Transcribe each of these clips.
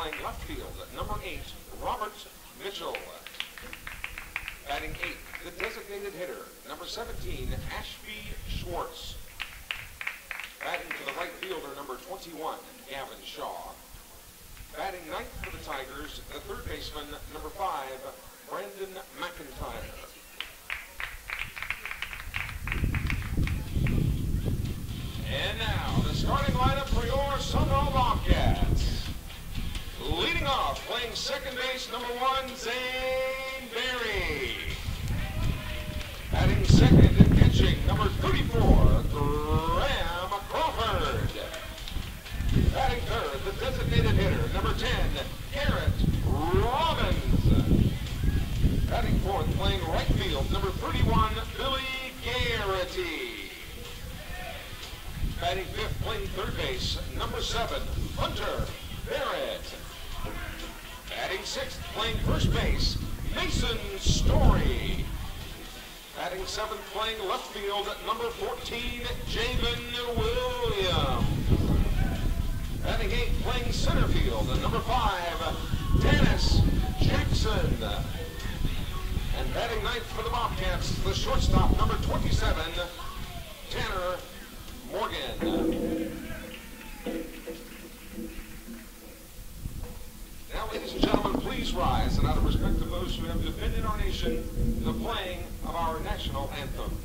playing left field, number 8, Robert Mitchell. Batting 8th, the designated hitter, number 17, Ashby Schwartz. Batting to the right fielder, number 21, Gavin Shaw. Batting 9th for the Tigers, the third baseman, number 5, Brandon McIntyre. And now, the starting lineup for your Sumrall Bobcats. Leading off, playing second base, number 1, Zane Berry. Batting second and pitching, number 34, Graham Crawford. Batting third, the designated hitter, number 10, Garrett Robbins. Batting fourth, playing right field, number 31, Billy Garrity. Batting fifth, playing third base, number 7, Hunter Barrett. Batting sixth, playing first base, Mason Story. Batting seventh, playing left field, number 14, Javen Williams. Batting eighth, playing center field, number 5, Dennis Jackson. And batting ninth for the Bobcats, the shortstop, number 27, Tanner Morgan. Now, ladies and gentlemen, please rise, and out of respect to those who have defended our nation, the playing of our national anthem.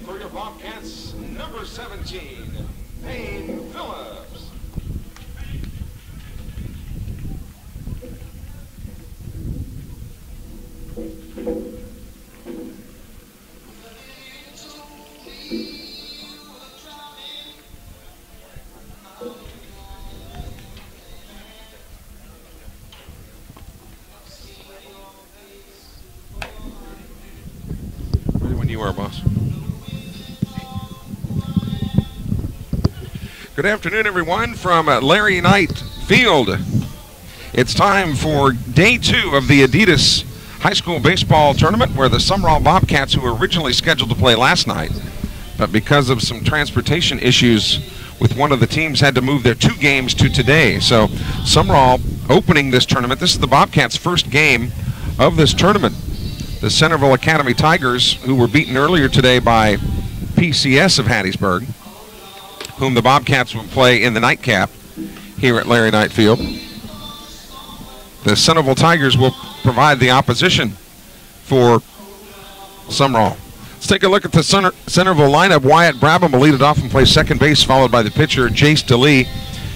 For your Bobcats, number 17, Payne Phillips. Ready when you are, boss. Good afternoon, everyone, from Larry Knight Field. It's time for day 2 of the Adidas High School Baseball Tournament, where the Sumrall Bobcats, who were originally scheduled to play last night, but because of some transportation issues with one of the teams, had to move their 2 games to today. So Sumrall opening this tournament. This is the Bobcats' first game of this tournament. The Centreville Academy Tigers, who were beaten earlier today by PCS of Hattiesburg, whom the Bobcats will play in the nightcap here at Larry Knight Field. The Centreville Tigers will provide the opposition for Sumrall. Let's take a look at the Centreville lineup. Wyatt Brabham will lead it off and play second base, followed by the pitcher, Jace DeLee.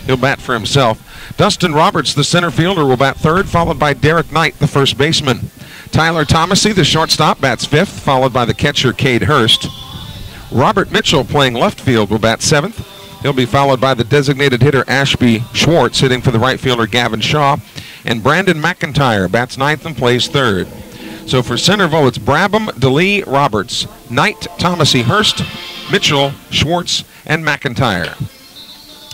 He'll bat for himself. Dustin Roberts, the center fielder, will bat third, followed by Derek Knight, the first baseman. Tyler Thomasy, the shortstop, bats fifth, followed by the catcher, Cade Hurst. Robert Mitchell, playing left field, will bat seventh. He'll be followed by the designated hitter, Ashby Schwartz, hitting for the right fielder, Gavin Shaw. And Brandon McIntyre bats ninth and plays third. So for Centreville, it's Brabham, DeLee, Roberts, Knight, Thomasy, Hurst, Mitchell, Schwartz, and McIntyre.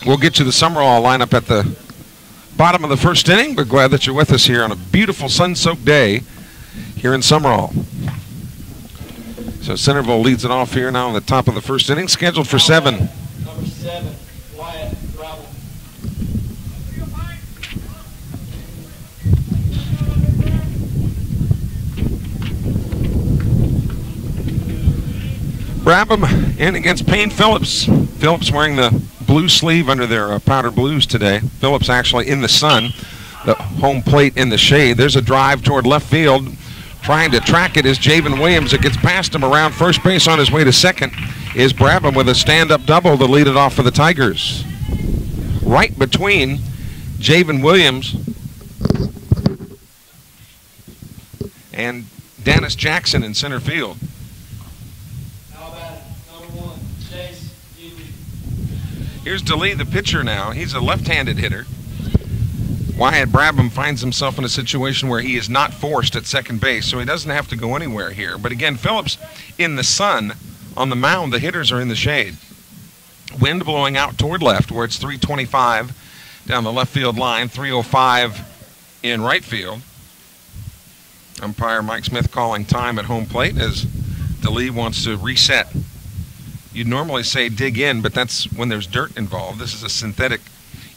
We'll get you the Sumrall lineup at the bottom of the first inning, but glad that you're with us here on a beautiful sun-soaked day here in Sumrall. So Centreville leads it off here now in the top of the first inning, scheduled for 7. Number 7, Brabham in against Payne Phillips. Phillips wearing the blue sleeve under their powder blues today. Phillips actually in the sun. The home plate in the shade. There's a drive toward left field. Trying to track it is Javen Williams. It gets past him around first base on his way to second. Is Brabham with a stand-up double to lead it off for the Tigers. Right between Javen Williams and Dennis Jackson in center field. How about number 1, Chase Ely? Here's DeLee, the pitcher now. He's a left-handed hitter. Wyatt Brabham finds himself in a situation where he is not forced at second base, so he doesn't have to go anywhere here. But again, Phillips in the sun on the mound. The hitters are in the shade. Wind blowing out toward left, where it's 325 down the left field line, 305 in right field. Umpire Mike Smith calling time at home plate as DeLee wants to reset. You'd normally say dig in, but that's when there's dirt involved. This is a synthetic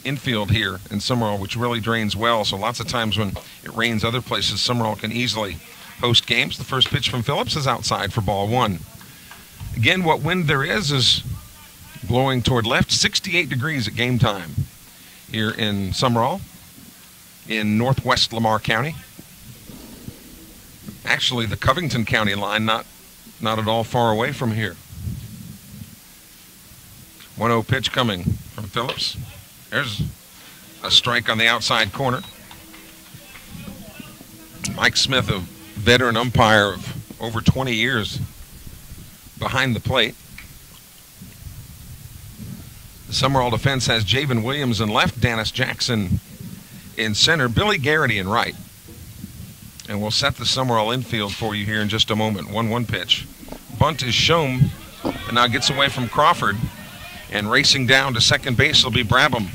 infield here in Sumrall, which really drains well, so lots of times when it rains other places, Sumrall can easily host games. The first pitch from Phillips is outside for ball 1. Again, what wind there is blowing toward left, 68 degrees at game time here in Sumrall in northwest Lamar County. Actually, the Covington County line not at all far away from here. 1-0 pitch coming from Phillips. There's a strike on the outside corner. Mike Smith, a veteran umpire of over 20 years behind the plate. The Sumrall defense has Javen Williams in left, Dennis Jackson in center, Billy Garrity in right. And we'll set the Sumrall infield for you here in just a moment. 1-1 pitch. Bunt is shown and now gets away from Crawford. And racing down to second base will be Brabham.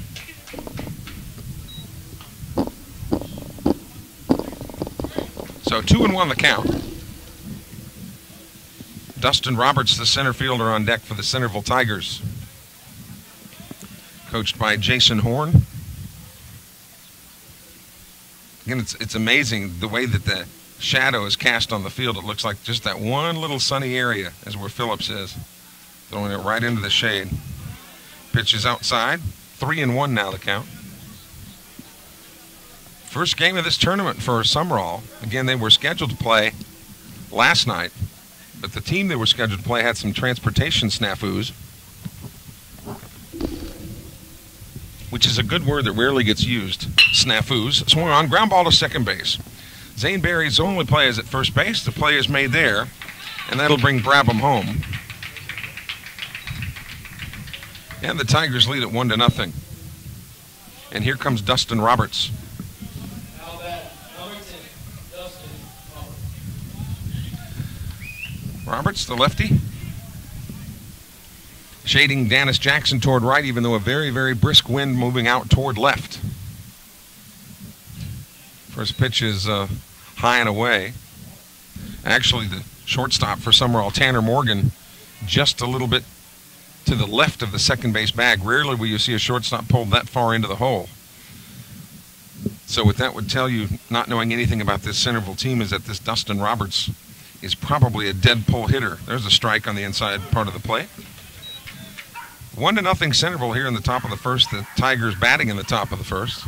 So 2-1 the count. Dustin Roberts, the center fielder, on deck for the Centreville Tigers. Coached by Jason Horn. Again, it's amazing the way that the shadow is cast on the field. It looks like just that one little sunny area is where Phillips is. Throwing it right into the shade. Pitch is outside. 3-1 now the count. First game of this tournament for Sumrall. Again, they were scheduled to play last night, but the team they were scheduled to play had some transportation snafus, which is a good word that rarely gets used. Snafus. Swung on, ground ball to second base. Zane Berry's only play is at first base. The play is made there, and that'll bring Brabham home. And the Tigers lead at 1-0. And here comes Dustin Roberts. How about number 10, Dustin Roberts? Roberts, the lefty. Shading Dennis Jackson toward right, even though a very, very brisk wind moving out toward left. First pitch is high and away. Actually, the shortstop for Sumrall, Tanner Morgan, just a little bit to the left of the second base bag. Rarely will you see a shortstop pulled that far into the hole. So what that would tell you, not knowing anything about this Centreville team, is that this Dustin Roberts is probably a dead pull hitter. There's a strike on the inside part of the plate. 1-0 Centreville here in the top of the first. The Tigers batting in the top of the first.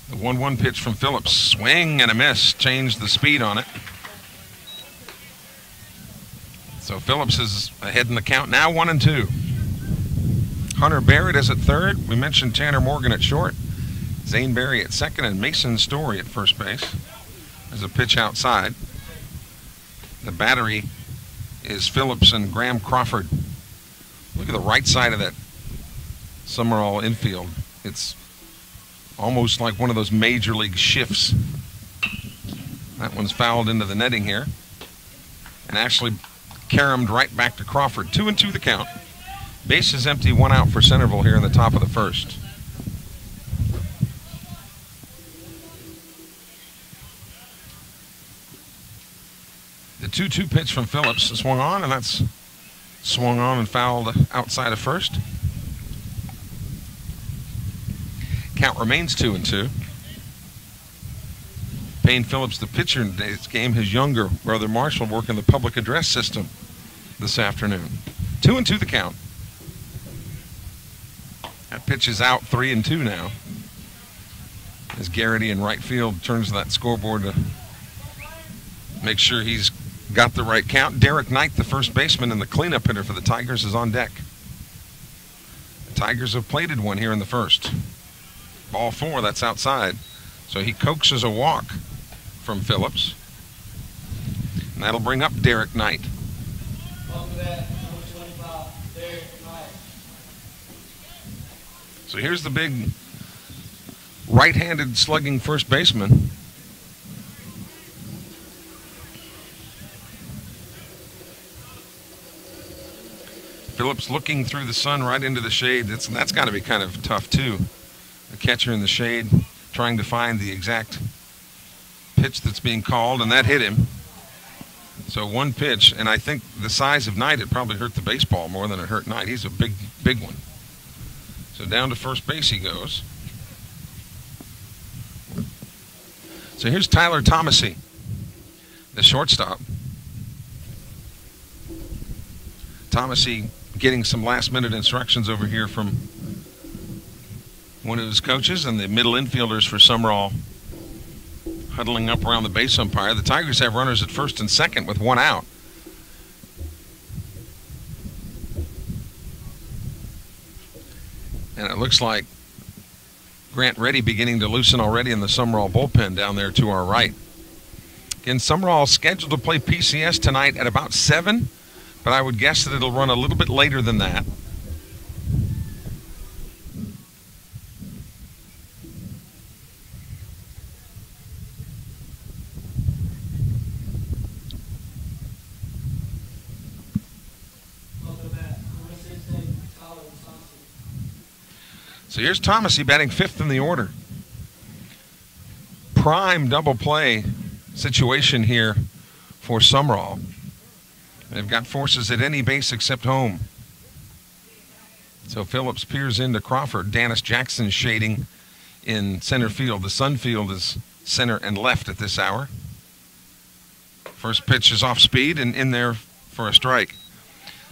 The 1-1 pitch from Phillips. Swing and a miss. Changed the speed on it. So Phillips is ahead in the count now, 1-2. Hunter Barrett is at third. We mentioned Tanner Morgan at short. Zane Berry at second and Mason Story at first base. There's a pitch outside. The battery is Phillips and Graham Crawford. Look at the right side of that Sumrall infield. It's almost like one of those major league shifts. That one's fouled into the netting here. And actually caromed right back to Crawford. 2-2 the count. Base is empty, 1 out for Centreville here in the top of the first. The 2-2 pitch from Phillips swung on, and that's swung on and fouled outside of first. Count remains 2-2. Payne Phillips, the pitcher in today's game, his younger brother Marshall working the public address system this afternoon. 2-2 the count. That pitch is out, 3-2 now. As Garrity in right field turns that scoreboard to make sure he's got the right count. Derek Knight, the first baseman and the cleanup hitter for the Tigers, is on deck. The Tigers have plated one here in the first. Ball 4, that's outside. So he coaxes a walk from Phillips. And that'll bring up Derek Knight. So here's the big right-handed slugging first baseman. Phillips looking through the sun right into the shade. That's got to be kind of tough too. The catcher in the shade trying to find the exact pitch that's being called, and that hit him. So one pitch, and I think the size of Knight, it probably hurt the baseball more than it hurt Knight. He's a big one. So down to first base he goes. So here's Tyler Thomasy, the shortstop. Thomasy getting some last-minute instructions over here from one of his coaches, and the middle infielders for Sumrall huddling up around the base umpire. The Tigers have runners at first and second with one out. And it looks like Grant Reddy beginning to loosen already in the Sumrall bullpen down there to our right. Again, Sumrall scheduled to play PCS tonight at about 7, but I would guess that it'll run a little bit later than that. So here's Thomasy batting 5th in the order. Prime double play situation here for Sumrall. They've got forces at any base except home. So Phillips peers into Crawford. Dennis Jackson shading in center field. The Sun field is center and left at this hour. First pitch is off speed and in there for a strike.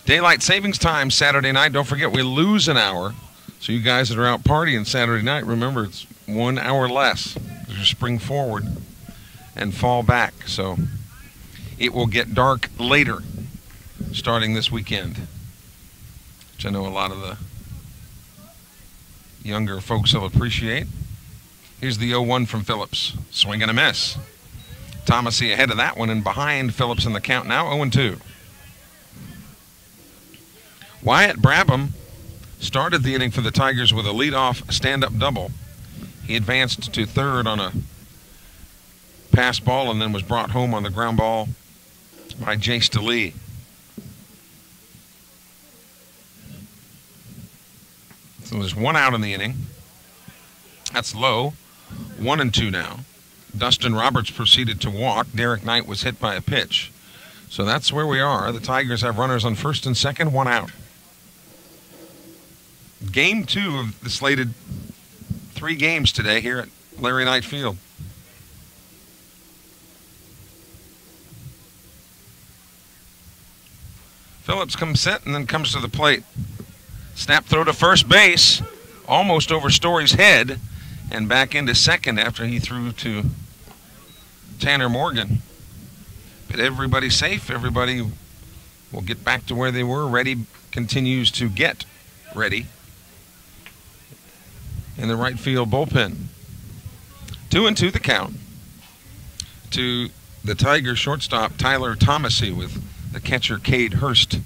Daylight savings time Saturday night. Don't forget we lose an hour. So you guys that are out partying Saturday night, remember it's 1 hour less. You spring forward and fall back. So it will get dark later starting this weekend, which I know a lot of the younger folks will appreciate. Here's the 0-1 from Phillips. Swing and a miss. Thomasy ahead of that one and behind Phillips in the count now, 0-2. Wyatt Brabham started the inning for the Tigers with a leadoff stand-up double. He advanced to third on a pass ball and then was brought home on the ground ball by Jace DeLee. So there's 1 out in the inning. That's low. 1-2 now. Dustin Roberts proceeded to walk. Derek Knight was hit by a pitch. So that's where we are. The Tigers have runners on first and second, 1 out. Game 2 of the slated 3 games today here at Larry Knight Field. Phillips comes set and then comes to the plate. Snap throw to first base, almost over Story's head, and back into second after he threw to Tanner Morgan. But everybody's safe. Everybody will get back to where they were. Reddy continues to get ready in the right field bullpen. 2-2 the count to the Tiger shortstop Tyler Thomasy with the catcher Cade Hurst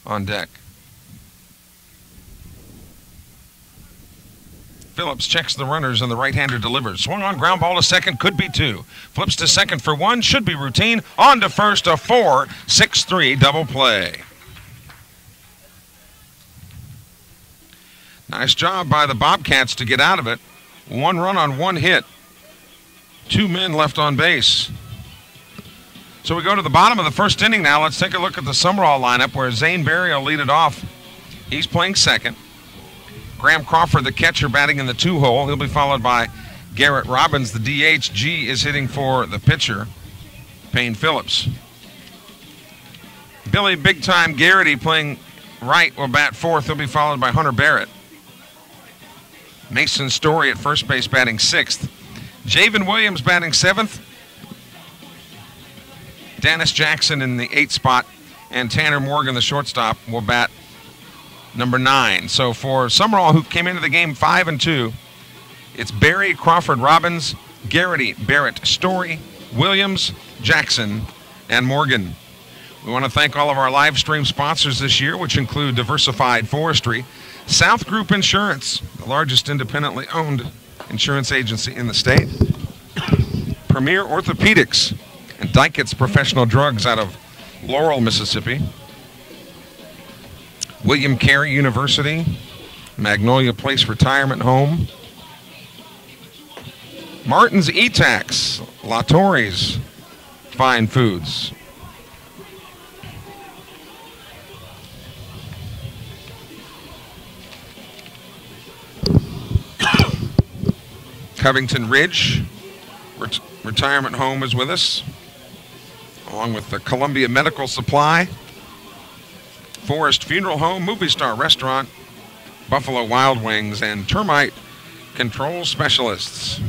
on deck. Phillips checks the runners and the right-hander delivers. Swung on, ground ball to second, could be 2. Flips to second for 1, should be routine. On to first, a 4-6-3 double play. Nice job by the Bobcats to get out of it. 1 run on 1 hit. 2 men left on base. So we go to the bottom of the first inning now. Let's take a look at the Sumrall lineup where Zane Berry will lead it off. He's playing second. Graham Crawford, the catcher, batting in the 2 hole. He'll be followed by Garrett Robbins, the DH. G is hitting for the pitcher, Payne Phillips. Billy Big Time Garrity playing right will bat fourth. He'll be followed by Hunter Barrett. Mason Story at first base batting sixth. Javen Williams batting seventh. Dennis Jackson in the eighth spot. And Tanner Morgan, the shortstop, will bat number 9. So for Sumrall, who came into the game 5-2, it's Barry, Crawford, Robbins, Garrity, Barrett, Story, Williams, Jackson, and Morgan. We want to thank all of our live stream sponsors this year, which include Diversified Forestry, South Group Insurance, the largest independently owned insurance agency in the state, Premier Orthopedics, and Dyket's Professional Drugs out of Laurel, Mississippi, William Carey University, Magnolia Place Retirement Home, Martin's E-Tax, La Torre's Fine Foods, Covington Ridge Retirement Home is with us, along with the Columbia Medical Supply, Forest Funeral Home, Movie Star Restaurant, Buffalo Wild Wings, and Termite Control Specialists.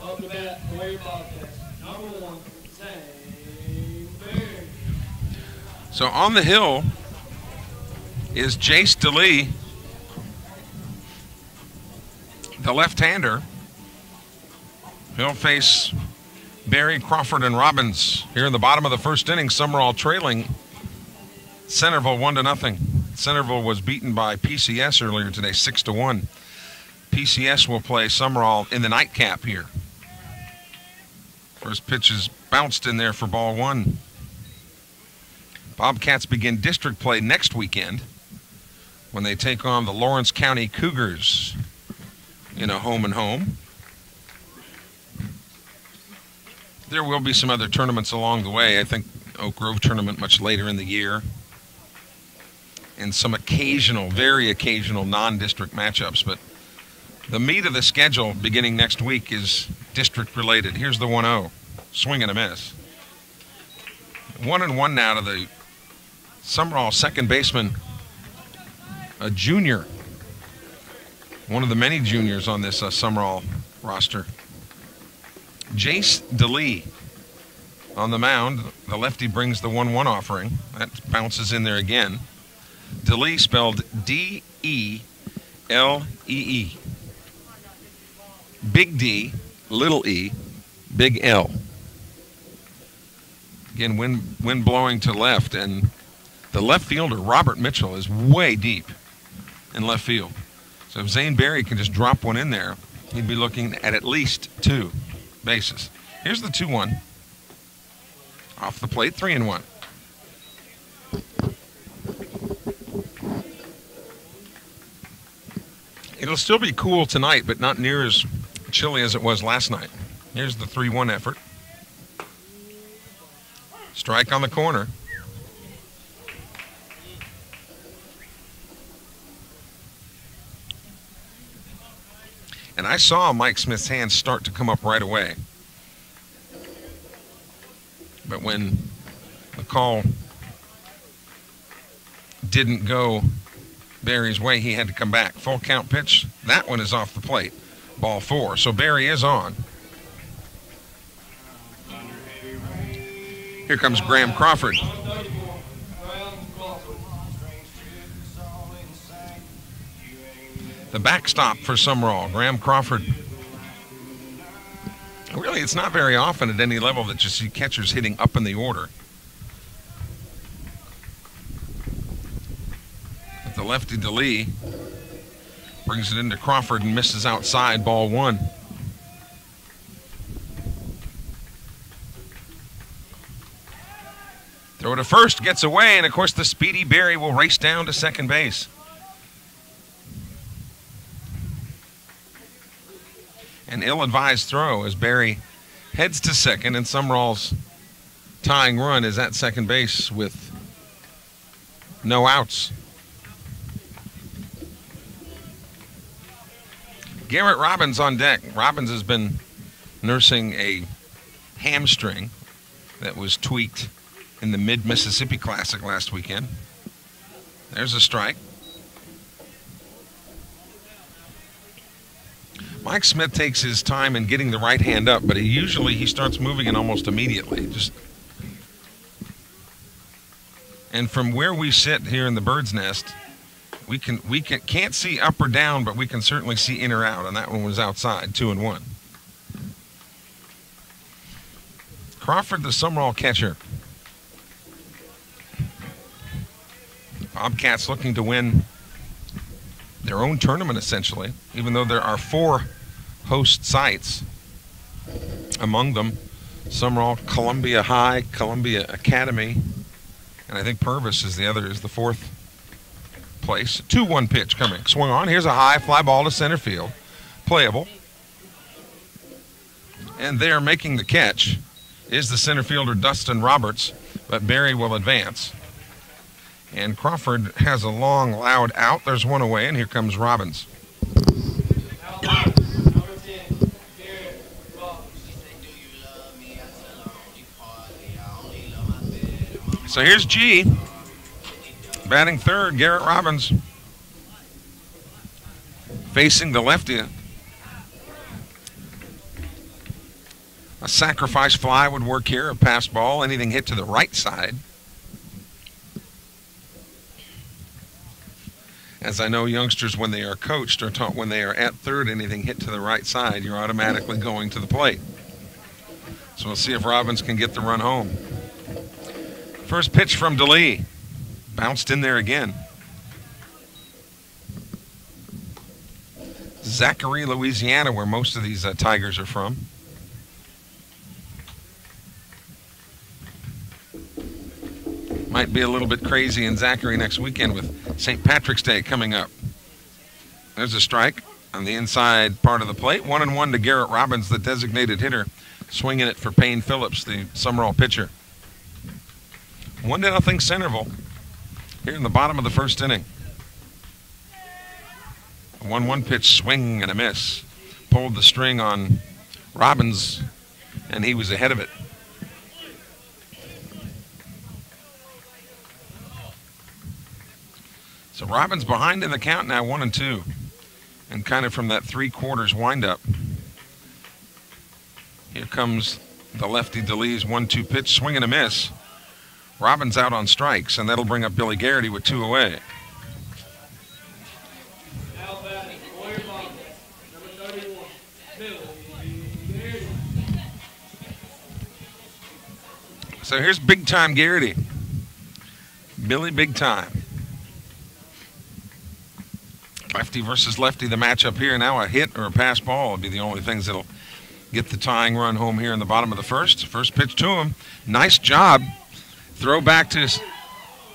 Off the bat, Warrior Bobcats. Number 1, Zane Berry. So on the hill is Jace DeLee, the left-hander. He'll face Barry, Crawford, and Robbins here in the bottom of the first inning. Sumrall trailing Centreville 1-0. Centreville was beaten by PCS earlier today, 6-1. PCS will play Sumrall in the nightcap here. First pitch is bounced in there for ball 1. Bobcats begin district play next weekend when they take on the Lawrence County Cougars in a home-and-home. There will be some other tournaments along the way. I think Oak Grove tournament much later in the year. And some occasional, very occasional non-district matchups. But the meat of the schedule beginning next week is district-related. Here's the 1-0. Swing and a miss. 1-1 now to the Sumrall second baseman, a junior. One of the many juniors on this Sumrall roster. Jace DeLee on the mound. The lefty brings the 1-1 offering. That bounces in there again. DeLee spelled D-E-L-E-E. Big D, little e, big L. Again, wind blowing to left, and the left fielder, Robert Mitchell, is way deep in left field. So if Zane Berry can just drop one in there, he'd be looking at least 2 bases. Here's the 2-1. Off the plate, 3-1. It'll still be cool tonight, but not near as chilly as it was last night. Here's the 3-1 effort. Strike on the corner. And I saw Mike Smith's hands start to come up right away. But when the call didn't go Barry's way, he had to come back. Full count pitch. That one is off the plate. Ball 4. So Barry is on. Here comes Graham Crawford. The backstop for Sumrall, Graham Crawford. Really, it's not very often at any level that you see catchers hitting up in the order. But the lefty DeLee brings it into Crawford and misses outside, ball 1. Throw to first, gets away, and of course the speedy Barry will race down to second base. An ill-advised throw as Barry heads to second, and Sumrall's tying run is at second base with no outs. Garrett Robbins on deck. Robbins has been nursing a hamstring that was tweaked in the Mid-Mississippi Classic last weekend. There's a strike. Mike Smith takes his time in getting the right hand up, but he starts moving it almost immediately. And from where we sit here in the bird's nest, we can't see up or down, but we can certainly see in or out, and that one was outside, 2-1. Crawford, the Sumrall catcher. Bobcats looking to win their own tournament, essentially, even though there are 4 host sites. Among them, Sumrall, Columbia High, Columbia Academy, and I think Purvis is the 4th place. 2-1 pitch coming. Swung on. Here's a high fly ball to center field. Playable. And there making the catch is the center fielder Dustin Roberts, but Barry will advance. And Crawford has a long, loud out. There's one away, and here comes Robbins. So here's G. Batting third, Garrett Robbins. Facing the lefty. A sacrifice fly would work here, a pass ball, anything hit to the right side. As I know youngsters, when they are coached, are taught when they are at third, anything hit to the right side, you're automatically going to the plate. So we'll see if Robbins can get the run home. First pitch from DeLee. Bounced in there again. Zachary, Louisiana, where most of these Tigers are from. Might be a little bit crazy in Zachary next weekend with St. Patrick's Day coming up. There's a strike on the inside part of the plate. 1-1 to Garrett Robbins, the designated hitter, swinging it for Payne Phillips, the Sumrall pitcher. 1-0 Centreville here in the bottom of the first inning. A 1-1 pitch, swing and a miss. Pulled the string on Robbins, and he was ahead of it. So Robbins behind in the count now, 1-2. And kind of from that 3/4 windup. Here comes the lefty DeLee's 1-2 pitch, swing and a miss. Robbins out on strikes, and that'll bring up Billy Garrity with 2 away. Now batting, Boyer Bobcats, number 31, Billy Garrity. So here's big time Garrity. Billy big time. Lefty versus lefty, the matchup here. Now a hit or a pass ball will be the only things that'll get the tying run home here in the bottom of the first. First pitch to him. Nice job. Throw back to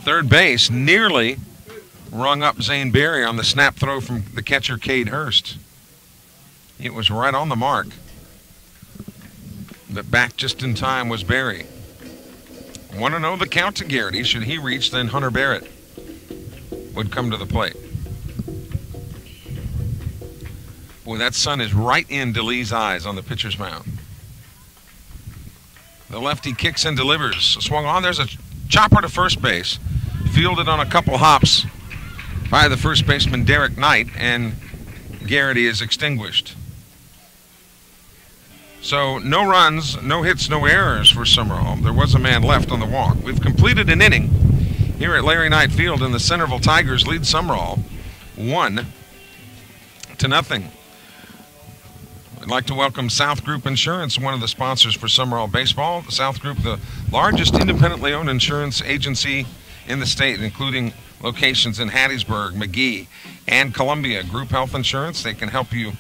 third base. Nearly rung up Zane Berry on the snap throw from the catcher, Cade Hurst. It was right on the mark. But back just in time was Berry. 1-0 the count to Garrity. Should he reach, then Hunter Barrett would come to the plate. Boy, that sun is right in DeLee's eyes on the pitcher's mound. The lefty kicks and delivers. Swung on. There's a chopper to first base. Fielded on a couple hops by the first baseman, Derek Knight, and Garrity is extinguished. So no runs, no hits, no errors for Sumrall. There was a man left on the walk. We've completed an inning here at Larry Knight Field, and the Centreville Tigers lead Sumrall 1-0. I'd like to welcome South Group Insurance, one of the sponsors for Sumrall Baseball. The South Group, the largest independently owned insurance agency in the state, including locations in Hattiesburg, McGee, and Columbia. Group Health Insurance, they can help you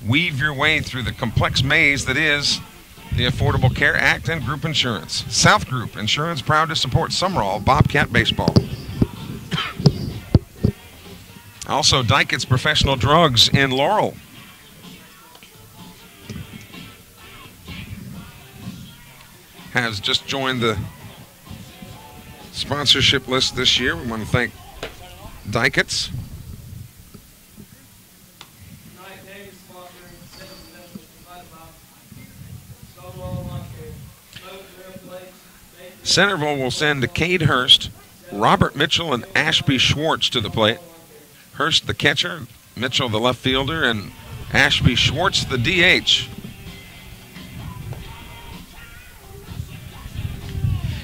weave your way through the complex maze that is the Affordable Care Act and group insurance. South Group Insurance, proud to support Sumrall Bobcat Baseball. Also, Dyket's Professional Drugs in Laurel. has just joined the sponsorship list this year. We want to thank Dykets. Centreville will send Cade Hurst, Robert Mitchell, and Ashby Schwartz to the plate. Hurst the catcher, Mitchell the left fielder, and Ashby Schwartz the DH.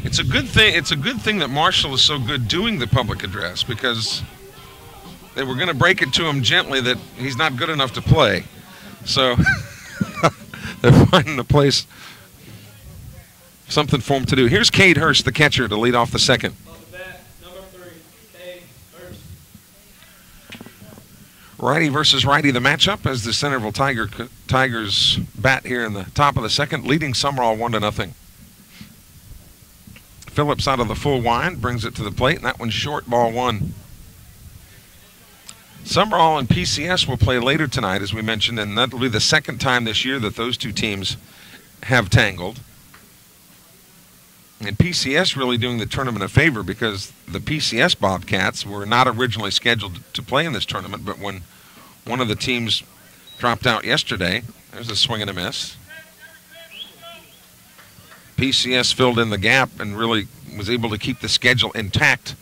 It's a good thing. It's a good thing that Marshall is so good doing the public address, because they were going to break it to him gently that he's not good enough to play. So they're finding a place, something for him to do. Here's Cade Hurst, the catcher, to lead off the second. Number 3, Cade Hurst. Righty versus righty, the matchup as the Centreville Tigers bat here in the top of the second, leading Sumrall 1-0. Phillips out of the full wind brings it to the plate, and that one's short, ball 1. Sumrall and PCS will play later tonight, as we mentioned, and that will be the second time this year that those two teams have tangled. And PCS really doing the tournament a favor, because the PCS Bobcats were not originally scheduled to play in this tournament, but when one of the teams dropped out yesterday, there's a swing and a miss. PCS filled in the gap and really was able to keep the schedule intact,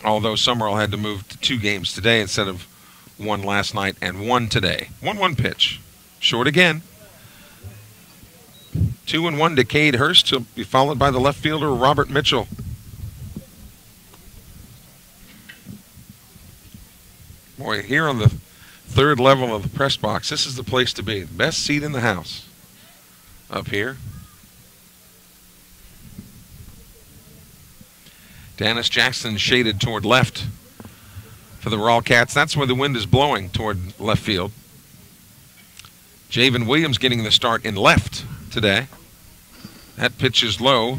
although Sumrall had to move to 2 games today instead of 1 last night and 1 today. 1-1 pitch. Short again. 2-1 to Cade Hurst. He'll be followed by the left fielder, Robert Mitchell. Boy, here on the 3rd level of the press box, this is the place to be. The best seat in the house up here. Dennis Jackson shaded toward left for the Raw Cats. That's where the wind is blowing, toward left field. Javen Williams getting the start in left today. That pitch is low.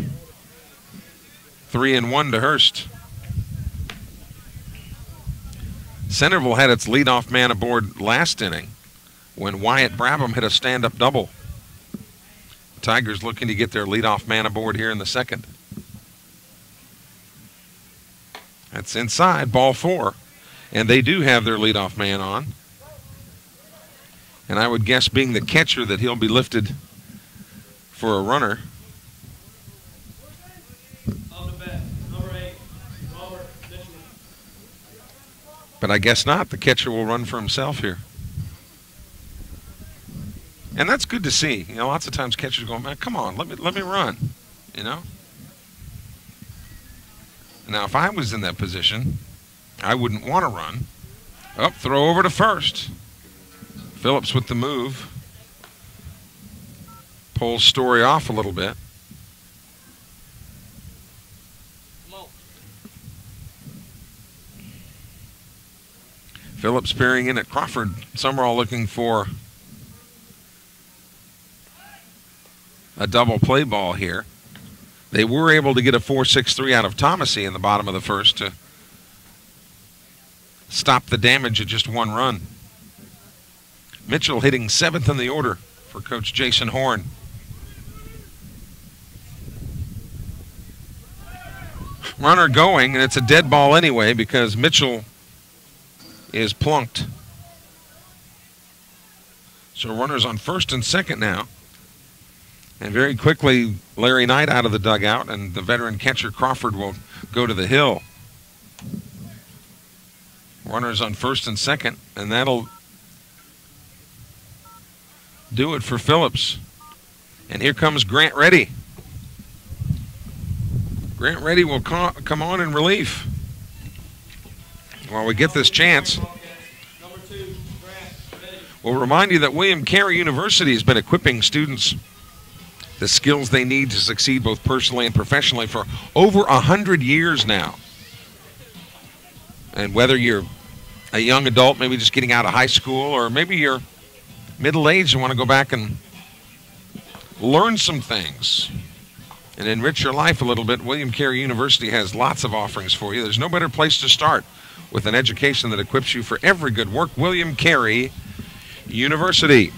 3-1 to Hurst. Centreville had its leadoff man aboard last inning when Wyatt Brabham hit a stand-up double. The Tigers looking to get their leadoff man aboard here in the second. That's inside, ball 4. And they do have their leadoff man on. And I would guess, being the catcher, that he'll be lifted for a runner. On the bat, number 8, Robert Mitchell. But I guess not. The catcher will run for himself here. And that's good to see. You know, lots of times catchers go, man, come on, let me run, you know? Now, if I was in that position, I wouldn't want to run. Up, throw over to first. Phillips with the move. Pulls Story off a little bit. Phillips peering in at Crawford. Sumrall looking for a double play ball here. They were able to get a 4-6-3 out of Thomasy in the bottom of the first to stop the damage at just 1 run. Mitchell hitting 7th in the order for Coach Jason Horn. Runner going, and it's a dead ball anyway because Mitchell is plunked. So runners on first and second now. And very quickly, Larry Knight out of the dugout, and the veteran catcher Crawford will go to the hill. Runners on first and second, and that'll do it for Phillips. And here comes Grant Reddy. Grant Reddy will come on in relief while we get this chance. We'll remind you that William Carey University has been equipping students the skills they need to succeed both personally and professionally for over 100 years now. And whether you're a young adult, maybe just getting out of high school, or maybe you're middle-aged and want to go back and learn some things and enrich your life a little bit, William Carey University has lots of offerings for you. There's no better place to start with an education that equips you for every good work. William Carey University.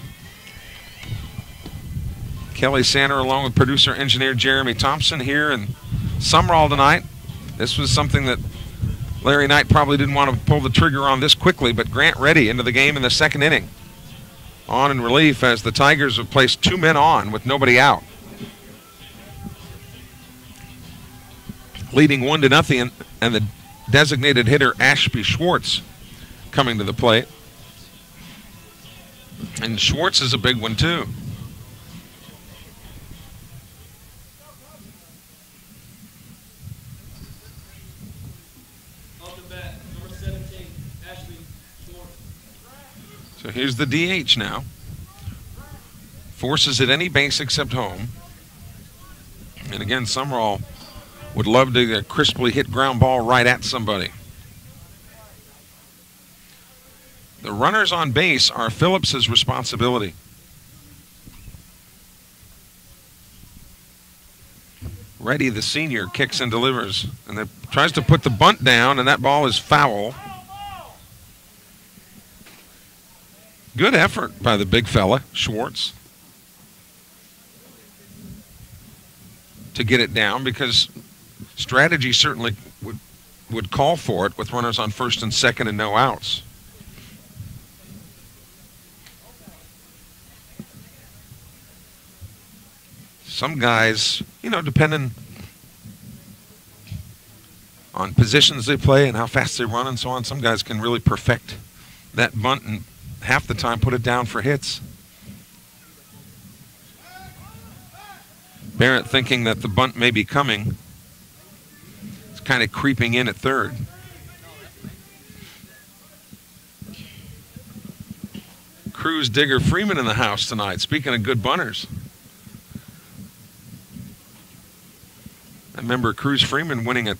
Kelly Sander along with producer engineer Jeremy Thompson here in Sumrall tonight. This was something that Larry Knight probably didn't want to pull the trigger on this quickly, but Grant Reddy into the game in the second inning. On in relief as the Tigers have placed 2 men on with nobody out. Leading 1-0, and the designated hitter Ashby Schwartz coming to the plate. And Schwartz is a big one too. Off the bat, number 17, Ashby Schwartz. So here's the DH now. Forces at any base except home. And again, Sumrall would love to crisply hit ground ball right at somebody. The runners on base are Phillips's responsibility. Reddy, the senior, kicks and delivers, and tries to put the bunt down, and that ball is foul. Good effort by the big fella, Schwartz, to get it down, because strategy certainly would call for it with runners on first and second and no outs. Some guys, you know, depending on positions they play and how fast they run and so on, some guys can really perfect that bunt and half the time put it down for hits. Barrett, thinking that the bunt may be coming, is kind of creeping in at third. Cruz, Digger, Freeman in the house tonight. Speaking of good bunters, I remember Cruz Freeman winning a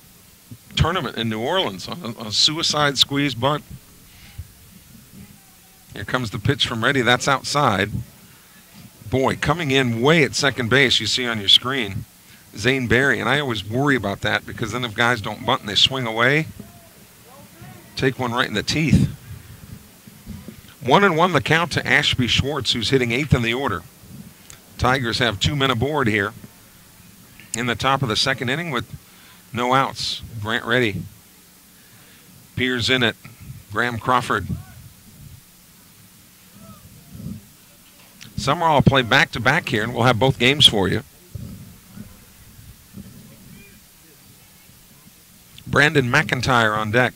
tournament in New Orleans on a suicide squeeze bunt. Here comes the pitch from Reddy. That's outside. Boy, coming in way at second base, you see on your screen, Zane Berry. And I always worry about that, because then if guys don't bunt and they swing away, take one right in the teeth. 1-1 the count to Ashby Schwartz, who's hitting 8th in the order. Tigers have 2 men aboard here in the top of the second inning with no outs. Grant Reddy peers in at Graham Crawford. Sumrall will play back-to-back here, and we'll have both games for you. Brandon McIntyre on deck.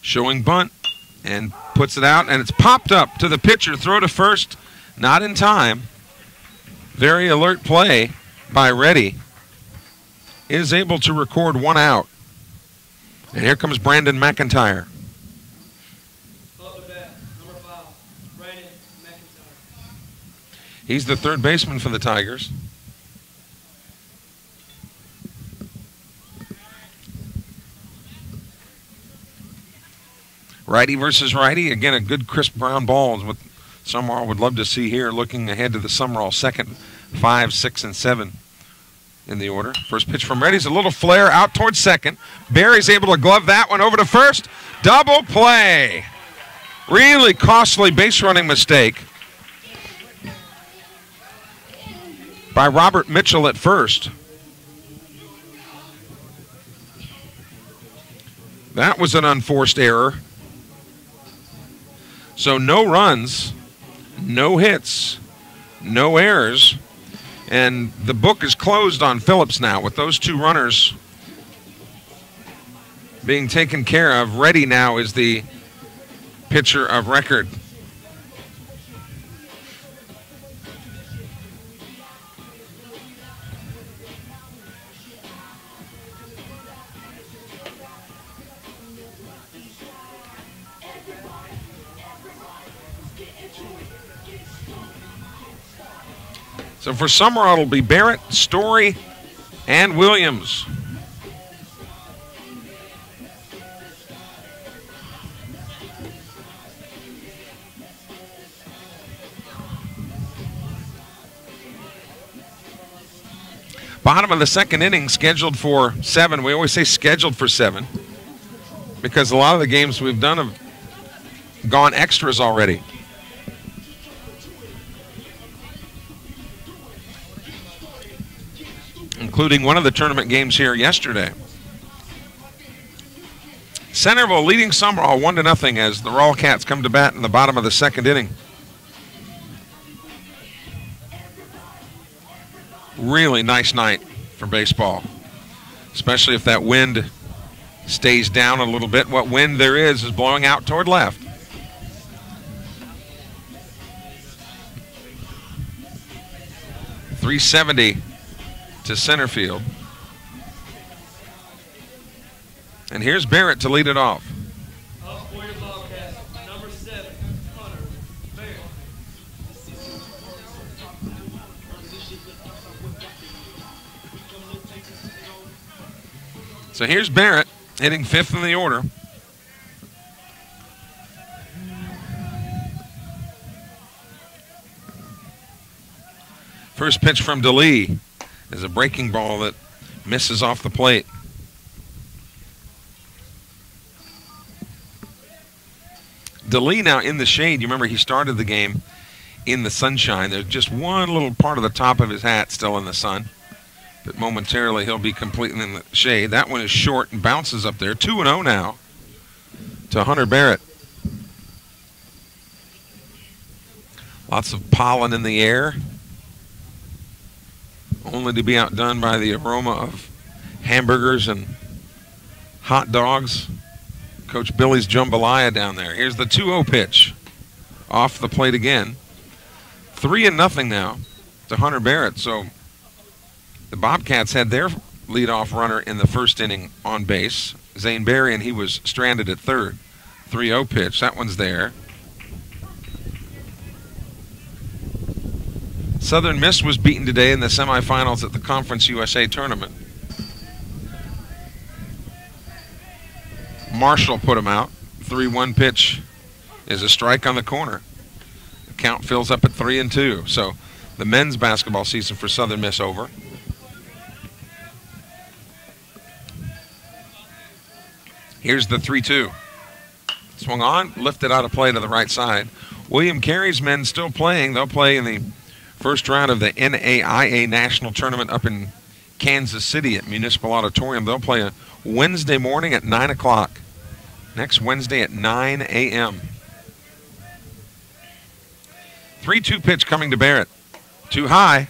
Showing bunt, and puts it out, and it's popped up to the pitcher. Throw to first, not in time. Very alert play by Reddy. Is able to record 1 out. And here comes Brandon McIntyre. Off the bat, number 5, Brandon McIntyre. He's the third baseman for the Tigers. Righty versus righty. Again, a good crisp brown ball is what Sumrall would love to see here, looking ahead to the Sumrall second, 5, 6, and 7 in the order. First pitch from Reddy's a little flare out towards second. Barry's able to glove that one over to first. Double play. Really costly base running mistake by Robert Mitchell at first. That was an unforced error. So no runs, no hits, no errors, and the book is closed on Phillips now with those 2 runners being taken care of. Reddy now is the pitcher of record. So for Sumrall, it'll be Barrett, Story, and Williams. Bottom of the second inning, scheduled for 7. We always say scheduled for 7. because a lot of the games we've done have gone extras already. Including one of the tournament games here yesterday. Centreville leading Sumrall 1-0 as the Raw Cats come to bat in the bottom of the second inning. Really nice night for baseball, especially if that wind stays down a little bit. What wind there is blowing out toward left. .370 to center field. And here's Barrett to lead it off. Up for your Bobcats, number 7, Hunter Barrett. So here's Barrett hitting 5th in the order. First pitch from DeLee is a breaking ball that misses off the plate. DeLee now in the shade. You remember he started the game in the sunshine. There's just one little part of the top of his hat still in the sun. But momentarily he'll be completely in the shade. That one is short and bounces up there. 2-0 now to Hunter Barrett. Lots of pollen in the air, only to be outdone by the aroma of hamburgers and hot dogs. Coach Billy's jambalaya down there. Here's the 2-0 pitch. Off the plate again. 3-0 now to Hunter Barrett. So the Bobcats had their leadoff runner in the first inning on base, Zane Berry, and he was stranded at third. 3-0 pitch. That one's there. Southern Miss was beaten today in the semifinals at the Conference USA tournament. Marshall put him out. 3-1 pitch is a strike on the corner. The count fills up at 3-2. So the men's basketball season for Southern Miss over. Here's the 3-2. Swung on, lifted out of play to the right side. William Carey's men still playing. They'll play in the first round of the NAIA National Tournament up in Kansas City at Municipal Auditorium. They'll play a Wednesday morning at 9 o'clock. Next Wednesday at 9 a.m. 3-2 pitch coming to Barrett. Too high.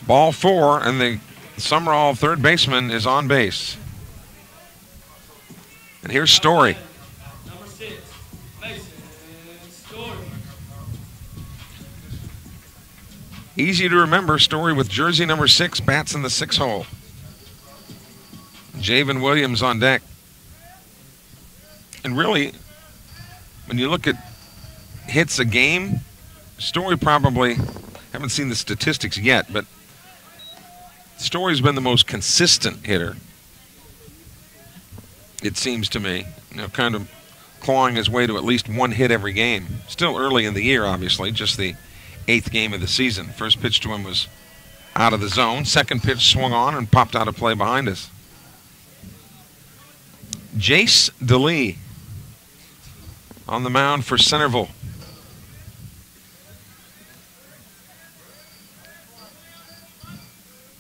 Ball 4, and the Sumrall third baseman is on base. And here's Story. Number 6, Mason Story. Easy to remember, Story with jersey number 6, bats in the 6 hole. Javen Williams on deck. And really, when you look at hits a game, Story probably, haven't seen the statistics yet, but Story's been the most consistent hitter, it seems to me. You know, kind of clawing his way to at least 1 hit every game. Still early in the year, obviously, just the 8th game of the season. First pitch to him was out of the zone. Second pitch swung on and popped out of play behind us. Jace DeLee on the mound for Centreville.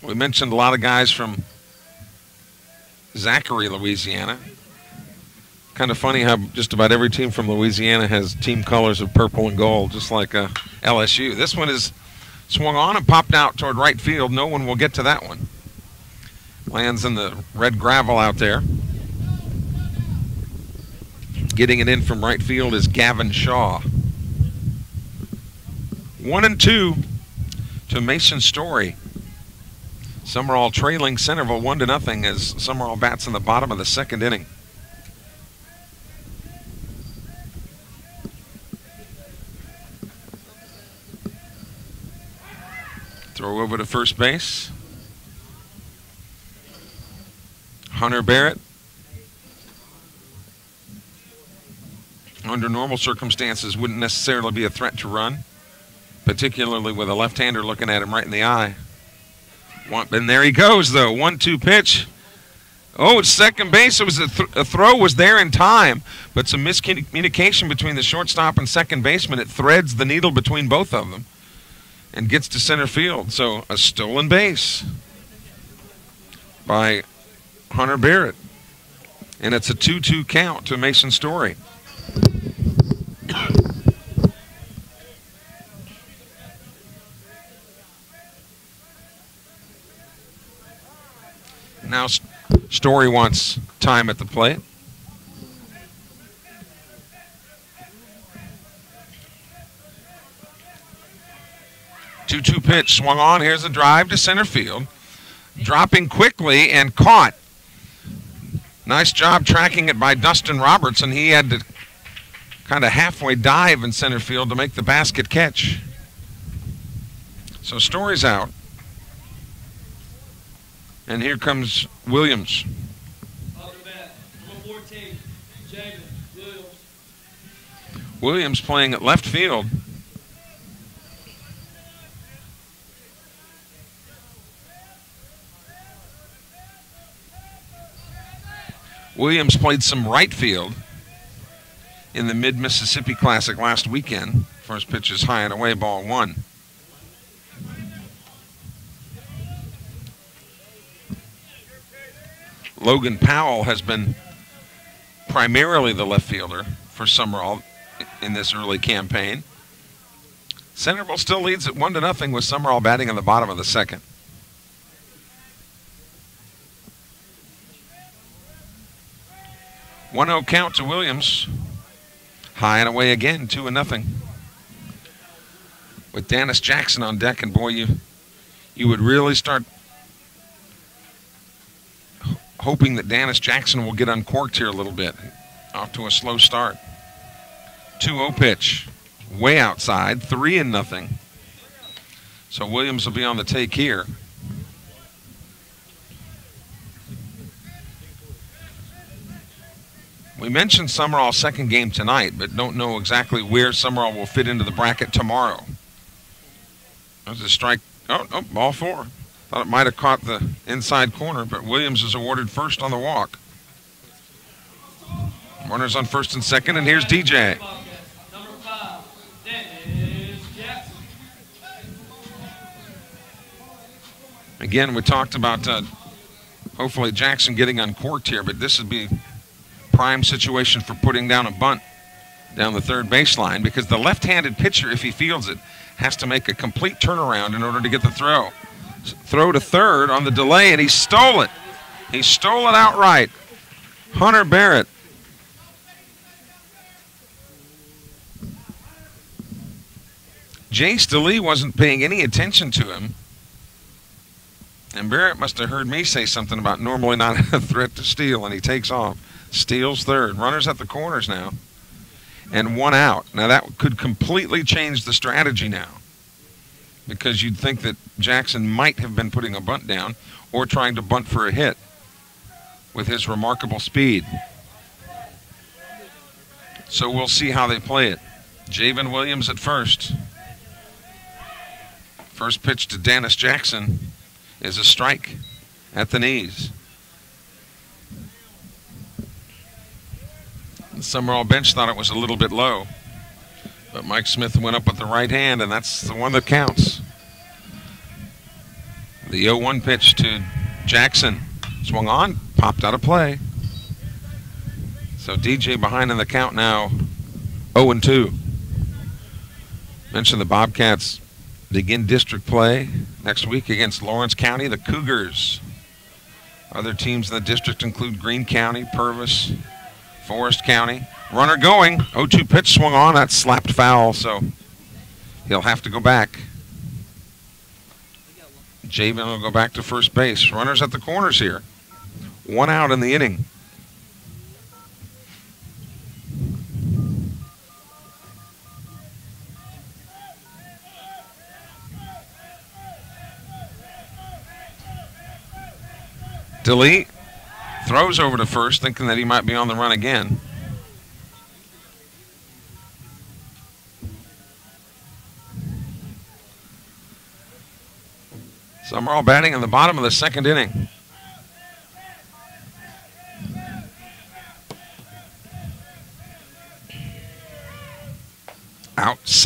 We mentioned a lot of guys from Zachary, Louisiana. Kind of funny how just about every team from Louisiana has team colors of purple and gold, just like LSU. This one is swung on and popped out toward right field. No one will get to that one. Lands in the red gravel out there. Getting it in from right field is Gavin Shaw. 1-2 to Mason Story. Sumrall trailing Centreville 1-0 as Sumrall bats in the bottom of the second inning. Throw over to first base. Hunter Barrett. Under normal circumstances wouldn't necessarily be a threat to run, particularly with a left-hander looking at him right in the eye. And there he goes, though. 1-2 pitch. Oh, it's second base. It was a throw was there in time, but some miscommunication between the shortstop and second baseman. It threads the needle between both of them and gets to center field. So a stolen base by Hunter Barrett. And it's a 2-2 count to Mason Story. Now Story wants time at the plate. Two-two pitch swung on. Here's a drive to center field. Dropping quickly and caught. Nice job tracking it by Dustin Robertson. He had to kind of halfway dive in center field to make the basket catch. So Story's out. And here comes Williams. Off the bat, number 14, Jamin Williams. Williams playing at left field. Williams played some right field in the Mid-Mississippi Classic last weekend. First pitch is high and away, ball one. Logan Powell has been primarily the left fielder for Sumrall in this early campaign. Centreville still leads at 1-0 with Sumrall batting in the bottom of the second. 1-0 count to Williams. High and away again, 2-0. With Dennis Jackson on deck, and boy, you would really start hoping that Dennis Jackson will get uncorked here a little bit. Off to a slow start. 2-0 pitch. Way outside, 3-0. So Williams will be on the take here. We mentioned Sumrall's second game tonight, but don't know exactly where Sumrall will fit into the bracket tomorrow. There's a strike. Oh, ball four. Thought it might have caught the inside corner, but Williams is awarded first on the walk. Runners on first and second, and here's DJ. Number 5, Dennis Jackson. Again, we talked about hopefully Jackson getting uncorked here, but this would be prime situation for putting down a bunt down the third baseline, because the left-handed pitcher, if he fields it, has to make a complete turnaround in order to get the throw. Throw to third on the delay, and he stole it. He stole it outright. Hunter Barrett. Jace DeLee wasn't paying any attention to him, and Barrett must have heard me say something about normally not a threat to steal, and he takes off. Steals third. Runners at the corners now. And one out. Now that could completely change the strategy now, because you'd think that Jackson might have been putting a bunt down or trying to bunt for a hit with his remarkable speed. So we'll see how they play it. Javen Williams at first. First pitch to Dennis Jackson is a strike at the knees. The Sumrall bench thought it was a little bit low, but Mike Smith went up with the right hand, and that's the one that counts. The 0-1 pitch to Jackson. Swung on, popped out of play. So DJ behind in the count now, 0-2. Mentioned the Bobcats begin district play next week against Lawrence County, the Cougars. Other teams in the district include Greene County, Purvis, Forest County. Runner going. 0-2 pitch swung on. That's slapped foul, so he'll have to go back. Javen will go back to first base. Runners at the corners here. One out in the inning. DeLee throws over to first, thinking that he might be on the run again. Sumrall batting in the bottom of the second inning.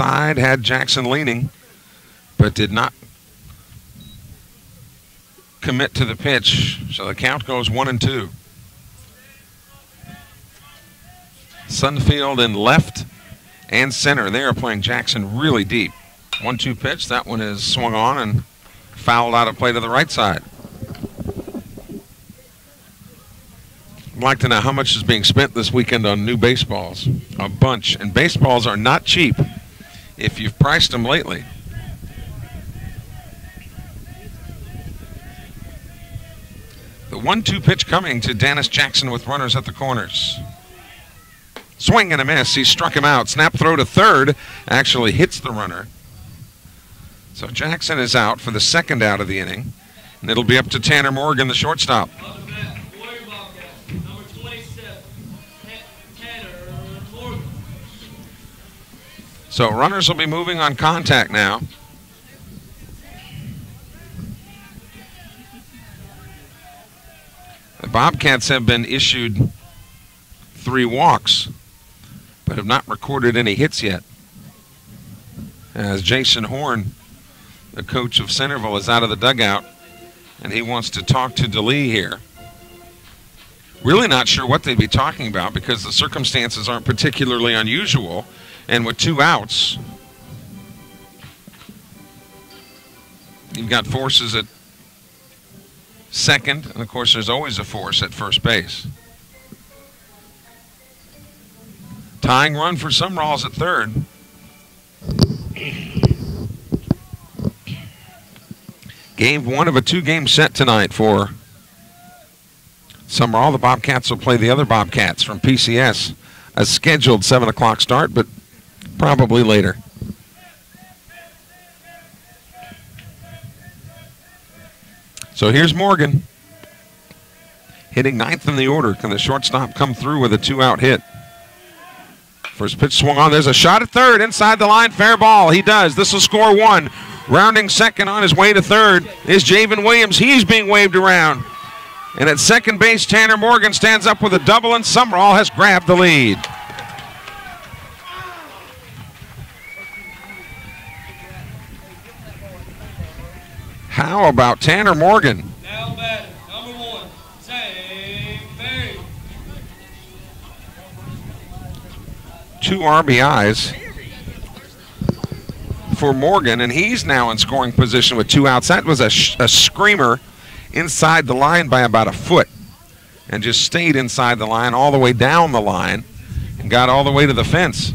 inside, had Jackson leaning, but did not commit to the pitch. So the count goes 1-2. Sunfield in left and center. They are playing Jackson really deep. 1-2 pitch. That one is swung on and fouled out of play to the right side. I'd like to know how much is being spent this weekend on new baseballs. A bunch. And baseballs are not cheap if you've priced them lately. The 1-2 pitch coming to Dennis Jackson with runners at the corners. Swing and a miss. He struck him out. Snap throw to third. Actually hits the runner. So Jackson is out for the second out of the inning. And it'll be up to Tanner Morgan, the shortstop. Number 27, Tanner Morgan. So runners will be moving on contact now. The Bobcats have been issued 3 walks, but have not recorded any hits yet. As Jason Horn, the coach of Centreville, is out of the dugout, and he wants to talk to DeLee here. Really not sure what they'd be talking about because the circumstances aren't particularly unusual, and with 2 outs, you've got forces at second, and of course there's always a force at first base. Tying run for Sumrall's at third. Game 1 of a 2-game set tonight for Sumrall. The Bobcats will play the other Bobcats from PCS. A scheduled 7 o'clock start, but probably later. So here's Morgan, hitting 9th in the order. Can the shortstop come through with a 2-out hit? First pitch swung on. There's a shot at third, inside the line, fair ball. He does. This will score 1. Rounding second on his way to third is Javen Williams. He's being waved around. And at second base, Tanner Morgan stands up with a double, and Sumrall has grabbed the lead. How about Tanner Morgan? Now batting, number 1, Zane Berry. 2 RBIs for Morgan, and he's now in scoring position with 2 outs. That was a screamer inside the line by about a foot, and just stayed inside the line all the way down the line and got all the way to the fence.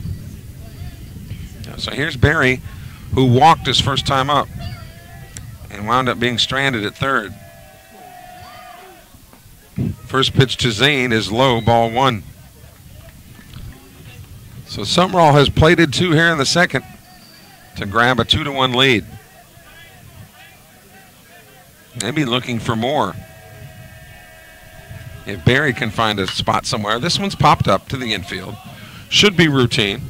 So here's Berry, who walked his first time up and wound up being stranded at third. First pitch to Zane is low, ball 1. So Sumrall has plated 2 here in the second to grab a 2-1 lead. Maybe looking for more. If Berry can find a spot somewhere. This one's popped up to the infield. Should be routine.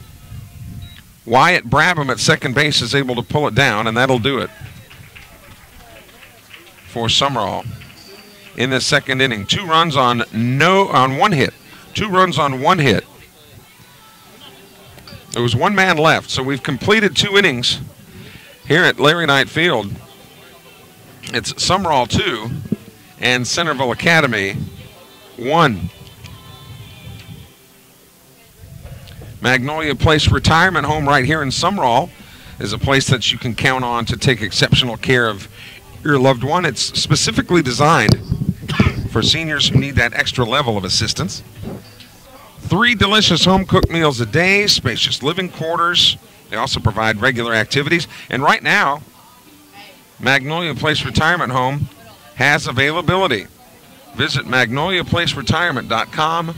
Wyatt Brabham at second base is able to pull it down, and that'll do it for Sumrall in the second inning. 2 runs on 1 hit. 2 runs on 1 hit. There was 1 man left, so we've completed 2 innings here at Larry Knight Field. It's Sumrall 2 and Centreville Academy 1. Magnolia Place Retirement Home right here in Sumrall is a place that you can count on to take exceptional care of your loved one. It's specifically designed for seniors who need that extra level of assistance. 3 delicious home-cooked meals a day, spacious living quarters. They also provide regular activities. And right now, Magnolia Place Retirement Home has availability. Visit magnoliaplaceretirement.com,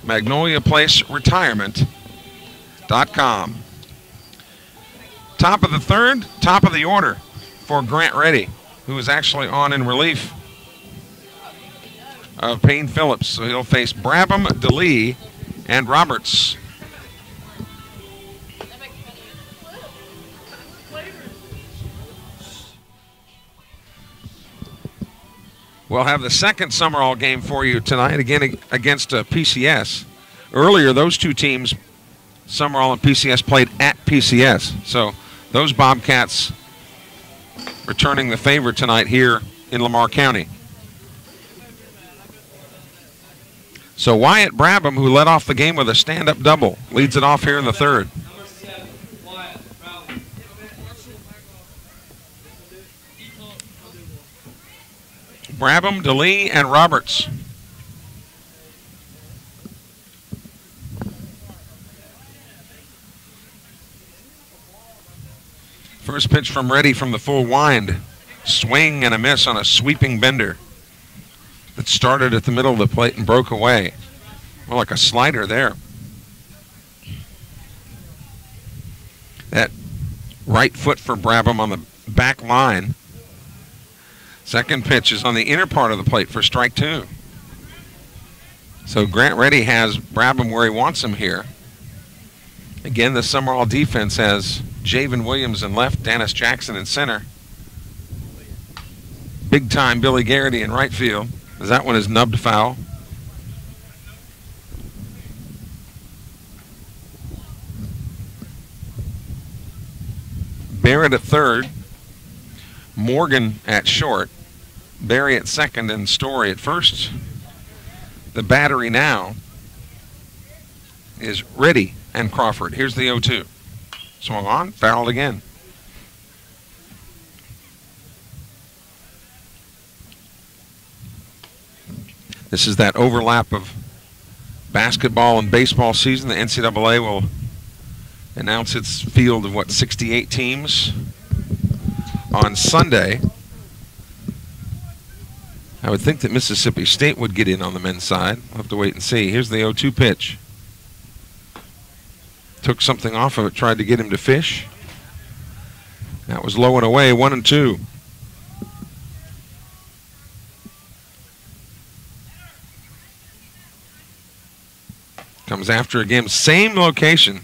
magnoliaplaceretirement.com. Top of the third, top of the order for Grant Reddy, who is actually on in relief of Payne Phillips. So he'll face Brabham, DeLee, and Roberts. We'll have the second Sumrall game for you tonight, again against PCS. Earlier, those 2 teams Sumrall and PCS played at PCS. So those Bobcats returning the favor tonight here in Lamar County. So Wyatt Brabham, who led off the game with a stand-up double, leads it off here in the third. Number 7, Wyatt Brabham. Brabham, DeLee, and Roberts. First pitch from Reddy from the full wind. Swing and a miss on a sweeping bender that started at the middle of the plate and broke away. More like a slider there. That right foot for Brabham on the back line. Second pitch is on the inner part of the plate for strike 2. So Grant Reddy has Brabham where he wants him here. Again, the Sumrall defense has Javen Williams in left, Dennis Jackson in center. Big time Billy Garrity in right field, as that one is nubbed foul. Barrett at third, Morgan at short, Barry at second, and Story at first. The battery now is Reddy and Crawford. Here's the 0-2. Swung on, fouled again. This is that overlap of basketball and baseball season. The NCAA will announce its field of, 68 teams on Sunday. I would think that Mississippi State would get in on the men's side. We'll have to wait and see. Here's the 0-2 pitch. Took something off of it, tried to get him to fish. That was low and away, 1-2. Comes after again, same location.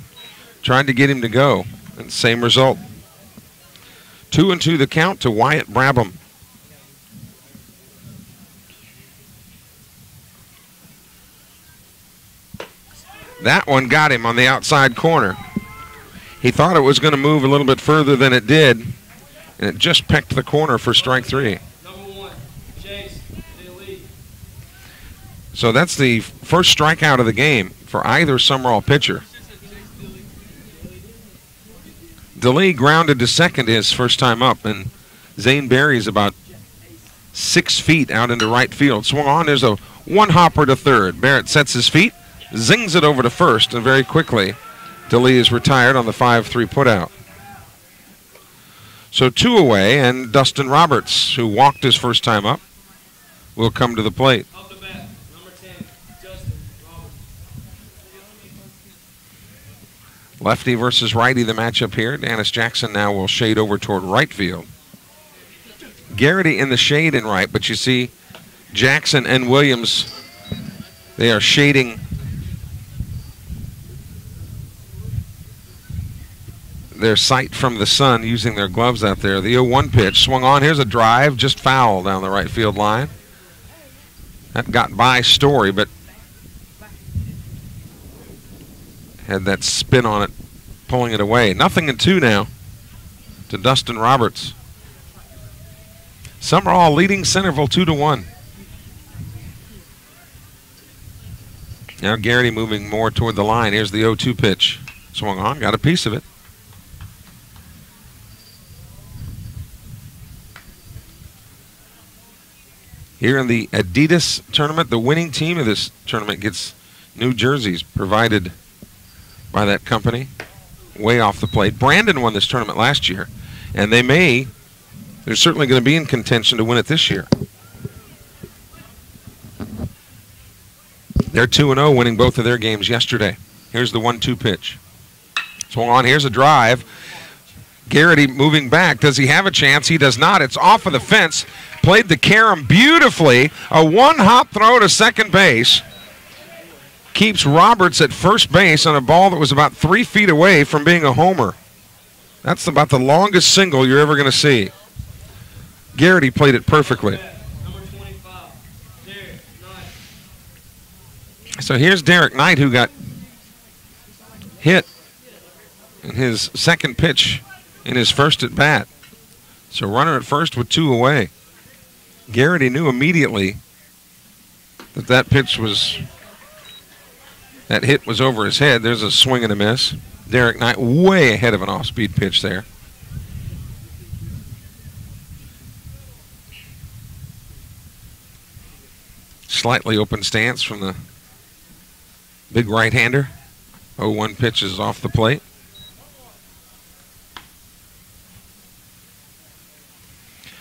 Tried to get him to go, and same result. 2-2 the count to Wyatt Brabham. That one got him on the outside corner. He thought it was going to move a little bit further than it did, and it just pecked the corner for strike 3. Number 1, Chase DeLee. So that's the first strikeout of the game for either Sumrall pitcher. DeLee grounded to second his first time up, and Zane Berry's about 6 feet out into right field. Swung on, there's a one-hopper to third. Barrett sets his feet, zings it over to first, and very quickly DeLee is retired on the 5-3 putout. So 2 away, and Dustin Roberts, who walked his first time up, will come to the plate. Off the bat, number 10, Dustin Roberts. Lefty versus righty, the matchup here. Dennis Jackson now will shade over toward right field. Garrity in the shade in right, but you see Jackson and Williams, they are shading their sight from the sun using their gloves out there. The 0-1 pitch swung on. Here's a drive, just foul down the right field line. That got by Story, but had that spin on it, pulling it away. 0-2 now to Dustin Roberts. Sumrall leading Centreville 2-1. Now Garrity moving more toward the line. Here's the 0-2 pitch. Swung on, got a piece of it. Here in the Adidas tournament, the winning team of this tournament gets new jerseys provided by that company way off the plate. Brandon won this tournament last year, and they're certainly going to be in contention to win it this year. They're 2-0, winning both of their games yesterday. Here's the 1-2 pitch. Swung on, here's a drive. Garrity moving back. Does he have a chance? He does not. It's off of the fence. Played the carom beautifully. A one-hop throw to second base. Keeps Roberts at first base on a ball that was about 3 feet away from being a homer. That's about the longest single you're ever going to see. Garrity played it perfectly. Number 25, Derek Knight. So here's Derek Knight, who got hit in his second pitch in his first at bat. So runner at first with 2 away. Garrity knew immediately that that hit was over his head. There's a swing and a miss. Derek Knight way ahead of an off-speed pitch there. Slightly open stance from the big right-hander. 0-1 pitch is off the plate.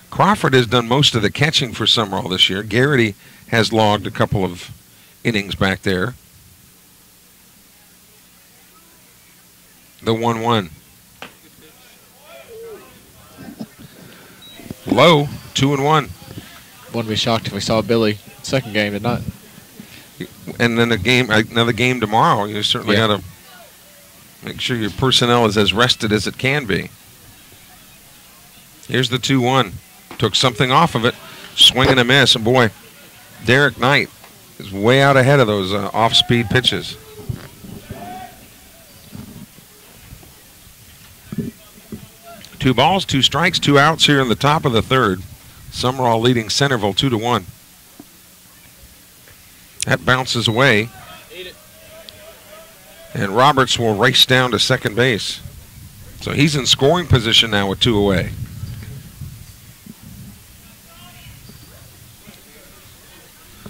Crawford has done most of the catching for Sumrall this year. Garrity has logged a couple of innings back there. The 1-1. Low, 2-1. Wouldn't be shocked if we saw Billy second game tonight. And then another game tomorrow. You certainly got to make sure your personnel is as rested as it can be. Here's the 2-1. Took something off of it. Swing and a miss. And boy, Derek Knight is way out ahead of those off-speed pitches. Two balls, 2 strikes, 2 outs here in the top of the third. Sumrall leading Centreville 2-1. That bounces away. And Roberts will race down to second base. So he's in scoring position now with 2 away.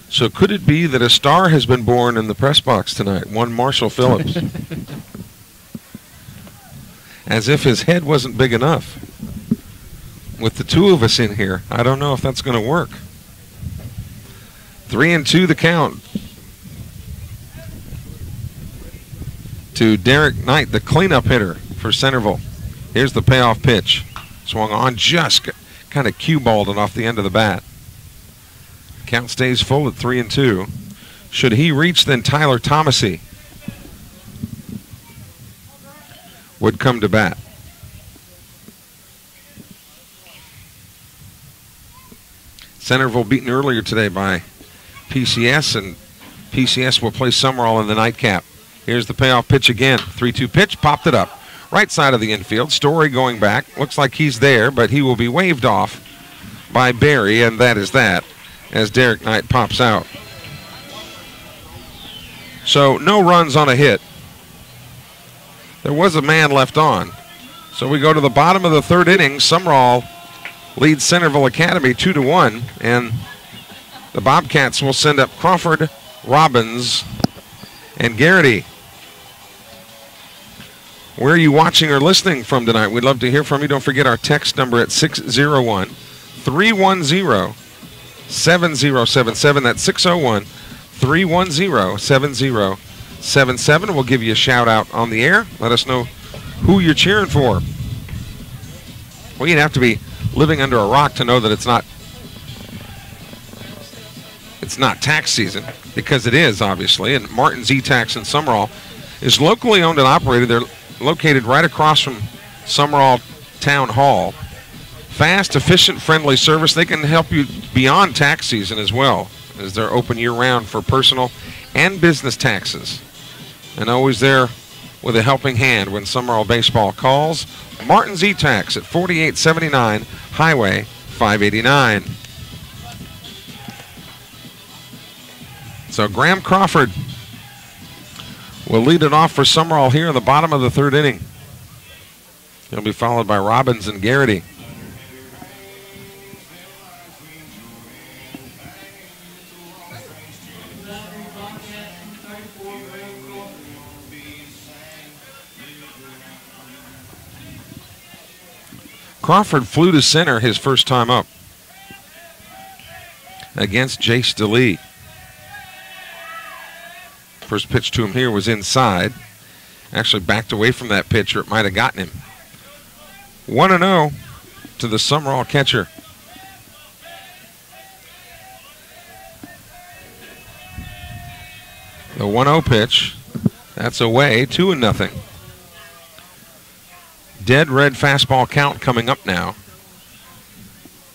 So could it be that a star has been born in the press box tonight? One Marshall Phillips. As if his head wasn't big enough. With the 2 of us in here, I don't know if that's going to work. 3-2 the count to Derek Knight, the cleanup hitter for Centreville. Here's the payoff pitch. Swung on, just kind of cue-balled it off the end of the bat. Count stays full at 3-2. Should he reach, then Tyler Thomasy would come to bat. Centreville beaten earlier today by PCS, and PCS will play Sumrall in the nightcap. Here's the payoff pitch again. 3-2 pitch, popped it up. Right side of the infield. Story going back. Looks like he's there, but he will be waved off by Barry, and that is that, as Derek Knight pops out. So no runs on a hit. There was a man left on. So we go to the bottom of the third inning. Sumrall leads Centreville Academy 2-1, and the Bobcats will send up Crawford, Robbins, and Garrity. Where are you watching or listening from tonight? We'd love to hear from you. Don't forget our text number at 601-310-7077. That's 601-310-7077. We'll give you a shout out on the air. Let us know who you're cheering for. Well, you'd have to be living under a rock to know that it's not tax season, because it is, obviously. And Martin's E-Tax in Sumrall is locally owned and operated. They're located right across from Sumrall Town Hall. Fast, efficient, friendly service. They can help you beyond tax season as well, as they're open year-round for personal and business taxes. And always there with a helping hand when Sumrall baseball calls. Martin's E-Tax at 4879 Highway 589. So Graham Crawford will lead it off for Sumrall here in the bottom of the third inning. He'll be followed by Robbins and Garrity. Crawford flew to center his first time up against Jace DeLee. First pitch to him here was inside. Actually backed away from that pitch, or it might have gotten him. 1-0 to the Sumrall catcher. The 1-0 pitch, that's away, 2-0. Dead red fastball count coming up now.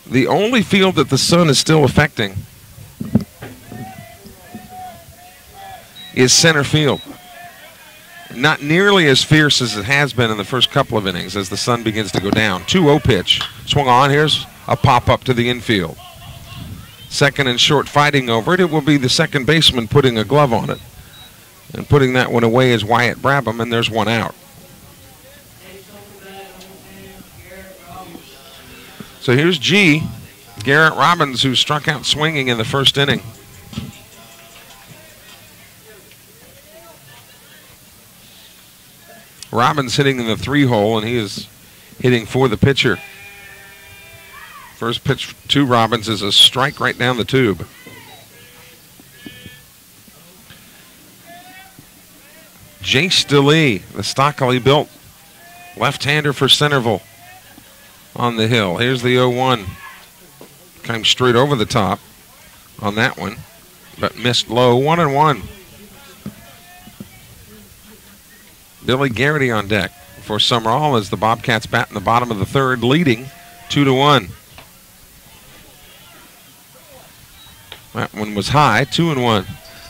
The only field that the sun is still affecting is center field. not nearly as fierce as it has been in the first couple of innings as the sun begins to go down. 2-0 pitch. Swung on. Here's a pop-up to the infield. Second and short fighting over it. It will be the second baseman putting a glove on it. And putting that one away is Wyatt Brabham, and there's one out. So here's G, Garrett Robbins, who struck out swinging in the first inning. Robbins hitting in the 3-hole, and he is hitting for the pitcher. First pitch to Robbins is a strike right down the tube. Jace DeLee, the stockily built left-hander for Centreville on the hill. Here's the 0-1. Came straight over the top on that one, but missed low. 1-1. Billy Garrity on deck for Sumrall as the Bobcats bat in the bottom of the third, leading 2-1. That one was high, 2-1.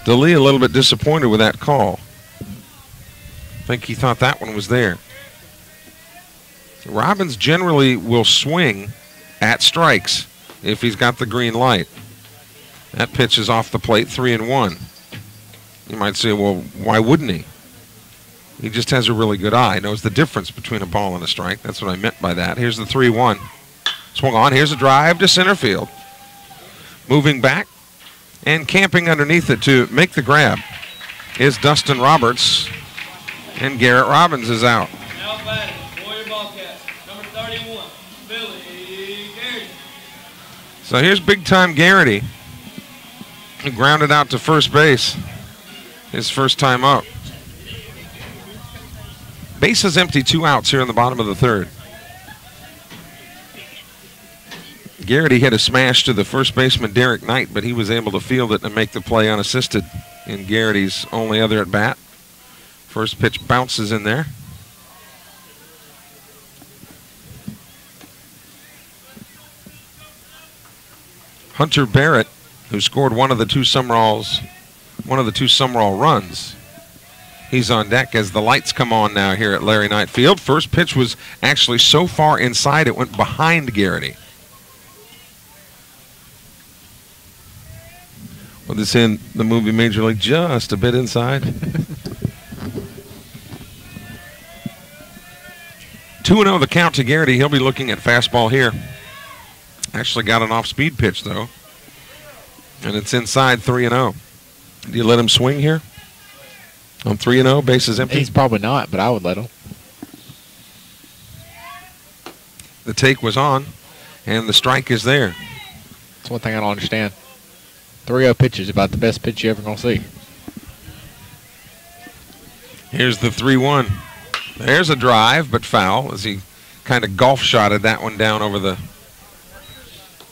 DeLee a little bit disappointed with that call. I think he thought that one was there. Robbins generally will swing at strikes if he's got the green light. That pitch is off the plate, 3-1. You might say, well, why wouldn't he? He just has a really good eye. Knows the difference between a ball and a strike. That's what I meant by that. Here's the 3-1. Swung on. Here's a drive to center field. Moving back and camping underneath it to make the grab is Dustin Roberts. And Garrett Robbins is out. Now batting, Warrior Bobcats, number 31, Billy Garrity. So here's big-time Garrity, who grounded out to first base his first time up. Base is empty, 2 outs here in the bottom of the third. Garrity hit a smash to the first baseman, Derek Knight, but he was able to field it and make the play unassisted in Garrity's only other at-bat. First pitch bounces in there. Hunter Barrett, who scored one of the two Sumrall runs. He's on deck as the lights come on now here at Larry Knight Field. First pitch was actually so far inside it went behind Garrity. Well, this in the movie Major League, just a bit inside. 2-0 the count to Garrity. He'll be looking at fastball here. Actually got an off-speed pitch, though. And it's inside, 3-0. Do you let him swing here? On 3-0, bases empty? He's probably not, but I would let him. The take was on, and the strike is there. That's one thing I don't understand. 3-0 pitch is about the best pitch you're ever going to see. Here's the 3-1. There's a drive, but foul, as he kind of golf shotted that one down over the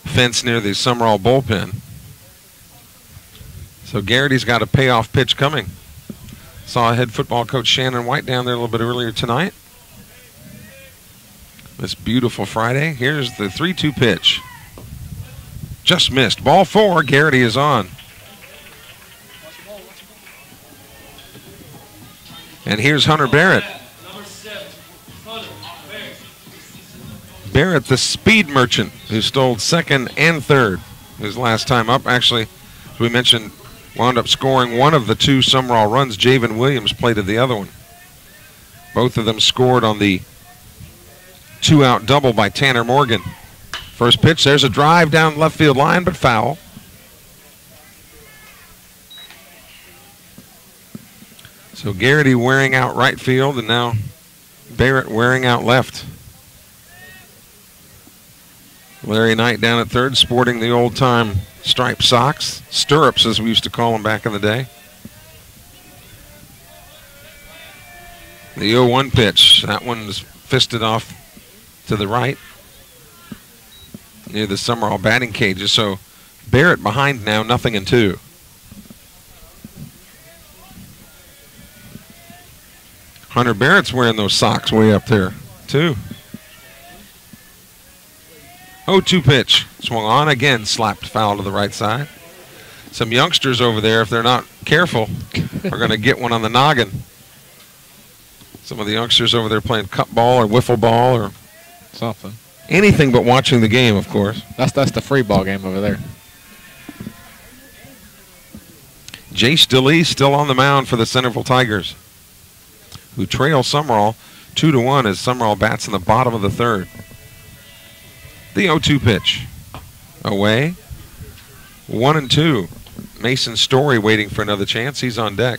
fence near the Sumrall bullpen. So Garrity's got a payoff pitch coming. Saw head football coach Shannon White down there a little bit earlier tonight. This beautiful Friday. Here's the 3-2 pitch. Just missed. Ball 4. Garrity is on. And here's Hunter Barrett. Barrett, the speed merchant, who stole second and third his last time up. Actually, as we mentioned, wound up scoring one of the two Sumrall runs. Javen Williams plated the other one. Both of them scored on the 2-out double by Tanner Morgan. First pitch, there's a drive down left field line, but foul. So Garrity wearing out right field, and now Barrett wearing out left. Larry Knight down at third, sporting the old-time striped socks, stirrups as we used to call them back in the day. The 0-1 pitch, that one's fisted off to the right near the Sumrall batting cages. So Barrett behind now, 0-2. Hunter Barrett's wearing those socks way up there too. 0-2 pitch, swung on again, slapped foul to the right side. Some youngsters over there, if they're not careful, are going to get one on the noggin. Some of the youngsters over there playing cup ball or wiffle ball or Something. anything but watching the game, of course. That's the free ball game over there. Jace DeLee still on the mound for the Centreville Tigers, who trail Sumrall 2-1 as Sumrall bats in the bottom of the third. The 0-2 pitch. Away. 1-2. Mason Story waiting for another chance. He's on deck.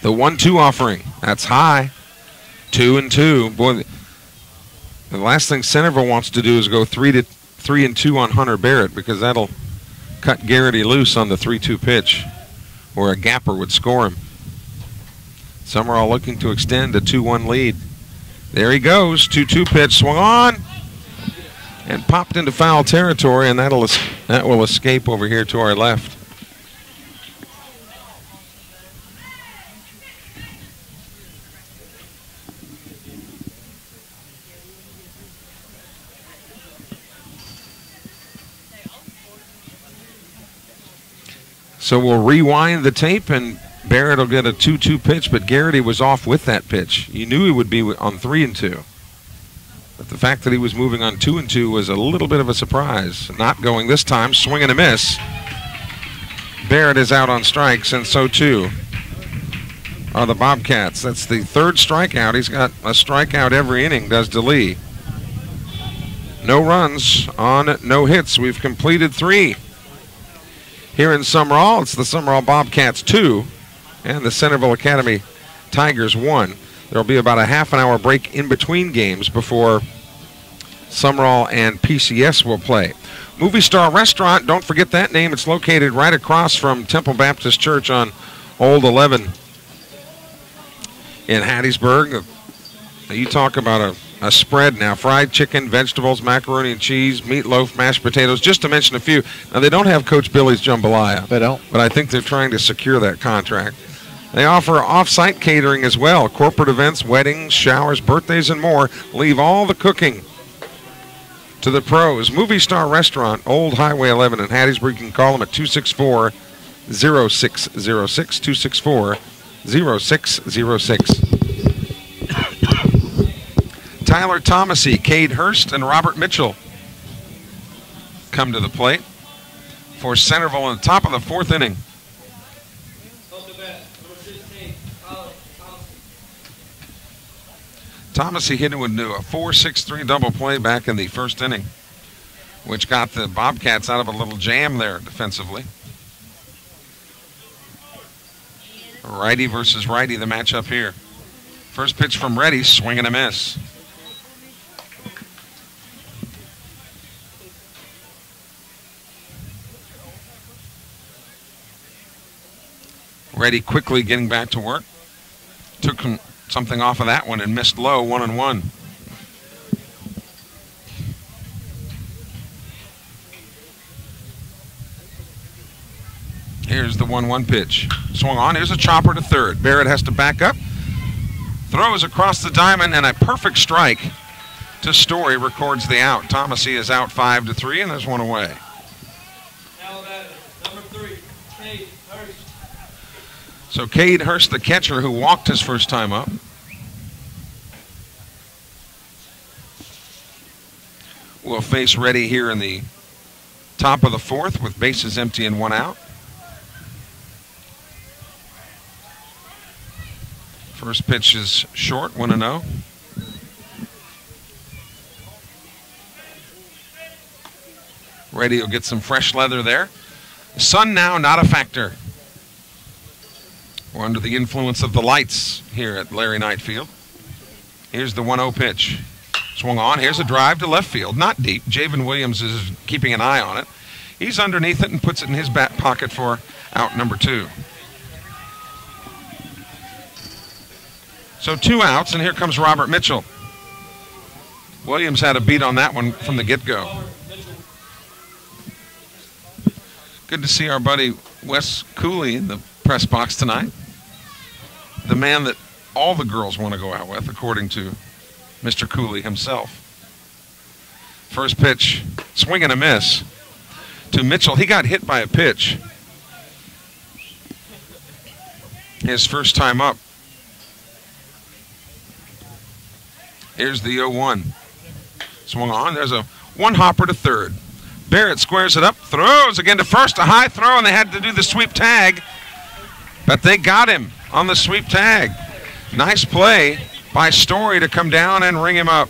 The 1-2 offering. That's high. 2-2. Boy, the last thing Centreville wants to do is go 3-2 on Hunter Barrett, because that'll cut Garrity loose on the 3-2 pitch, where a gapper would score him. Sumrall looking to extend a 2-1 lead. There he goes. 2-2 pitch. Swung on and popped into foul territory, and that will escape over here to our left. So we'll rewind the tape, and Barrett will get a 2-2 pitch, but Garrity was off with that pitch. You knew he would be on 3-2. But the fact that he was moving on 2-2 was a little bit of a surprise. Not going this time, swing and a miss. Barrett is out on strikes, and so too are the Bobcats. That's the third strikeout. He's got a strikeout every inning, does DeLee. No runs on no hits. We've completed 3. Here in Sumrall, it's the Sumrall Bobcats 2 and the Centreville Academy Tigers 1. There will be about a half-an-hour break in between games before Sumrall and PCS will play. Movie Star Restaurant, don't forget that name. It's located right across from Temple Baptist Church on Old 11 in Hattiesburg. You talk about a spread now. Fried chicken, vegetables, macaroni and cheese, meatloaf, mashed potatoes, just to mention a few. Now, they don't have Coach Billy's Jambalaya. They don't. But I think they're trying to secure that contract. They offer off-site catering as well. Corporate events, weddings, showers, birthdays, and more. Leave all the cooking to the pros. Movie Star Restaurant, Old Highway 11 in Hattiesburg. You can call them at 264-0606, 264-0606. Tyler Thomasy, Cade Hurst, and Robert Mitchell come to the plate for Centreville in the top of the 4th inning. Thomasy hit into a 4-6-3 double play back in the 1st inning, which got the Bobcats out of a little jam there defensively. Righty versus righty, the matchup here. First pitch from Reddy, swing and a miss. Reddy quickly getting back to work. Took something off of that one and missed low, 1-1. Here's the 1-1 pitch. Swung on. Here's a chopper to third. Barrett has to back up. Throws across the diamond, and a perfect strike to Story records the out. Thomasy is out 5-3, and there's one away. Now that number 3, Cade Hurst. So Cade Hurst, the catcher, who walked his first time up. Will face Reddy here in the top of the 4th with bases empty and 1 out. First pitch is short, 1-0. Reddy will get some fresh leather there. Sun now not a factor. We're under the influence of the lights here at Larry Knight Field. Here's the 1-0 pitch. Swung on. Here's a drive to left field. Not deep. Javen Williams is keeping an eye on it. He's underneath it and puts it in his back pocket for out number 2. So 2 outs, and here comes Robert Mitchell. Williams had a beat on that one from the get-go. Good to see our buddy Wes Cooley in the press box tonight. The man that all the girls want to go out with, according to Mr. Cooley himself. First pitch, swing and a miss to Mitchell. He got hit by a pitch. His first time up. Here's the 0-1. Swung on. There's a one hopper to third. Barrett squares it up, throws again to first, a high throw, and they had to do the sweep tag. But they got him on the sweep tag. Nice play by Story to come down and ring him up.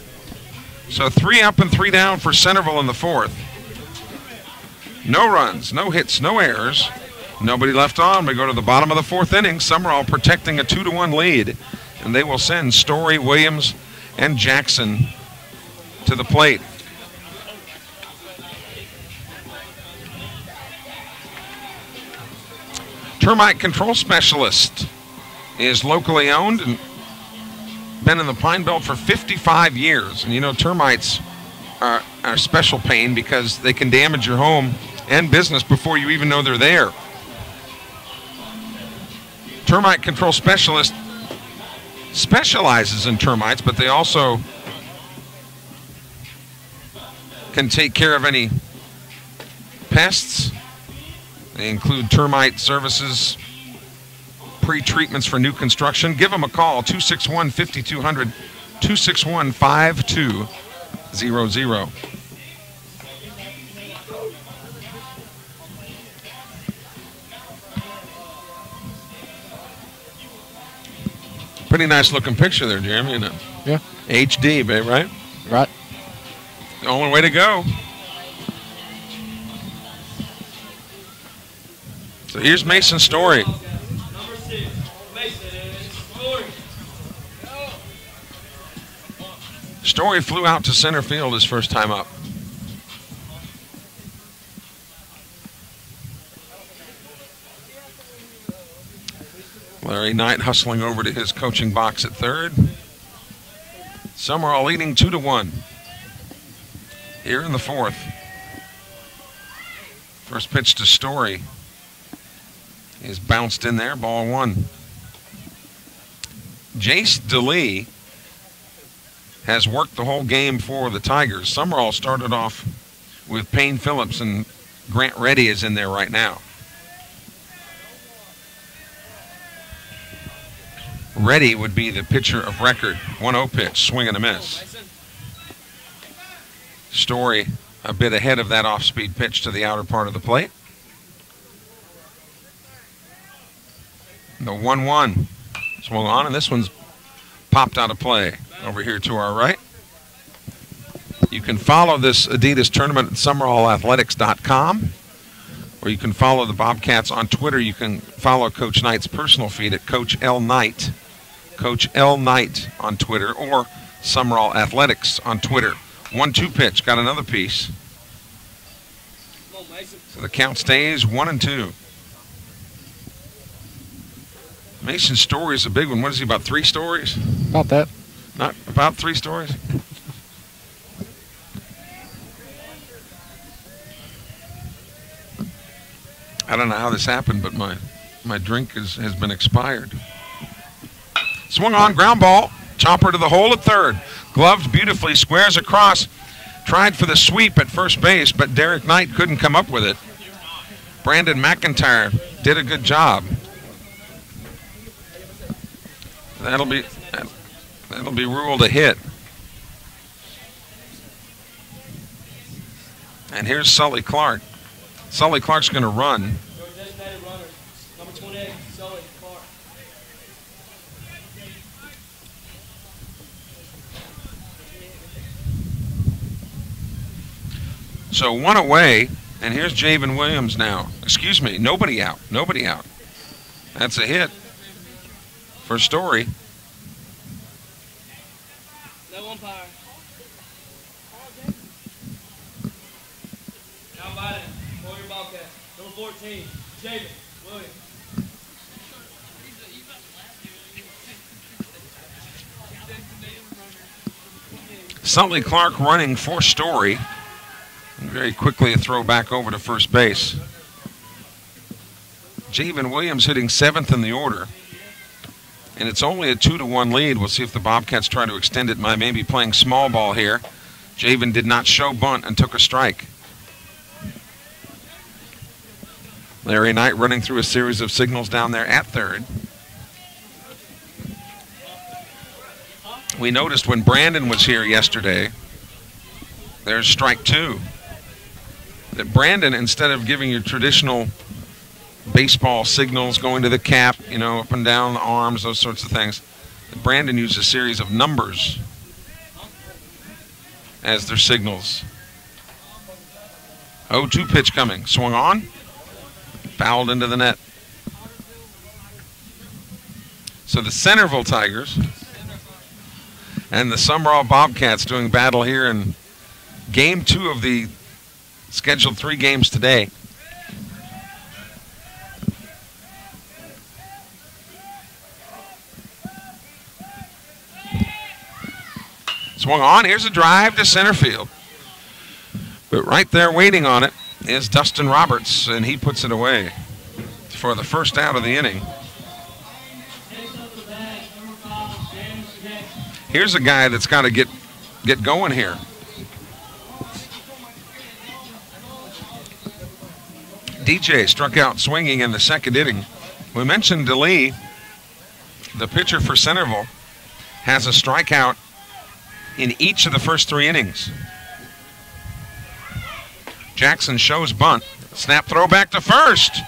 So 3 up and 3 down for Centreville in the fourth. No runs, no hits, no errors. Nobody left on. We go to the bottom of the fourth inning. Sumrall protecting a 2-1 lead. And they will send Story, Williams, and Jackson to the plate. Termite Control Specialist is locally owned and been in the Pine Belt for 55 years. And you know, termites are special pain because they can damage your home and business before you even know they're there. Termite Control Specialist specializes in termites, but they also can take care of any pests. They include termite services, pre-treatments for new construction. Give them a call, 261-5200, 261-5200. Pretty nice looking picture there, Jeremy. You know? Yeah. HD, babe, right? Right. The only way to go. So here's Mason Story. Number 6, Mason Story. Story flew out to center field his first time up. Larry Knight hustling over to his coaching box at third. Sumrall leading 2-1 here in the fourth. First pitch to Story is bounced in there, ball one. Jace DeLee has worked the whole game for the Tigers. Sumrall started off with Payne Phillips, and Grant Reddy is in there right now. Reddy would be the pitcher of record. 1-0 pitch, swing and a miss. Story a bit ahead of that off-speed pitch to the outer part of the plate. The 1-1 swung on, and this one's popped out of play over here to our right. You can follow this Adidas tournament at sumrallathletics.com, or you can follow the Bobcats on Twitter. You can follow Coach Knight's personal feed at Coach L. Knight, Coach L. Knight on Twitter, or Sumrall Athletics on Twitter. 1-2 pitch, got another piece. So the count stays 1-2. Mason Story is a big one. What is he, about 3 stories? About that. Not about 3 stories? I don't know how this happened, but my drink has been expired. Swung on, ground ball. Chopper to the hole at third. Gloved beautifully, squares across. Tried for the sweep at first base, but Derek Knight couldn't come up with it. Brandon McIntyre did a good job. That'll be ruled a hit. And here's Sully Clark. Sully Clark's going to run. Designated runner, number 28, Sully Clark. So 1 away, and here's Javen Williams now. Excuse me, nobody out. Nobody out. That's a hit for Story. No umpire. Now batting for your Bobcat, number 14, Javen Williams. Sully Clark running for Story. And very quickly a throw back over to first base. Javen Williams hitting 7th in the order. And it's only a 2-1 lead. We'll see if the Bobcats try to extend it by maybe playing small ball here. Javen did not show bunt and took a strike. Larry Knight running through a series of signals down there at third. We noticed when Brandon was here yesterday, there's strike 2. That Brandon, instead of giving you traditional baseball signals, going to the cap, you know, up and down the arms, those sorts of things, Brandon used a series of numbers as their signals. 0-2 pitch coming. Swung on. Fouled into the net. So the Centreville Tigers and the Sumrall Bobcats doing battle here in game 2 of the scheduled 3 games today. Swung on. Here's a drive to center field. But right there waiting on it is Dustin Roberts, and he puts it away for the first out of the inning. Here's a guy that's got to get going here. DJ struck out swinging in the second inning. We mentioned DeLee, the pitcher for Centreville, has a strikeout in each of the first 3 innings. Jackson shows bunt. Snap throw back to first.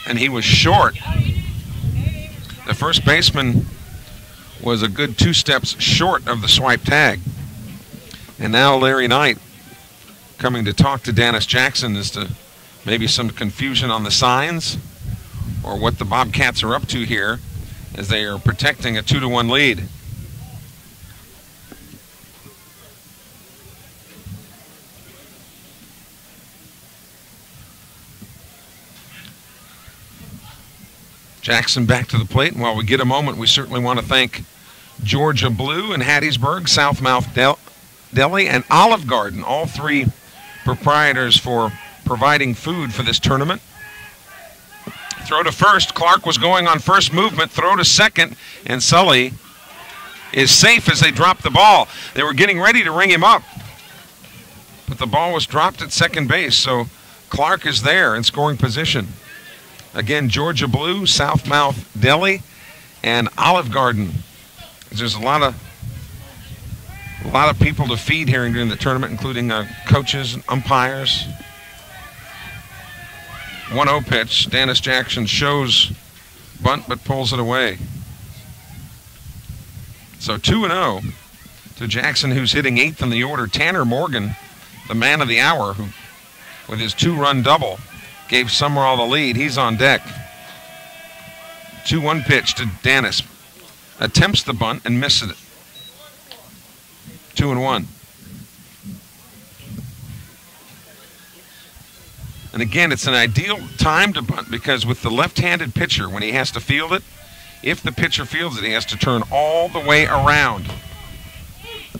And he was short. The first baseman was a good 2 steps short of the swipe tag. And now Larry Knight coming to talk to Dennis Jackson as to maybe some confusion on the signs or what the Bobcats are up to here as they are protecting a 2-1 lead. Jackson back to the plate, and while we get a moment, we certainly want to thank Georgia Blue and Hattiesburg, Southmouth Deli, and Olive Garden, all 3 proprietors for providing food for this tournament. Throw to first. Clark was going on first movement. Throw to second, and Sully is safe as they drop the ball. They were getting ready to ring him up, but the ball was dropped at second base, so Clark is there in scoring position. Again, Georgia Blue, Southmouth Deli, and Olive Garden. There's a lot of people to feed here during the tournament, including coaches and umpires. 1-0 pitch. Dennis Jackson shows bunt but pulls it away. So 2-0 to Jackson, who's hitting 8th in the order. Tanner Morgan, the man of the hour, who with his 2-run double gave Sumrall the lead. He's on deck. 2-1 pitch to Dennis. Attempts the bunt and misses it. 2-1. And again, it's an ideal time to bunt because with the left-handed pitcher, when he has to field it, if the pitcher fields it, he has to turn all the way around.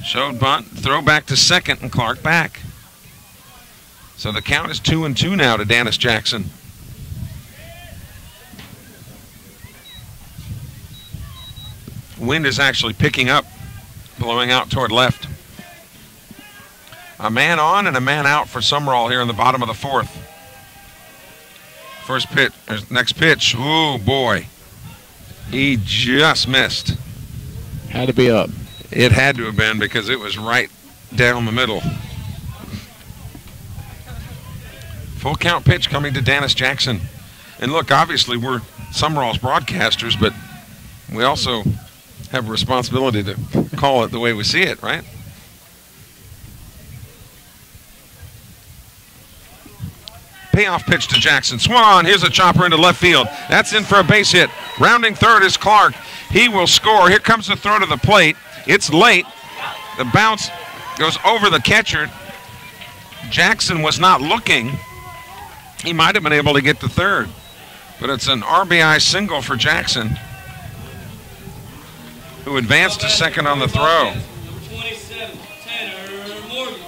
Showed bunt, throw back to second, and Clark back. So the count is 2-2 now to Dennis Jackson. Wind is actually picking up, blowing out toward left. A man on and a man out for Sumrall here in the bottom of the 4th. First pitch, next pitch. Ooh, boy. He just missed. Had to be up. It had to have been because it was right down the middle. Full count pitch coming to Dennis Jackson. And look, obviously we're Sumrall's broadcasters, but we also have a responsibility to call it the way we see it, right? Payoff pitch to Jackson. Swung on. Here's a chopper into left field. That's in for a base hit. Rounding third is Clark. He will score. Here comes the throw to the plate. It's late. The bounce goes over the catcher. Jackson was not looking. He might have been able to get to third, but it's an RBI single for Jackson, who advanced to second on the throw. Number 27, Tanner Morgan.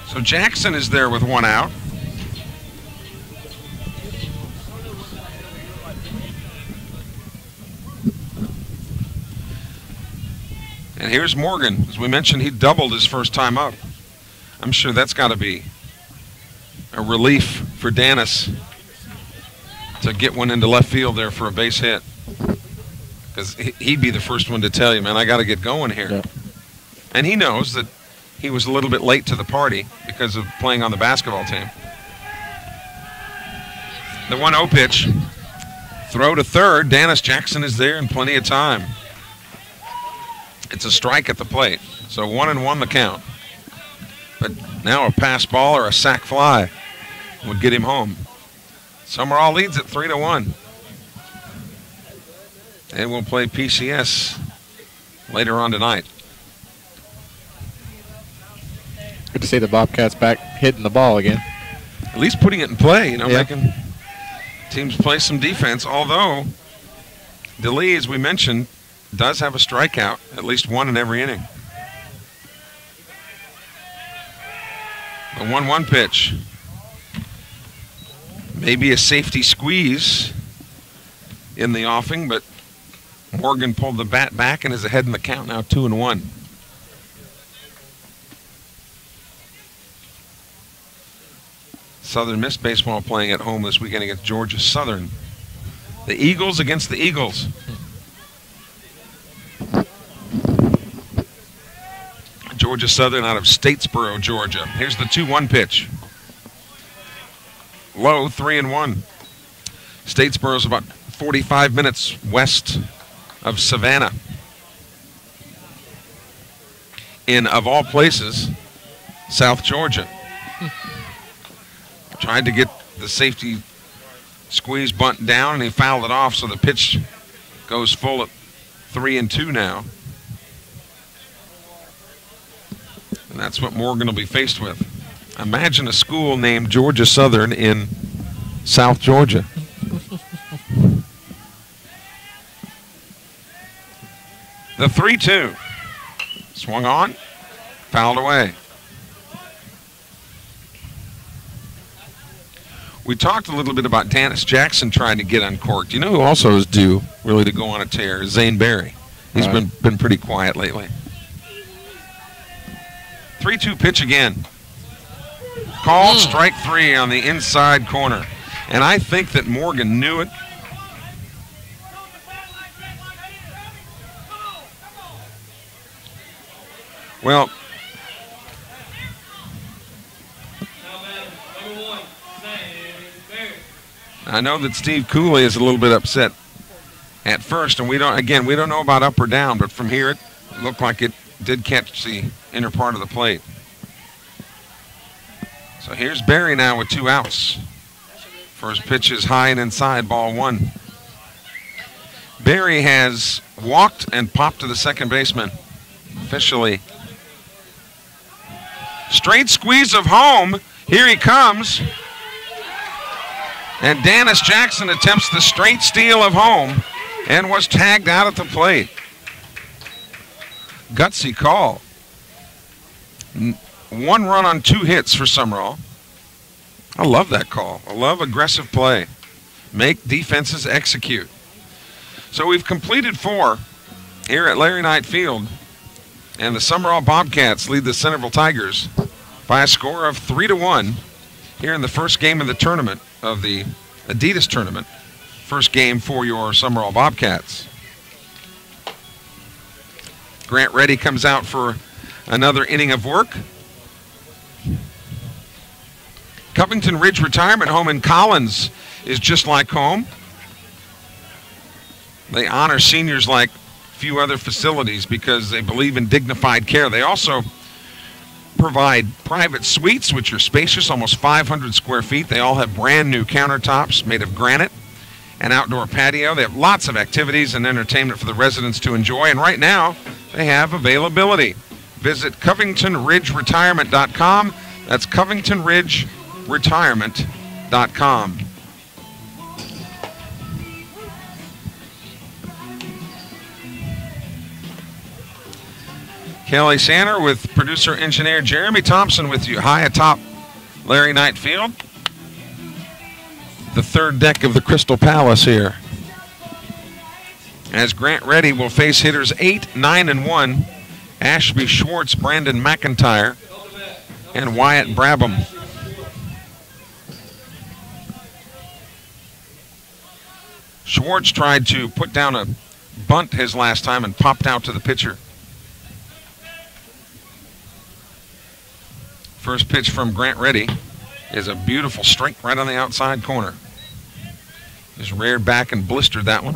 So Jackson is there with 1 out. And here's Morgan. As we mentioned, he doubled his first time up. I'm sure that's got to be a relief for Dennis to get one into left field there for a base hit. Because he'd be the first one to tell you, man, I got to get going here. Yeah. And he knows that he was a little bit late to the party because of playing on the basketball team. The 1-0 pitch. Throw to third. Dennis Jackson is there in plenty of time. It's a strike at the plate. So 1-1 the count. But now a pass ball or a sac fly would get him home. Sumrall leads at 3-1. And we'll play PCS later on tonight. Good to see the Bobcats back hitting the ball again. At least putting it in play, you know, Yeah. making teams play some defense. Although DeLee, as we mentioned, does have a strikeout, at least one in every inning. The 1-1 pitch. Maybe a safety squeeze in the offing, but Morgan pulled the bat back and is ahead in the count now, 2-1. Southern Miss baseball playing at home this weekend against Georgia Southern. The Eagles against the Eagles. Georgia Southern out of Statesboro, Georgia. Here's the 2-1 pitch. Low, 3-1. Statesboro's about 45 minutes west of Savannah. In, of all places, South Georgia. Tried to get the safety squeeze bunt down, and he fouled it off, so the pitch goes full at 3-2 now. And that's what Morgan will be faced with. Imagine a school named Georgia Southern in South Georgia. The 3-2. Swung on, fouled away. We talked a little bit about Dennis Jackson trying to get uncorked. You know who also is due really to go on a tear? Zane Berry. He's been pretty quiet lately. 3-2 pitch again. Called strike 3 on the inside corner. And I think that Morgan knew it. Well, I know that Steve Cooley is a little bit upset at first, and we don't know about up or down, but from here it looked like it did catch the inner part of the plate. So here's Berry now with 2 outs. First pitch is high and inside, ball 1. Berry has walked and popped to the second baseman. Officially. Straight squeeze of home. Here he comes. And Dennis Jackson attempts the straight steal of home and was tagged out at the plate. Gutsy call. 1 run on 2 hits for Sumrall. I love that call. I love aggressive play. Make defenses execute. So we've completed 4 here at Larry Knight Field. And the Sumrall Bobcats lead the Centreville Tigers by a score of 3-1 here in the first game of the tournament, of the Adidas tournament. First game for your Sumrall Bobcats. Grant Reddy comes out for another inning of work. Covington Ridge Retirement Home in Collins is just like home. They honor seniors like few other facilities because they believe in dignified care. They also provide private suites, which are spacious, almost 500 square feet. They all have brand new countertops made of granite, an outdoor patio. They have lots of activities and entertainment for the residents to enjoy. And right now, they have availability. Visit CovingtonRidgeRetirement.com. That's CovingtonRidgeRetirement.com. Kelly Sanner with producer engineer Jeremy Thompson with you high atop Larry Knight Field. The third deck of the Crystal Palace here. As Grant Reddy will face hitters 8, 9, and 1 Ashby Schwartz, Brandon McIntyre, and Wyatt Brabham. Schwartz tried to put down a bunt his last time and popped out to the pitcher. First pitch from Grant Reddy is a beautiful strike right on the outside corner. Just reared back and blistered that one.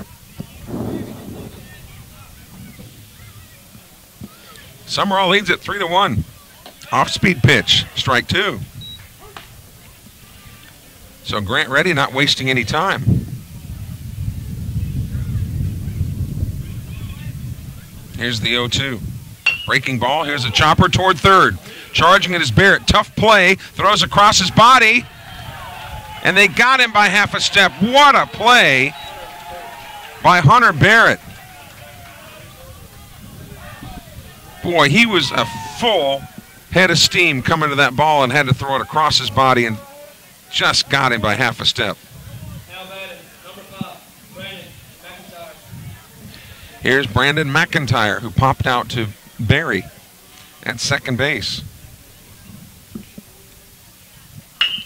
Sumrall leads it 3-1. Off-speed pitch, strike 2. So Grant Reddy not wasting any time. Here's the 0-2. Breaking ball, here's a chopper toward third. Charging it is Barrett, tough play, throws across his body, and they got him by half a step. What a play by Hunter Barrett. Boy, he was a full head of steam coming to that ball and had to throw it across his body and just got him by half a step. Now batting, number 5, Brandon McIntyre. Here's Brandon McIntyre, who popped out to Barry at second base.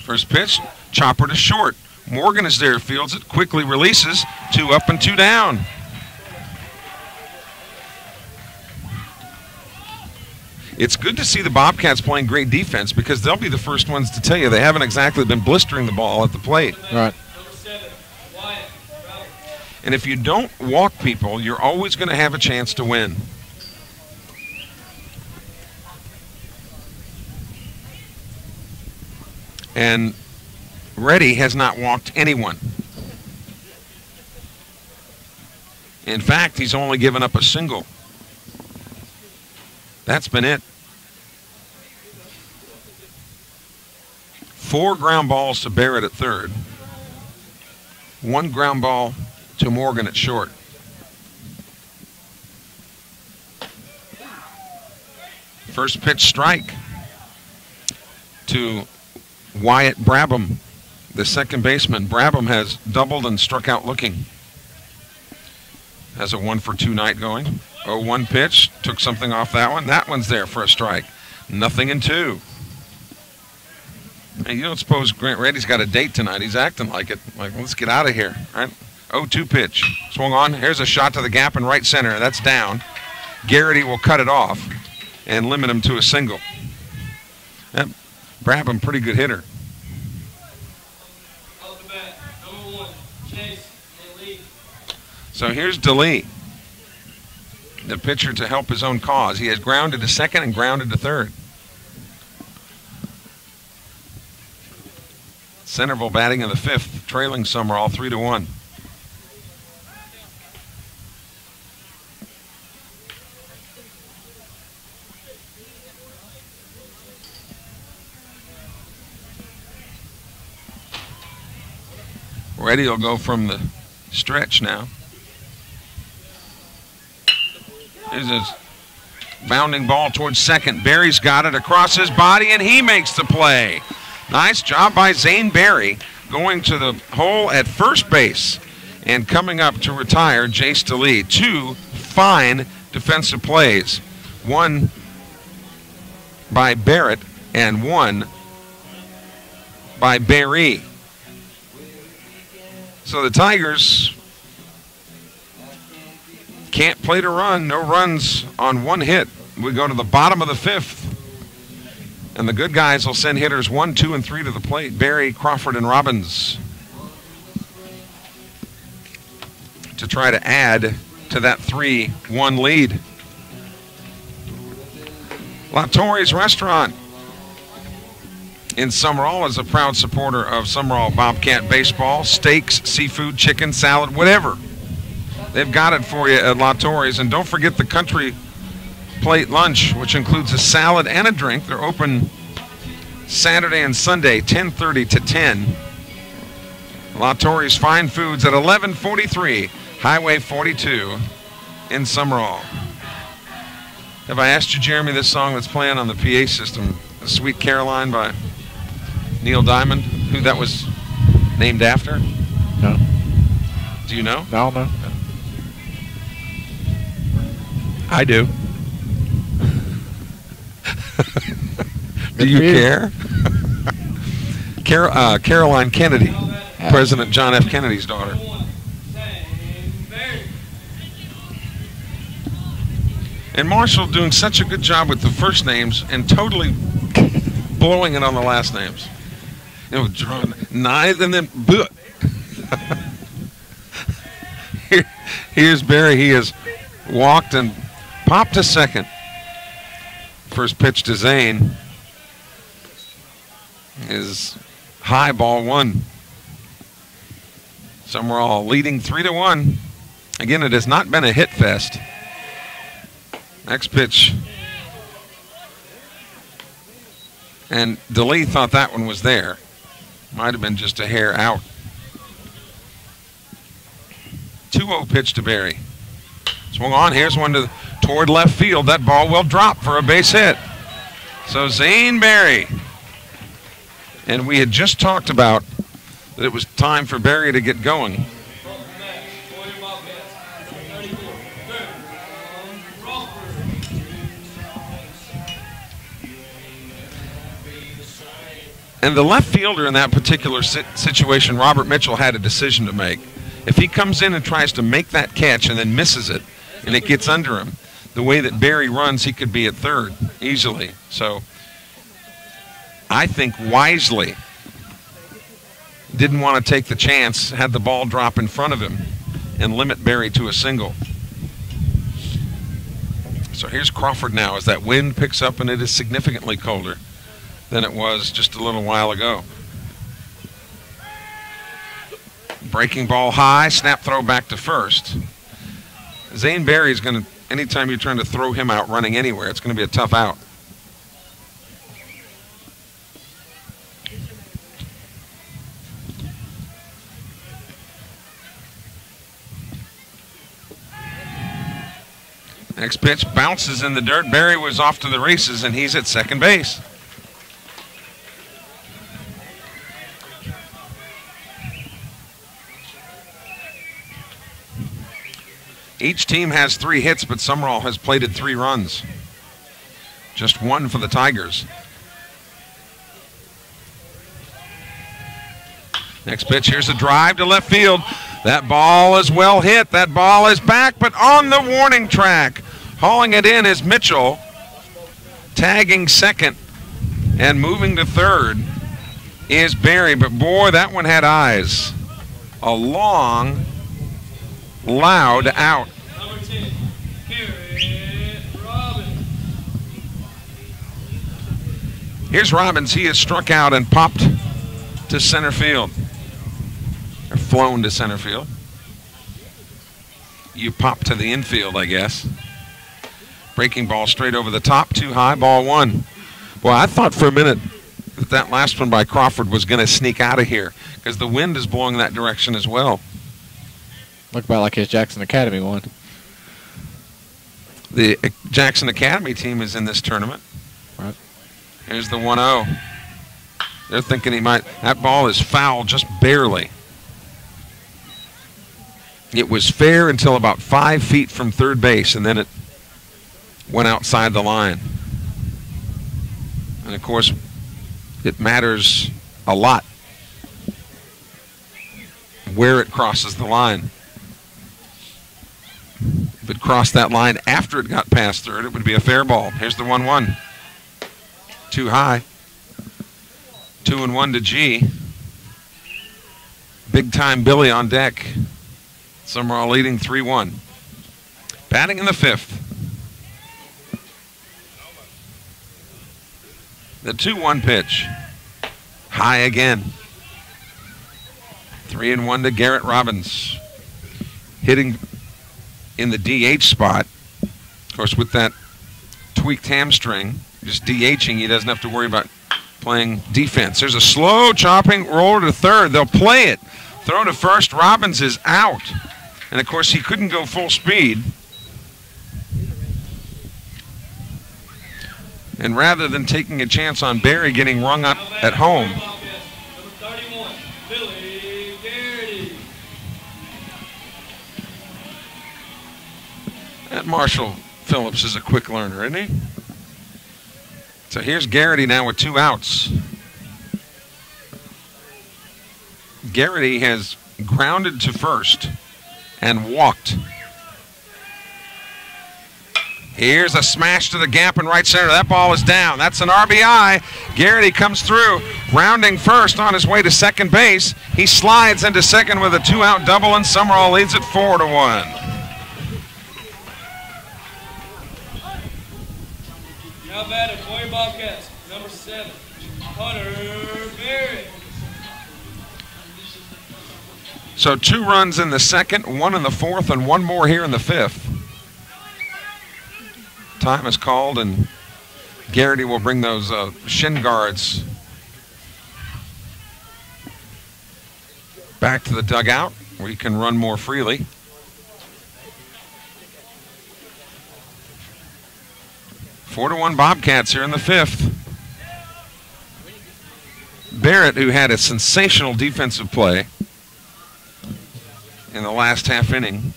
First pitch, chopper to short. Morgan is there, fields it, quickly releases, 2 up and 2 down. It's good to see the Bobcats playing great defense because they'll be the first ones to tell you they haven't exactly been blistering the ball at the plate. Right. Number 7, Wyatt Brabham. And if you don't walk people, you're always going to have a chance to win. And Reddy has not walked anyone. In fact, he's only given up a single. That's been it. 4 ground balls to Barrett at third. 1 ground ball to Morgan at short. First pitch strike to Wyatt Brabham, the second baseman. Brabham has doubled and struck out looking. Has a 1-for-2 night going. 0-1 pitch, took something off that one. That one's there for a strike. 0-2. Hey, you don't suppose Grant Reddy's got a date tonight? He's acting like it. Like, let's get out of here. Right? 0-2 pitch. Swung on. Here's a shot to the gap in right center. That's down. Garrity will cut it off and limit him to a single. That Brabham, pretty good hitter. Off the bat, number 1, Chase DeLee. So here's DeLee, the pitcher to help his own cause. He has grounded to second and grounded to third. Centreville batting in the 5th, trailing Sumrall 3-1. Reddy will go from the stretch now. Here's a bounding ball towards second. Barry's got it across his body, and he makes the play. Nice job by Zane Barry going to the hole at first base and coming up to retire Jace DeLee. 2 fine defensive plays. 1 by Barrett and 1 by Barry. So the Tigers can't play to run. No runs on 1 hit. We go to the bottom of the 5th. And the good guys will send hitters 1, 2, and 3 to the plate. Barry, Crawford, and Robbins to try to add to that 3-1 lead. La Torre's Restaurant in Sumrall is a proud supporter of Sumrall Bobcat baseball. Steaks, seafood, chicken, salad, whatever. They've got it for you at La Torre's. And don't forget the country plate lunch, which includes a salad and a drink. They're open Saturday and Sunday, 10:30 to 10. La Torre's Fine Foods at 1143 Highway 42 in Sumrall. Have I asked you, Jeremy, this song that's playing on the PA system, Sweet Caroline by Neil Diamond, who that was named after? No. Do you know? No, no. I do. Do you care? Caroline Kennedy, President John F. Kennedy's daughter. And Marshall doing such a good job with the first names and totally blowing it on the last names. You know, drawing knives and then boot. Here's Barry. He has walked and popped a second. First pitch to Zane is high, ball one. Sumrall leading 3-1. Again, it has not been a hit fest. Next pitch. And DeLee thought that one was there. Might have been just a hair out. 2-0 pitch to Barry. Swung on. Here's one toward left field. That ball will drop for a base hit. So Zane Barry. And we had just talked about that it was time for Barry to get going. And the left fielder in that particular situation, Robert Mitchell, had a decision to make. If he comes in and tries to make that catch and then misses it, and it gets under him, the way that Barry runs, he could be at third easily. So I think wisely didn't want to take the chance, had the ball drop in front of him, and limit Barry to a single. So here's Crawford now as that wind picks up, and it is significantly colder than it was just a little while ago. Breaking ball high, snap throw back to first. Zane Barry is going to, anytime you're trying to throw him out running anywhere, it's going to be a tough out. Next pitch bounces in the dirt. Barry was off to the races, and he's at second base. Each team has 3 hits, but Sumrall has plated 3 runs. Just 1 for the Tigers. Next pitch, here's a drive to left field. That ball is well hit. That ball is back, but on the warning track. Hauling it in is Mitchell. Tagging second and moving to third is Barry. But boy, that one had eyes. A long, loud out. Number 10, Garrett Robbins. Here's Robbins. He has struck out and popped to center field. Or flown to center field. You pop to the infield, I guess. Breaking ball straight over the top, too high, ball one. Well, I thought for a minute that that last one by Crawford was going to sneak out of here because the wind is blowing that direction as well. Looked about like his Jackson Academy one. The Jackson Academy team is in this tournament. Right. Here's the 1-0. They're thinking he might. That ball is foul just barely. It was fair until about 5 feet from third base, and then it went outside the line. And of course, it matters a lot where it crosses the line. If it crossed that line after it got past third, it would be a fair ball. Here's the 1-1. Too high. 2-1 to G. Big time Billy on deck. Sumrall leading 3-1. Batting in the 5th. The 2-1 pitch. High again. 3-1 to Garrett Robbins. Hitting in the DH spot. Of course, with that tweaked hamstring, just DHing, he doesn't have to worry about playing defense. There's a slow chopping roll to third. They'll play it. Throw to first. Robbins is out. And, of course, he couldn't go full speed. And rather than taking a chance on Barry getting rung up at home, Number 31, Billy Garrity. that Marshall Phillips is a quick learner, isn't he? So here's Garrity now with 2 outs. Garrity has grounded to first and walked. Here's a smash to the gap in right center. That ball is down. That's an RBI. Garrity comes through, rounding first on his way to second base. He slides into second with a 2-out double, and Sumrall leads it 4-1. Now batting for your Bobcats, number 7, Hunter Barrett. So 2 runs in the second, 1 in the fourth, and 1 more here in the fifth. Time is called, and Garrity will bring those shin guards back to the dugout where he can run more freely. Four to 1 Bobcats here in the fifth. Barrett, who had a sensational defensive play in the last half inning,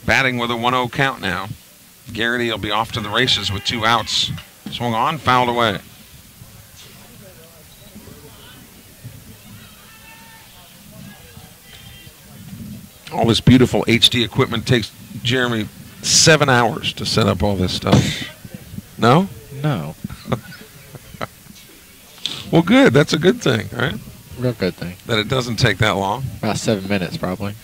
batting with a 1-0 count now. Garrity will be off to the races with 2 outs. Swung on, fouled away. All this beautiful HD equipment takes Jeremy 7 hours to set up all this stuff. No? No. Well, good. That's a good thing, right? Real good thing. That it doesn't take that long. About 7 minutes, probably.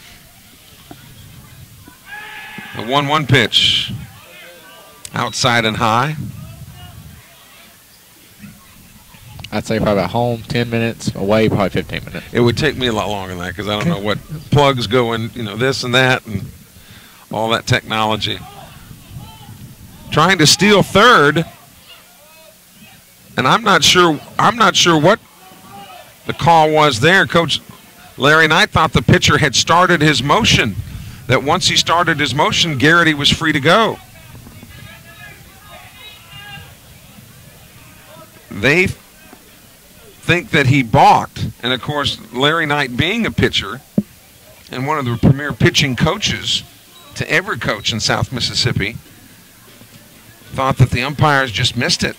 The 1-1 pitch. Outside and high. I'd say probably at home 10 minutes, away probably 15 minutes. It would take me a lot longer than that because I don't know what plugs go in, you know, this and that and all that technology. Trying to steal third, and I'm not sure what the call was there. Coach Larry Knight thought the pitcher had started his motion, that once he started his motion, Garrity was free to go. They think that he balked, and of course Larry Knight, being a pitcher and one of the premier pitching coaches to ever coach in South Mississippi, thought that the umpires just missed it.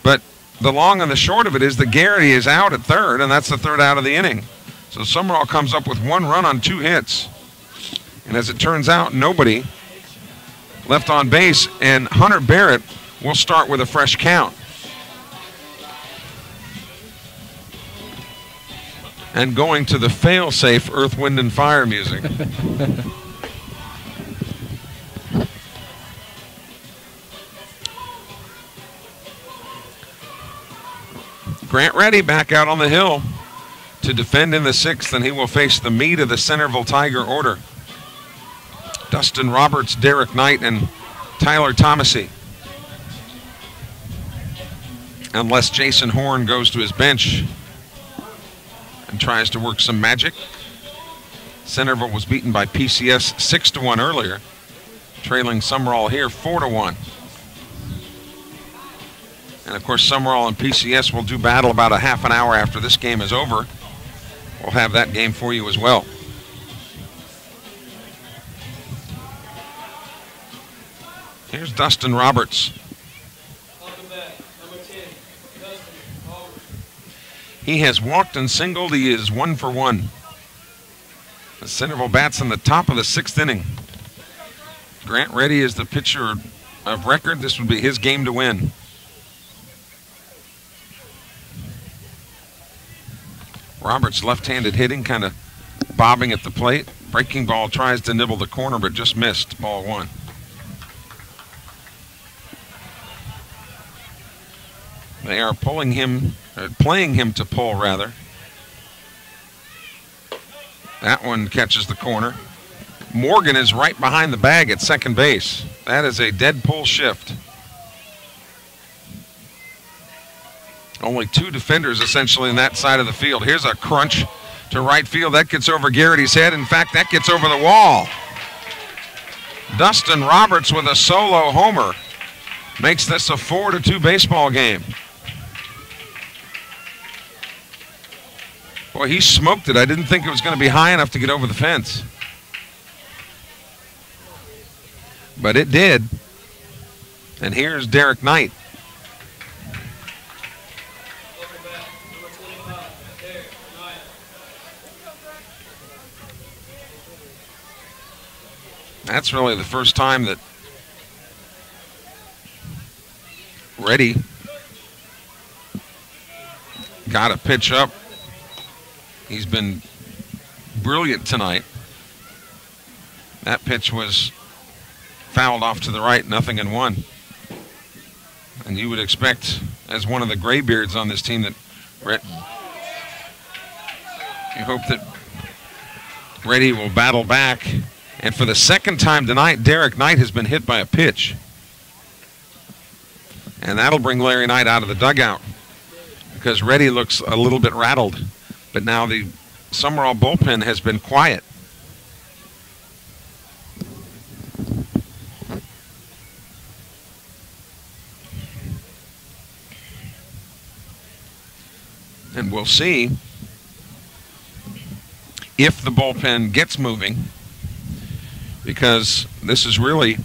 But the long and the short of it is that Garrity is out at third, and that's the 3rd out of the inning. So Sumrall comes up with 1 run on 2 hits, and as it turns out, nobody left on base, and Hunter Barrett will start with a fresh count. And going to the fail-safe Earth, Wind, and Fire music. Grant Reddy back out on the hill to defend in the 6th, and he will face the meat of the Centreville Tiger order. Dustin Roberts, Derek Knight, and Tyler Thomasy. Unless Jason Horn goes to his bench and tries to work some magic. Centreville was beaten by PCS 6-1 earlier, trailing Sumrall here 4-1. And of course, Sumrall and PCS will do battle about a half an hour after this game is over. We'll have that game for you as well. Here's Dustin Roberts. He has walked and singled. He is 1 for 1. The Centreville bats in the top of the 6th inning. Grant Reddy is the pitcher of record. This would be his game to win. Roberts' left-handed hitting, kind of bobbing at the plate. Breaking ball tries to nibble the corner, but just missed. Ball 1. They are playing him to pull, rather. That one catches the corner. Morgan is right behind the bag at second base. That is a dead pull shift. Only 2 defenders essentially in that side of the field. Here's a crunch to right field. That gets over Garrity's head. In fact, that gets over the wall. Dustin Roberts with a solo homer makes this a 4-2 baseball game. Boy, he smoked it. I didn't think it was going to be high enough to get over the fence. But it did. And here's Derek Knight. That's really the first time that Reddy got a pitch up. He's been brilliant tonight. That pitch was fouled off to the right, 0-1. And you would expect, as one of the graybeards on this team, that you hope that Reddy will battle back. And for the second time tonight, Derek Knight has been hit by a pitch. And that'll bring Larry Knight out of the dugout because Reddy looks a little bit rattled. But now the Sumrall bullpen has been quiet. And we'll see if the bullpen gets moving, because this is really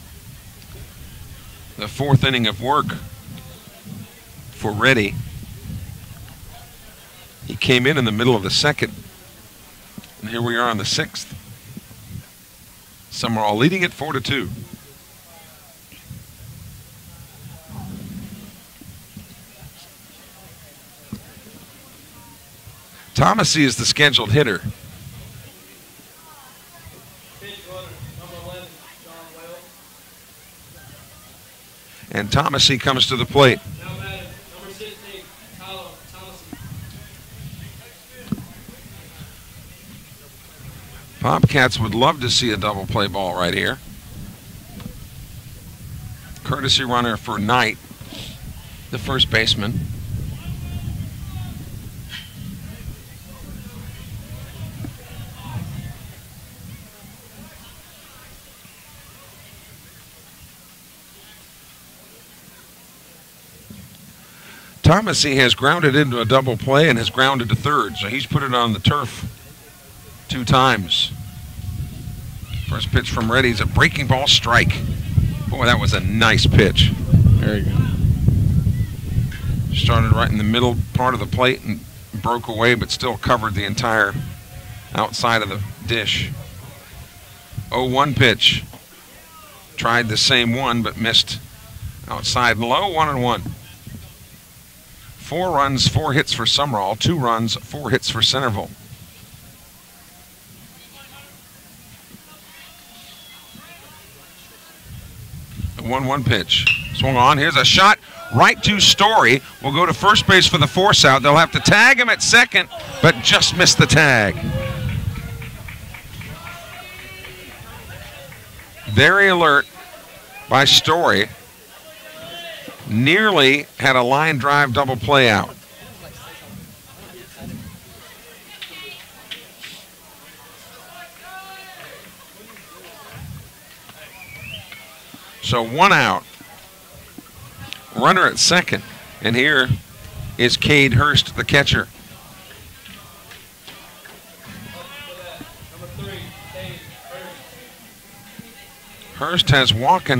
the fourth inning of work for Reddy. He came in the middle of the second, and here we are on the sixth. Sumrall leading it 4-2. Thomasy is the scheduled hitter. Pitch runner, number 11, John Wells. And Thomasy comes to the plate. Now batting, number 16, Tyler Thomasy. Bobcats would love to see a double play ball right here. Courtesy runner for Knight, the first baseman. Thomasy has grounded into a double play and has grounded to third, so he's put it on the turf 2 times. First pitch from Reddy is a breaking ball strike. Boy, that was a nice pitch. Very good. Started right in the middle part of the plate and broke away, but still covered the entire outside of the dish. 0-1 pitch. Tried the same one, but missed outside and low, 1-1. 4 runs, 4 hits for Sumrall, 2 runs, 4 hits for Centreville. The 1-1 pitch. Swung on. Here's a shot right to Story. Will go to first base for the force out. They'll have to tag him at second, but just missed the tag. Very alert by Story. Nearly had a line drive double play out. So 1 out. Runner at second. And here is Cade Hurst, the catcher. Number 3, Cade Hurst. Hurst has walked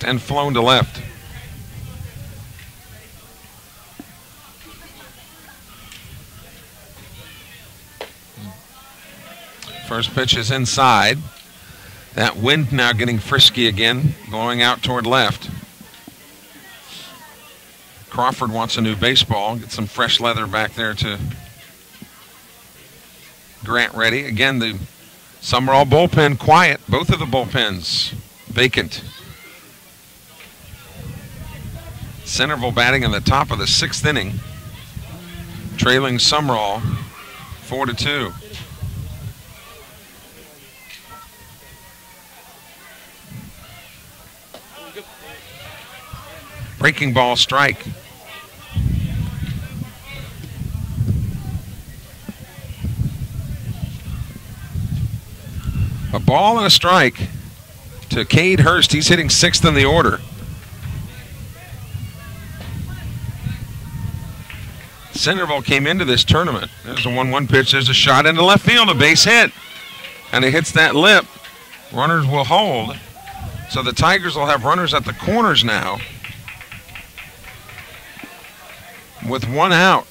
and flown to left. First pitch is inside. That wind now getting frisky again, blowing out toward left. Crawford wants a new baseball. Get some fresh leather back there to Grant Reddy. Again, the Sumrall bullpen quiet. Both of the bullpens vacant. Centreville batting in the top of the 6th inning, trailing Sumrall 4-2. Breaking ball strike. A ball and a strike to Cade Hurst. He's hitting 6th in the order. Centreville came into this tournament. There's a 1-1 pitch. There's a shot into left field, a base hit. And he hits that lip. Runners will hold. So the Tigers will have runners at the corners now, with 1 out.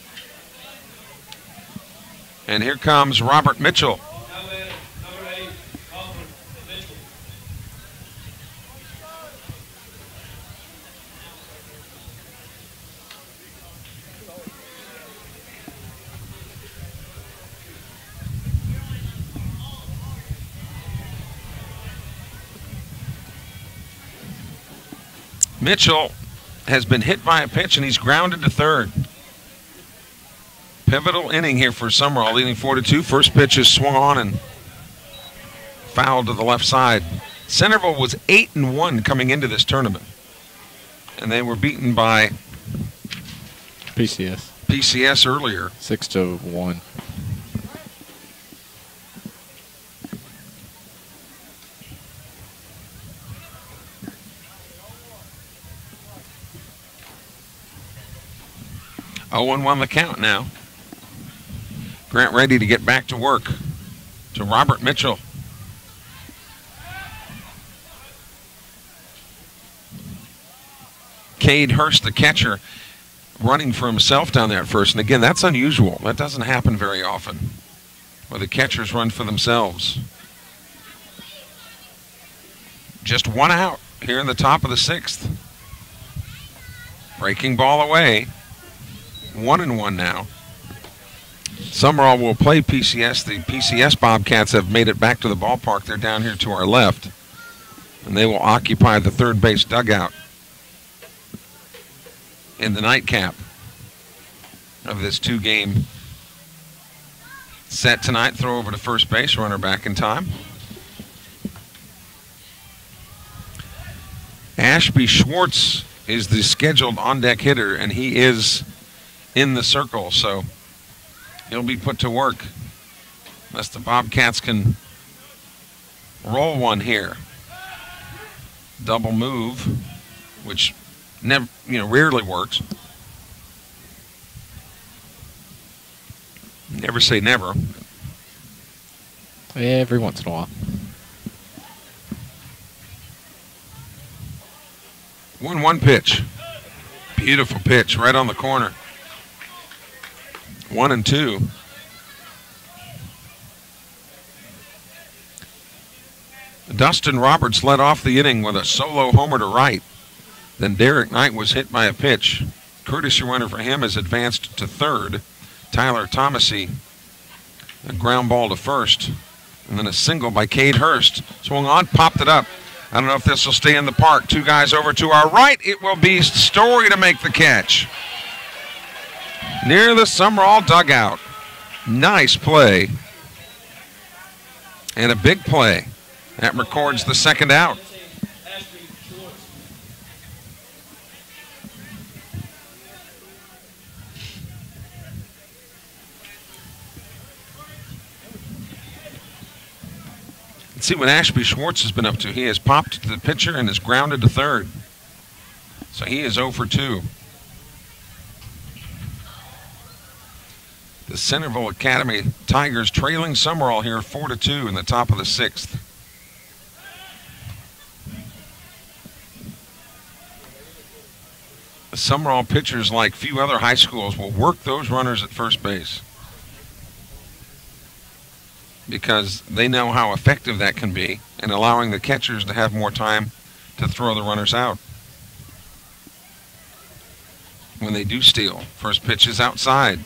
And here comes Robert Mitchell. Now batting, number 8, Mitchell. Mitchell has been hit by a pitch, and he's grounded to third. Pivotal inning here for Sumrall, leading 4-2. First pitch is swung on and fouled to the left side. Centreville was 8-1 coming into this tournament, and they were beaten by PCS earlier. 6-1. Oh, 1 the count now. Grant ready to get back to work to Robert Mitchell. Cade Hurst, the catcher, running for himself down there at first. And again, that's unusual. That doesn't happen very often, where the catchers run for themselves. Just 1 out here in the top of the 6th. Breaking ball away. 1-1 now. Sumrall will play PCS. The PCS Bobcats have made it back to the ballpark. They're down here to our left, and they will occupy the third base dugout in the nightcap of this 2-game set tonight. Throw over to first base, runner back in time. Ashby Schwartz is the scheduled on-deck hitter, and he is in the circle, so he'll be put to work unless the Bobcats can roll one here. Double move, which never, rarely works. Never say never. Every once in a while. 1-1 pitch. Beautiful pitch right on the corner. 1-2. Dustin Roberts led off the inning with a solo homer to right. Then Derek Knight was hit by a pitch. Courtesy runner for him has advanced to third. Tyler Thomasy, a ground ball to first. And then a single by Cade Hurst. Swung on, popped it up. I don't know if this will stay in the park. 2 guys over to our right. It will be Story to make the catch. Near the Sumrall dugout. Nice play. And a big play. That records the second out. Let's see what Ashby Schwartz has been up to. He has popped to the pitcher and is grounded to third. So he is 0 for 2. The Centreville Academy Tigers trailing Sumrall here 4-2 in the top of the 6th. The Sumrall pitchers, like few other high schools, will work those runners at first base because they know how effective that can be in allowing the catchers to have more time to throw the runners out when they do steal. First pitch is outside.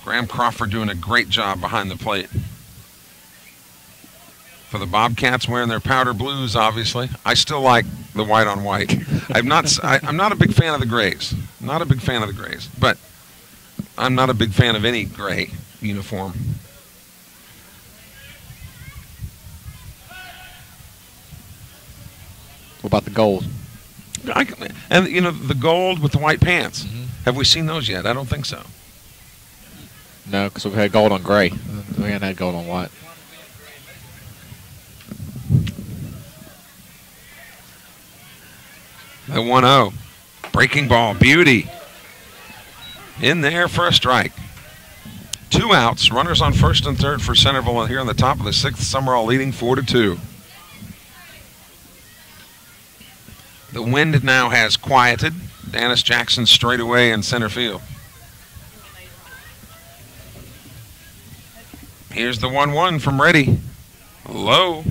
Graham Crawford doing a great job behind the plate. For the Bobcats, wearing their powder blues, obviously. I still like the white on white. I'm not a big fan of the grays. Not a big fan of the grays, but I'm not a big fan of any gray uniform. What about the gold? And the gold with the white pants. Mm-hmm. Have we seen those yet? I don't think so. No, because we've had gold on gray. We haven't had gold on white. The 1-0. Breaking ball. Beauty. In there for a strike. 2 outs. Runners on first and third for Centreville here on the top of the 6th. Sumrall leading 4-2. The wind now has quieted. Dennis Jackson straight away in center field. Here's the 1-1 from Reddy. Low.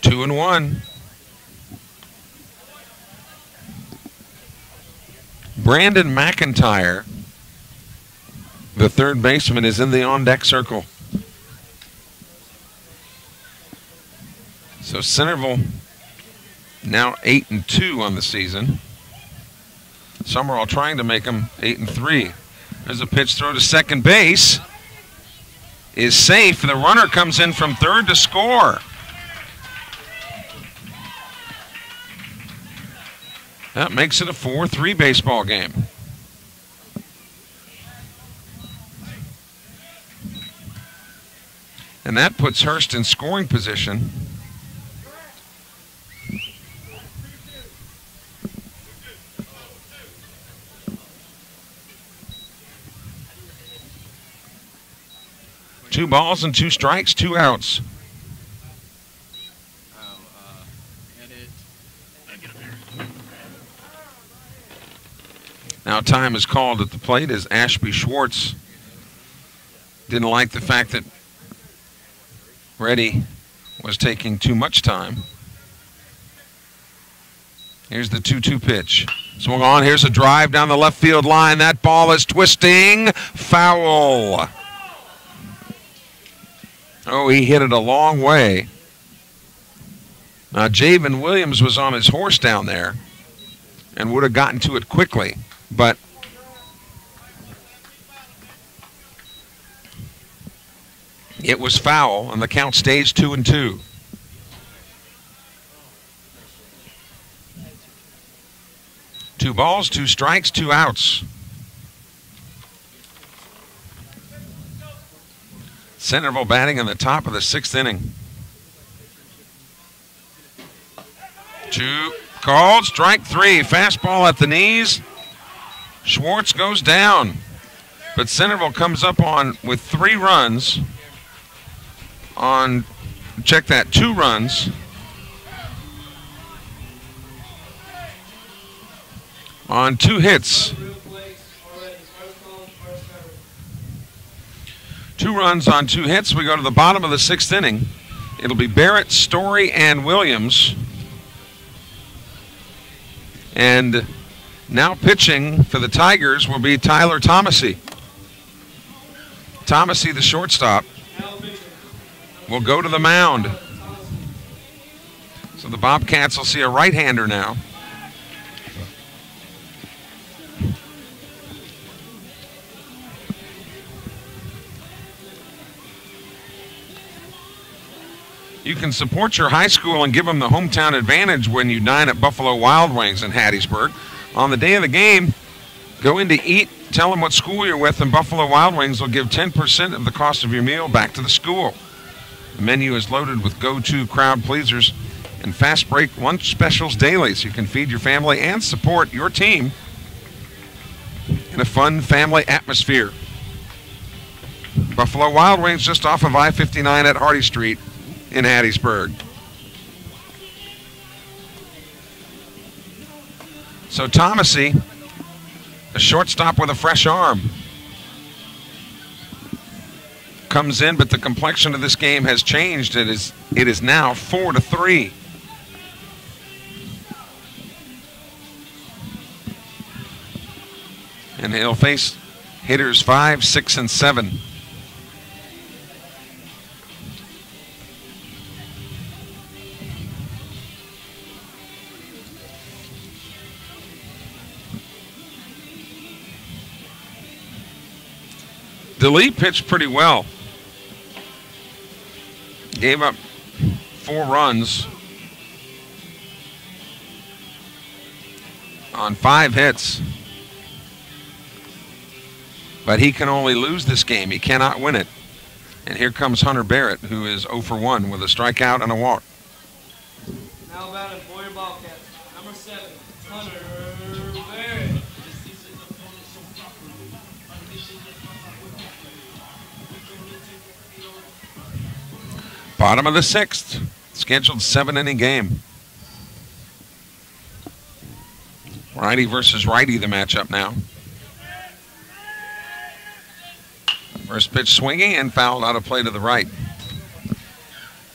2-1. Brandon McIntyre, the third baseman, is in the on-deck circle. So Centreville now 8-2 on the season. Sumrall trying to make them 8-3. There's a pitch throw to second base. Is safe. The runner comes in from third to score. That makes it a 4-3 baseball game. And that puts Hurst in scoring position. Two balls and 2 strikes, 2 outs. Now time is called at the plate as Ashby Schwartz didn't like the fact that Reddy was taking too much time. Here's the 2-2 pitch. Swung on. Here's a drive down the left field line. That ball is twisting. Foul. Oh, he hit it a long way. Now, Javen Williams was on his horse down there and would have gotten to it quickly, but it was foul, and the count stays 2-2. Two balls, 2 strikes, 2 outs. Centreville batting in the top of the 6th inning. 2 called, strike 3. Fastball at the knees. Schwartz goes down. But Centreville comes up on with 3 runs on, check that, 2 runs on 2 hits. 2 runs on 2 hits. We go to the bottom of the 6th inning. It'll be Barrett, Story, and Williams. And now pitching for the Tigers will be Tyler Thomasy. Thomasy, the shortstop, will go to the mound. So the Bobcats will see a right-hander now. You can support your high school and give them the hometown advantage when you dine at Buffalo Wild Wings in Hattiesburg. On the day of the game, go in to eat, tell them what school you're with, and Buffalo Wild Wings will give 10% of the cost of your meal back to the school. The menu is loaded with go-to crowd pleasers and fast break lunch specials daily, so you can feed your family and support your team in a fun family atmosphere. Buffalo Wild Wings just off of I-59 at Hardy Street in Hattiesburg. So Thomasy, a shortstop with a fresh arm, comes in, but the complexion of this game has changed. It is now 4-3. And he'll face hitters 5, 6, and 7. DeLee pitched pretty well. Gave up 4 runs on 5 hits. But he can only lose this game. He cannot win it. And here comes Hunter Barrett, who is 0 for 1 with a strikeout and a walk. Now batting for your Bobcats, number 7, Hunter Barrett. Bottom of the 6th, scheduled 7-inning game. Righty versus righty, the matchup now. First pitch swinging and fouled out of play to the right.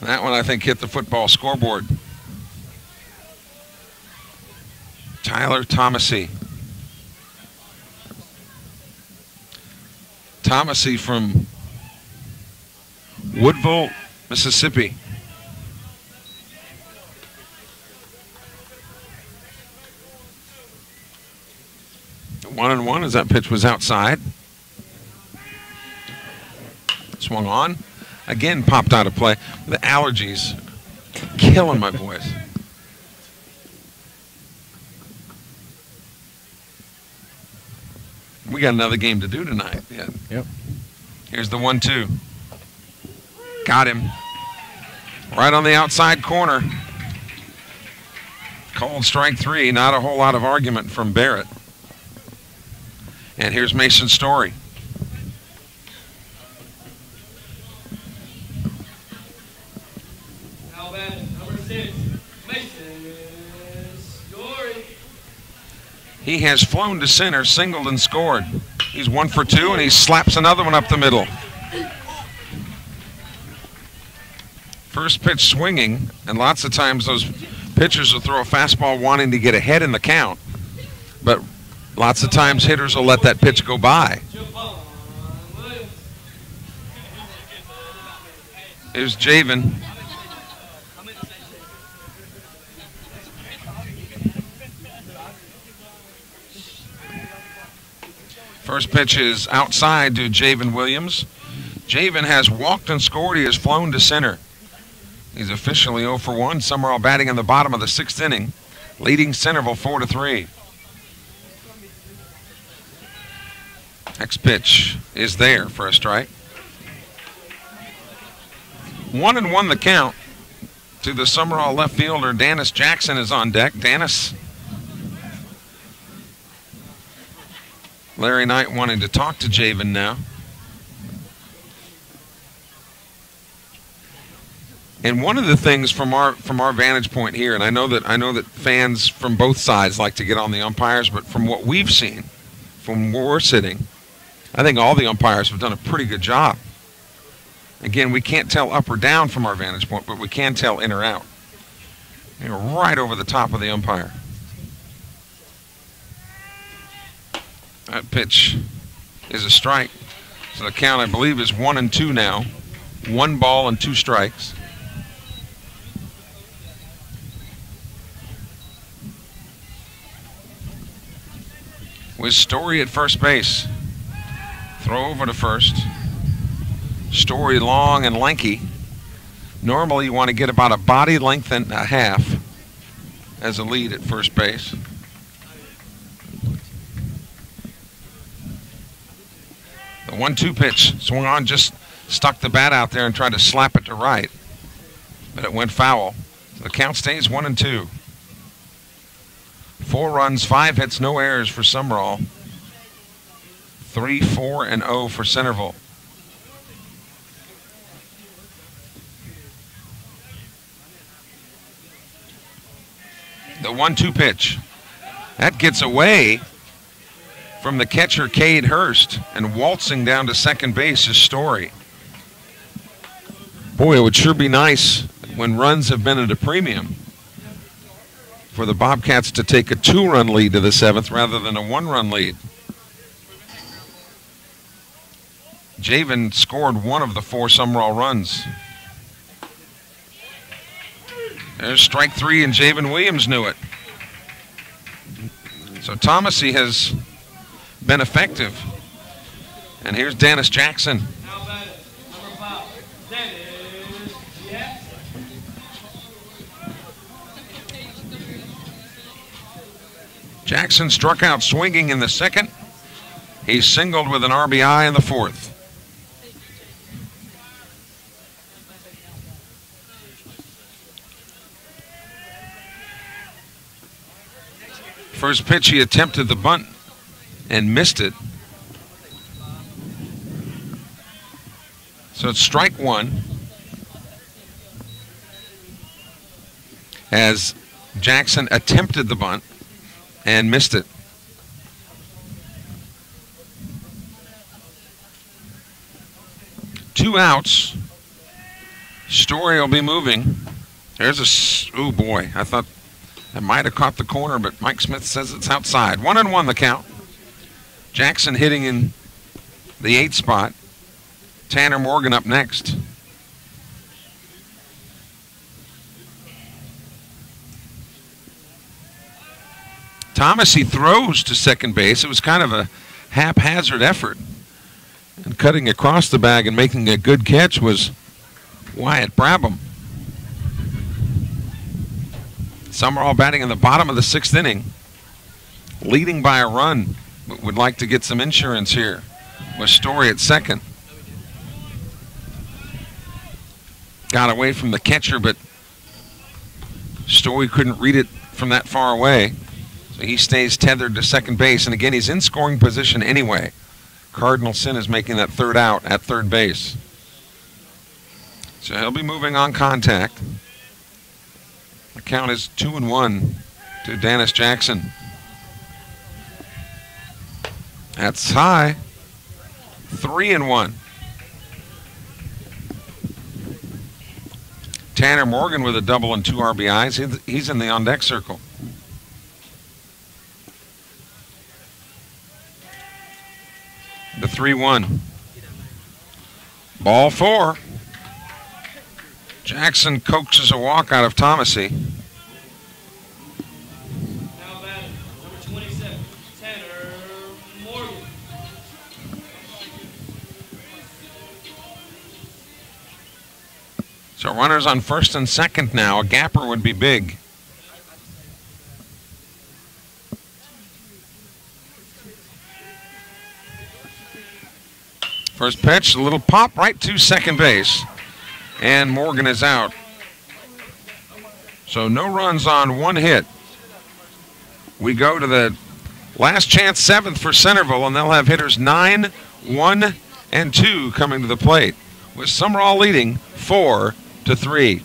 That one, I think, hit the football scoreboard. Tyler Thomasy. Thomasy from Woodville, Mississippi. 1-1 as that pitch was outside. Swung on. Again, popped out of play. The allergies killing my boys. We got another game to do tonight. Yeah. Yep. Here's the 1-2. Got him. Right on the outside corner. Called strike 3. Not a whole lot of argument from Barrett. And here's Mason Story. Now batting, number 6, Mason Story. He has flown to center, singled and scored. He's 1 for 2, and he slaps another one up the middle. First pitch swinging, and lots of times those pitchers will throw a fastball wanting to get ahead in the count. But lots of times hitters will let that pitch go by. Here's Javen. First pitch is outside to Javen Williams. Javen has walked and scored. He has flown to center. He's officially 0 for 1. Sumrall batting in the bottom of the 6th inning, leading Centreville 4-3. Next pitch is there for a strike. 1-1 the count to the Sumrall left fielder. Dennis Jackson is on deck. Dennis. Larry Knight wanting to talk to Javen now. And one of the things from our vantage point here, and I know that fans from both sides like to get on the umpires, but from what we've seen, from where we're sitting, I think all the umpires have done a pretty good job. Again, we can't tell up or down from our vantage point, but we can tell in or out. You're right over the top of the umpire. That pitch is a strike. So the count, I believe, is 1-2 now. 1 ball and 2 strikes. With Story at first base. Throw over to first. Story long and lanky. Normally you want to get about a body length and a half as a lead at first base. The 1-2 pitch swung on, just stuck the bat out there and tried to slap it to right, but it went foul. So the count stays 1-2. 4 runs, 5 hits, no errors for Sumrall. 3-4-0 for Centreville. The 1-2 pitch. That gets away from the catcher, Cade Hurst, and waltzing down to second base is Story. Boy, it would sure be nice when runs have been at a premium for the Bobcats to take a 2-run lead to the 7th rather than a 1-run lead. Javen scored 1 of the 4 Sumrall runs. There's strike 3, and Javen Williams knew it. So Thomasy has been effective. And here's Dennis Jackson. Now batting, number 5, Dennis Jackson. Jackson struck out swinging in the 2nd. He singled with an RBI in the 4th. First pitch, he attempted the bunt and missed it. So it's strike 1 as Jackson attempted the bunt and missed it. Two outs. Story will be moving. There's a, oh boy, I thought that might have caught the corner, but Mike Smith says it's outside. 1-1 the count. Jackson hitting in the 8th spot. Tanner Morgan up next. Thomas, he throws to second base. It was kind of a haphazard effort. And cutting across the bag and making a good catch was Wyatt Brabham. Sumrall batting in the bottom of the 6th inning, leading by a run. Would like to get some insurance here with Story at second. Got away from the catcher, but Story couldn't read it from that far away. So he stays tethered to second base. And again, he's in scoring position anyway. Cardinal Sin is making that third out at third base. So he'll be moving on contact. The count is 2-1 to Dennis Jackson. That's high. 3-1. Tanner Morgan with a double and 2 RBIs. He's in the on-deck circle. The 3-1. Ball 4. Jackson coaxes a walk out of Thomasy. Now batting, number 27, Tanner Morgan. So runners on first and second now. A gapper would be big. First pitch, a little pop right to second base. And Morgan is out. So no runs on 1 hit. We go to the last chance 7th for Centreville, and they'll have hitters 9, 1, and 2 coming to the plate, with Sumrall leading 4-3.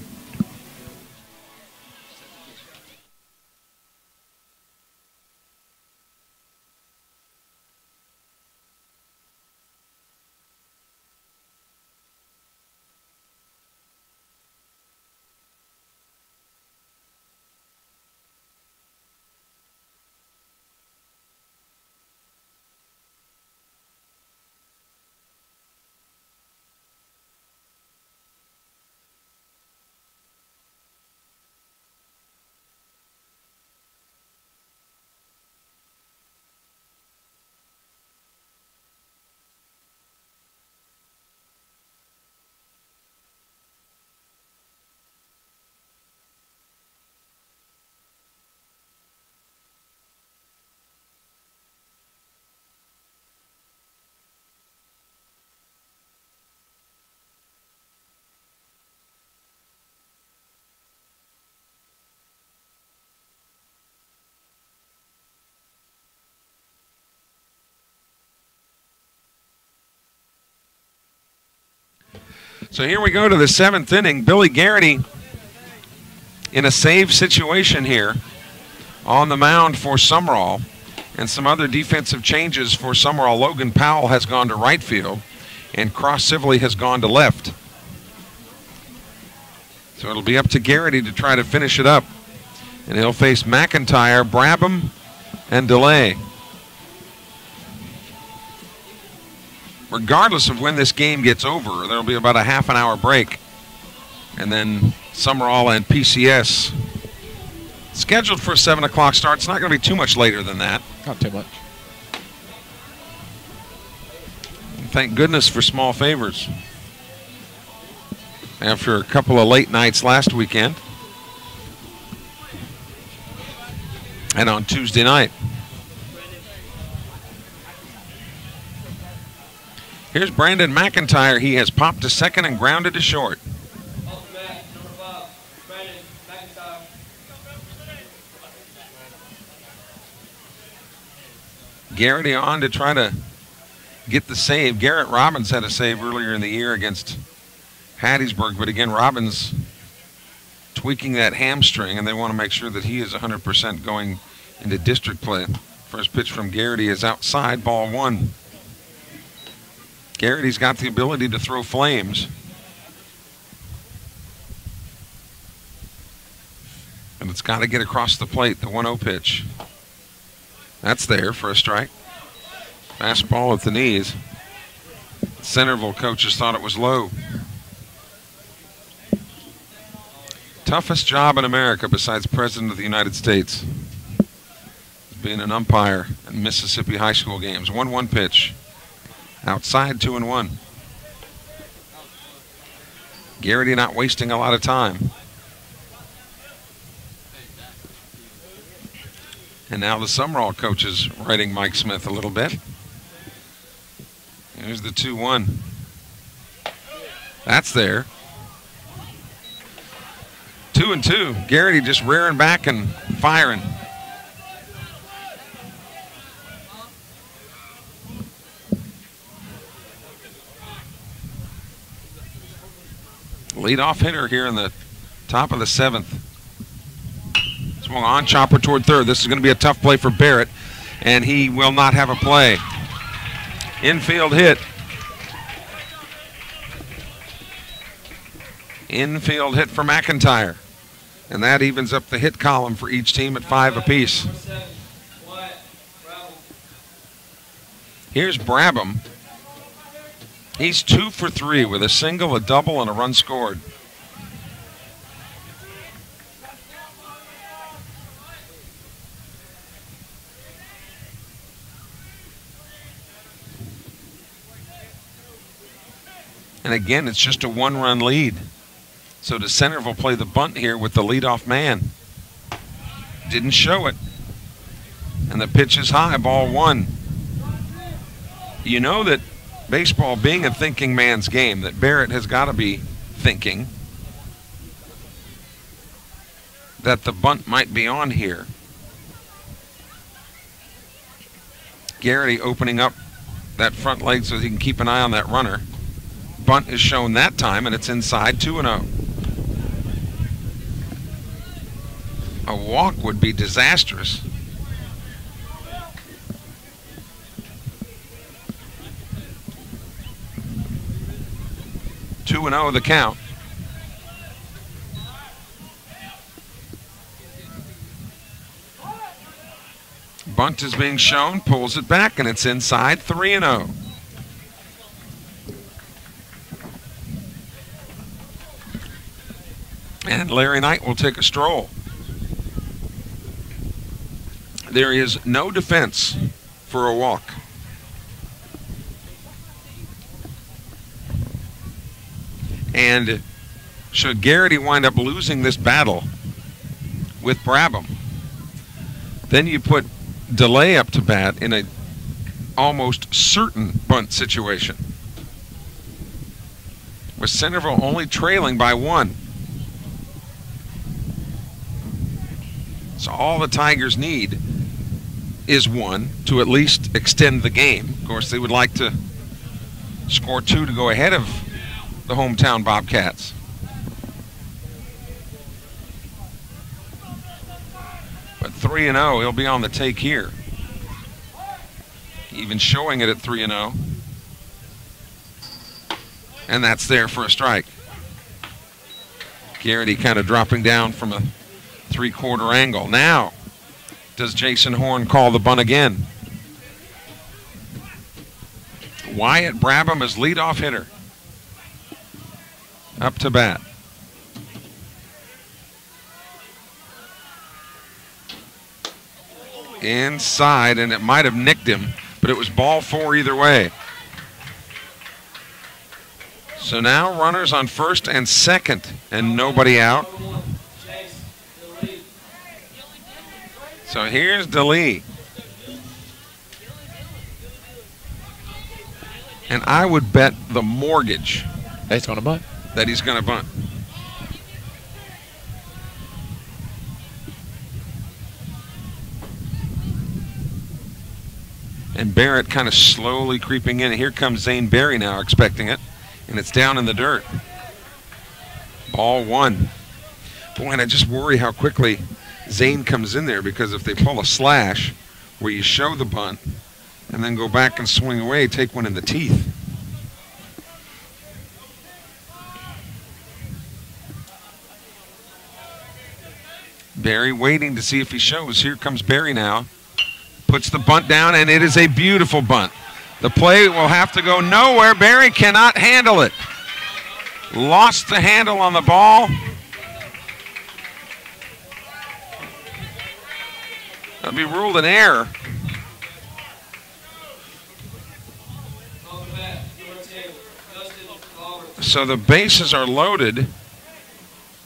So here we go to the 7th inning. Billy Garrity in a save situation here on the mound for Sumrall, and some other defensive changes for Sumrall. Logan Powell has gone to right field, and Cross Sibley has gone to left. So it'll be up to Garrity to try to finish it up, and he'll face McIntyre, Brabham, and DeLay. Regardless of when this game gets over, there'll be about a half an hour break. And then Sumrall and PCS scheduled for a 7 o'clock start. It's not going to be too much later than that. Not too much. Thank goodness for small favors. After a couple of late nights last weekend. And on Tuesday night. Here's Brandon McIntyre. He has popped to second and grounded to short. Off the bat, number 5, Brandon McIntyre. Garrity on to try to get the save. Garrett Robbins had a save earlier in the year against Hattiesburg, but again, Robbins tweaking that hamstring, and they want to make sure that he is 100% going into district play. First pitch from Garrity is outside, ball 1. Garrity's got the ability to throw flames. And it's got to get across the plate, the 1-0 pitch. That's there for a strike. Fastball at the knees. Centreville coaches thought it was low. Toughest job in America besides President of the United States. being an umpire in Mississippi high school games. 1-1 pitch. Outside, 2-1. Garrity not wasting a lot of time. And now the Sumrall coach is writing Mike Smith a little bit. Here's the 2-1. That's there. 2-2. Garrity just rearing back and firing. Leadoff hitter here in the top of the 7th. Swung on, chopper toward third. This is going to be a tough play for Barrett, and he will not have a play. Infield hit. Infield hit for McIntyre. And that evens up the hit column for each team at 5 apiece. Here's Brabham. He's 2 for 3 with a single, a double, and a run scored. And again, it's just a 1-run lead. So does Centreville play the bunt here with the leadoff man? Didn't show it. And the pitch is high, ball 1. You know that baseball being a thinking man's game, that Barrett has got to be thinking that the bunt might be on here. Garrity opening up that front leg so he can keep an eye on that runner. Bunt is shown that time, and it's inside, 2-0. A walk would be disastrous. Two 2-0 the count. Bunt is being shown, pulls it back, and it's inside, 3-0. And Larry Knight will take a stroll. There is no defense for a walk. And should Garrity wind up losing this battle with Brabham, then you put Delay up to bat in a almost certain bunt situation, with Centreville only trailing by 1. So all the Tigers need is 1 to at least extend the game. Of course, they would like to score 2 to go ahead of the hometown Bobcats. But 3-0, he'll be on the take here. Even showing it at 3-0. And that's there for a strike. Garrity kind of dropping down from a 3/4 angle. Now, does Jason Horn call the bunt again? Wyatt Brabham is leadoff hitter. Up to bat. Inside, and it might have nicked him, but it was ball 4 either way. So now runners on first and second, and nobody out. So here's DeLee. And I would bet the mortgage He's going to bunt. that he's going to bunt. And Barrett kind of slowly creeping in. Here comes Zane Berry now, expecting it. And it's down in the dirt. Ball 1. Boy, and I just worry how quickly Zane comes in there, because if they pull a slash where you show the bunt and then go back and swing away, take one in the teeth. Berry waiting to see if he shows. Here comes Berry now. Puts the bunt down, and it is a beautiful bunt. The play will have to go nowhere. Berry cannot handle it. Lost the handle on the ball. That'll be ruled an error. Off the bat, number 10, Dustin Roberts. So the bases are loaded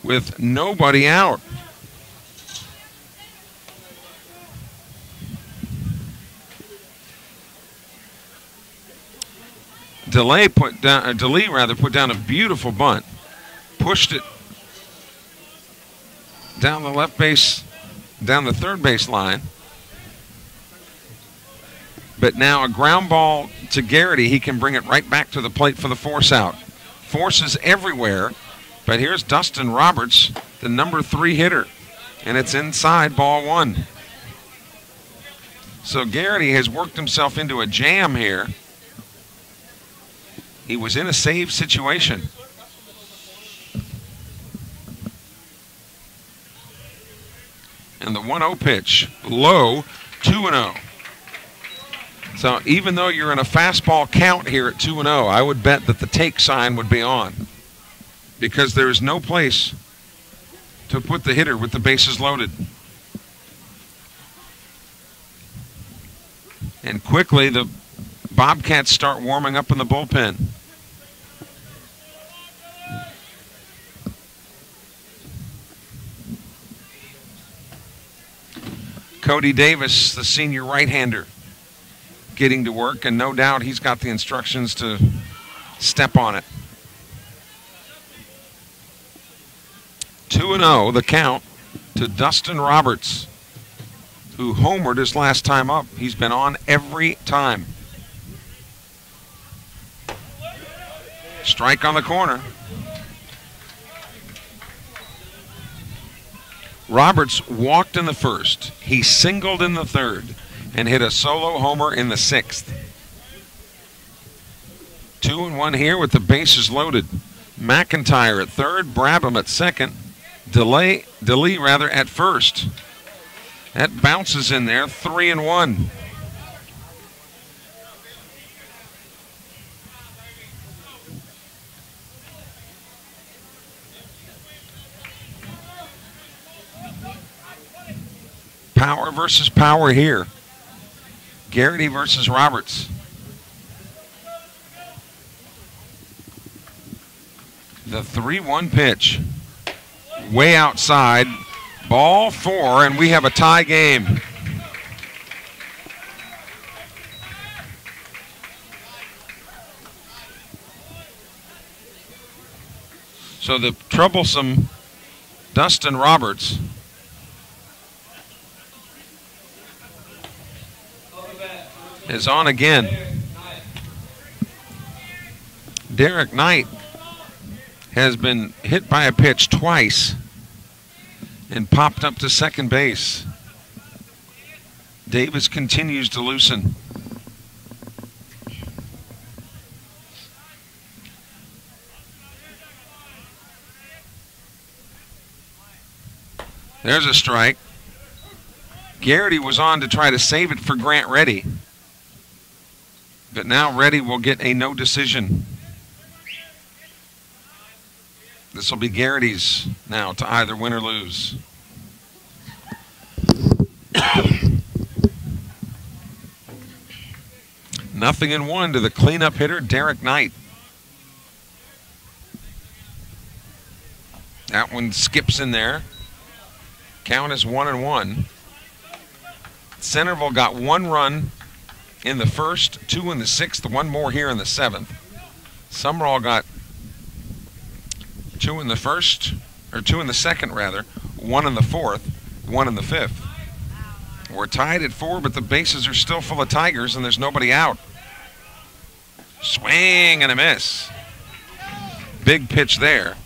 with nobody out. DeLay put down a beautiful bunt, pushed it down the left base, down the third base line. But now a ground ball to Garrity. He can bring it right back to the plate for the force out. Forces everywhere, but here's Dustin Roberts, the number 3 hitter, and it's inside ball 1. So Garrity has worked himself into a jam here. He was in a save situation. And the 1-0 pitch, low, 2-0. So even though you're in a fastball count here at 2-0, I would bet that the take sign would be on, because there is no place to put the hitter with the bases loaded. And quickly the Bobcats start warming up in the bullpen. Cody Davis, the senior right-hander, getting to work, and no doubt he's got the instructions to step on it. 2-0 the count to Dustin Roberts, who homered his last time up. He's been on every time. Strike on the corner. Roberts walked in the first. He singled in the third and hit a solo homer in the 6th. 2-1 here with the bases loaded. McIntyre at third, Brabham at second, DeLay at first. That bounces in there, 3-1. Power versus power here. Garrity versus Roberts. The 3-1 pitch. Way outside. Ball 4, and we have a tie game. So the troublesome Dustin Roberts is on again. Derek Knight has been hit by a pitch twice and popped up to second base. Davis continues to loosen. There's a strike. Garrity was on to try to save it for Grant Reddy. But now Reddy will get a no decision. This will be Garrity's now to either win or lose. Nothing in 1 to the cleanup hitter, Derek Knight. That one skips in there. Count is 1-1. Centreville got 1 run in the first, 2 in the 6th, 1 more here in the 7th. Sumrall got 2 in the first, or 2 in the second rather, 1 in the 4th, 1 in the 5th. We're tied at 4, but the bases are still full of Tigers and there's nobody out. Swing and a miss. Big pitch there.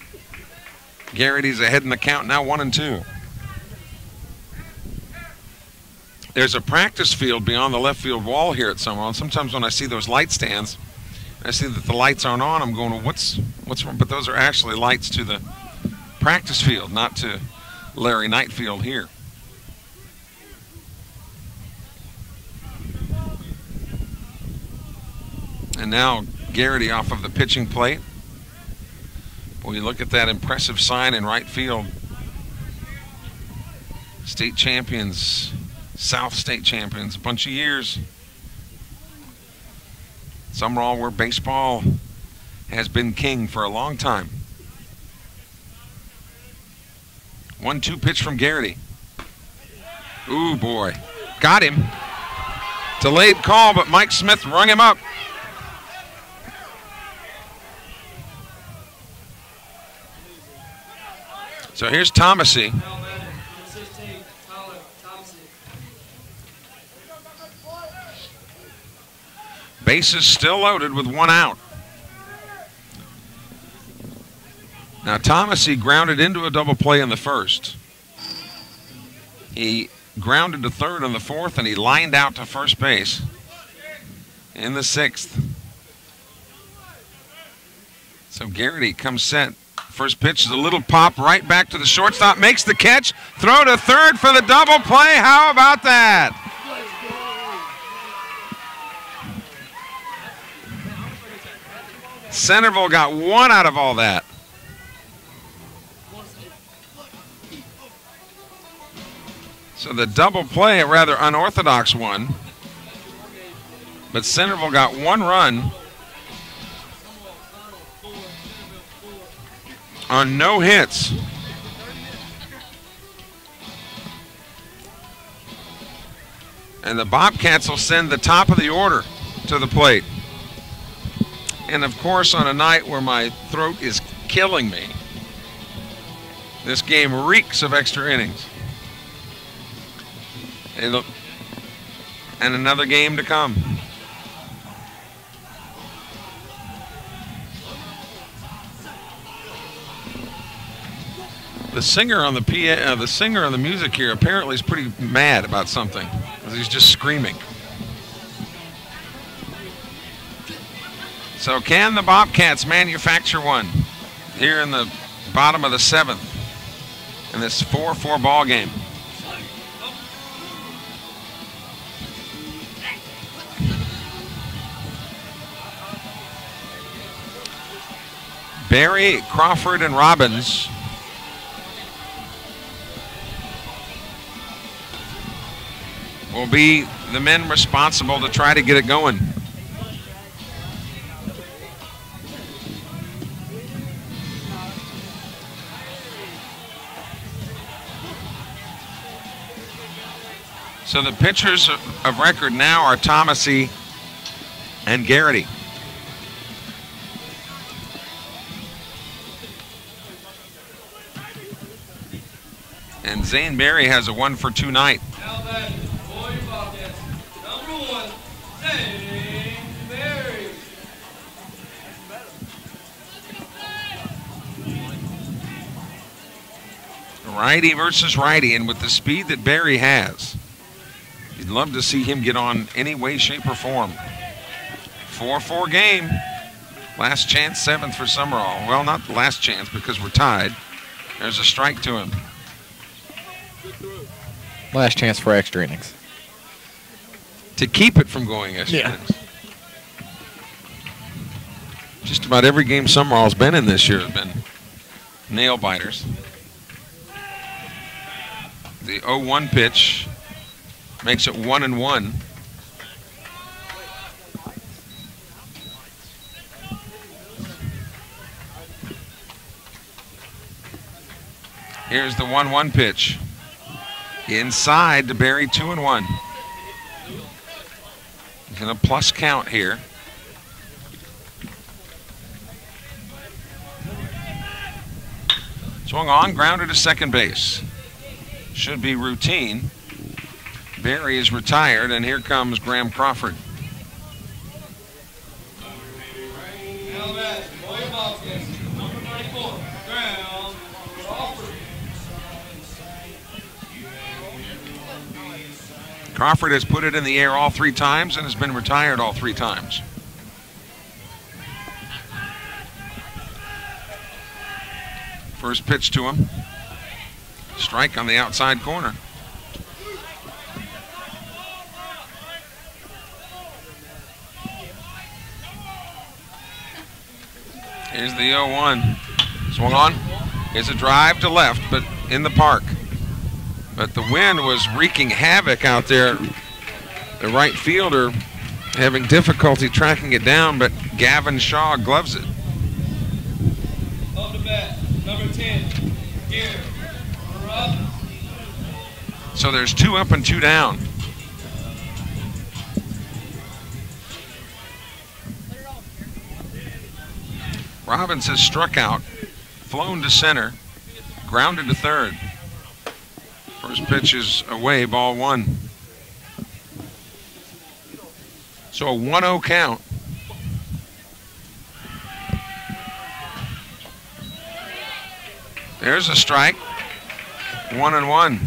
Garrity's ahead in the count now, 1-2. There's a practice field beyond the left field wall here at Sumrall, and sometimes when I see those light stands, I see that the lights aren't on, I'm going, well, what's wrong? But those are actually lights to the practice field, not to Larry Knight Field here. And now Garrity off of the pitching plate. Boy, you look at that impressive sign in right field. State champions South State champions, a bunch of years. Sumrall, where baseball has been king for a long time. 1-2 pitch from Garrity. Ooh, boy. Got him. Delayed call, but Mike Smith rung him up. So here's Thomasy. Bases still loaded with 1 out. Now Thomasy grounded into a double play in the first. He grounded to third in the fourth, and he lined out to first base in the sixth. So Garrity comes set. First pitch is a little pop right back to the shortstop, makes the catch, throw to third for the double play. How about that? Centreville got 1 out of all that. So the double play, a rather unorthodox one, but Centreville got 1 run on no hits. And the Bobcats will send the top of the order to the plate. And of course, on a night where my throat is killing me, this game reeks of extra innings. And another game to come. The singer on the PA, the singer on the music here apparently is pretty mad about something. He's just screaming. So can the Bobcats manufacture one here in the bottom of the 7th in this 4-4 ball game? Berry, Crawford, and Robbins will be the men responsible to try to get it going. So the pitchers of record now are Thomasy and Garrity. And Zane Berry has a 1-for-2 night. Righty versus righty, and with the speed that Berry has, you'd love to see him get on any way, shape, or form. 4-4 game. Last chance, 7th for Sumrall. Well, not the last chance because we're tied. There's a strike to him. Last chance for extra innings. To keep it from going extra innings. Just about every game Sumrall's been in this year has been nail biters. The 0-1 pitch makes it 1-1. Here's the 1-1 pitch. Inside to Berry, 2-1. In a plus count here. Swung on, grounded to second base. Should be routine. Berry is retired, and here comes Graham Crawford. Crawford has put it in the air all 3 times and has been retired all 3 times. First pitch to him. Strike on the outside corner. Here's the 0-1. Swung on. It's a drive to left, but in the park. But the wind was wreaking havoc out there. The right fielder having difficulty tracking it down, but Gavin Shaw gloves it. Up the bat, number 10, Garrett Robbins. So there's 2 up and 2 down. Robbins has struck out, flown to center, grounded to third. First pitch is away, ball 1. So a 1-0 count. There's a strike. 1-1.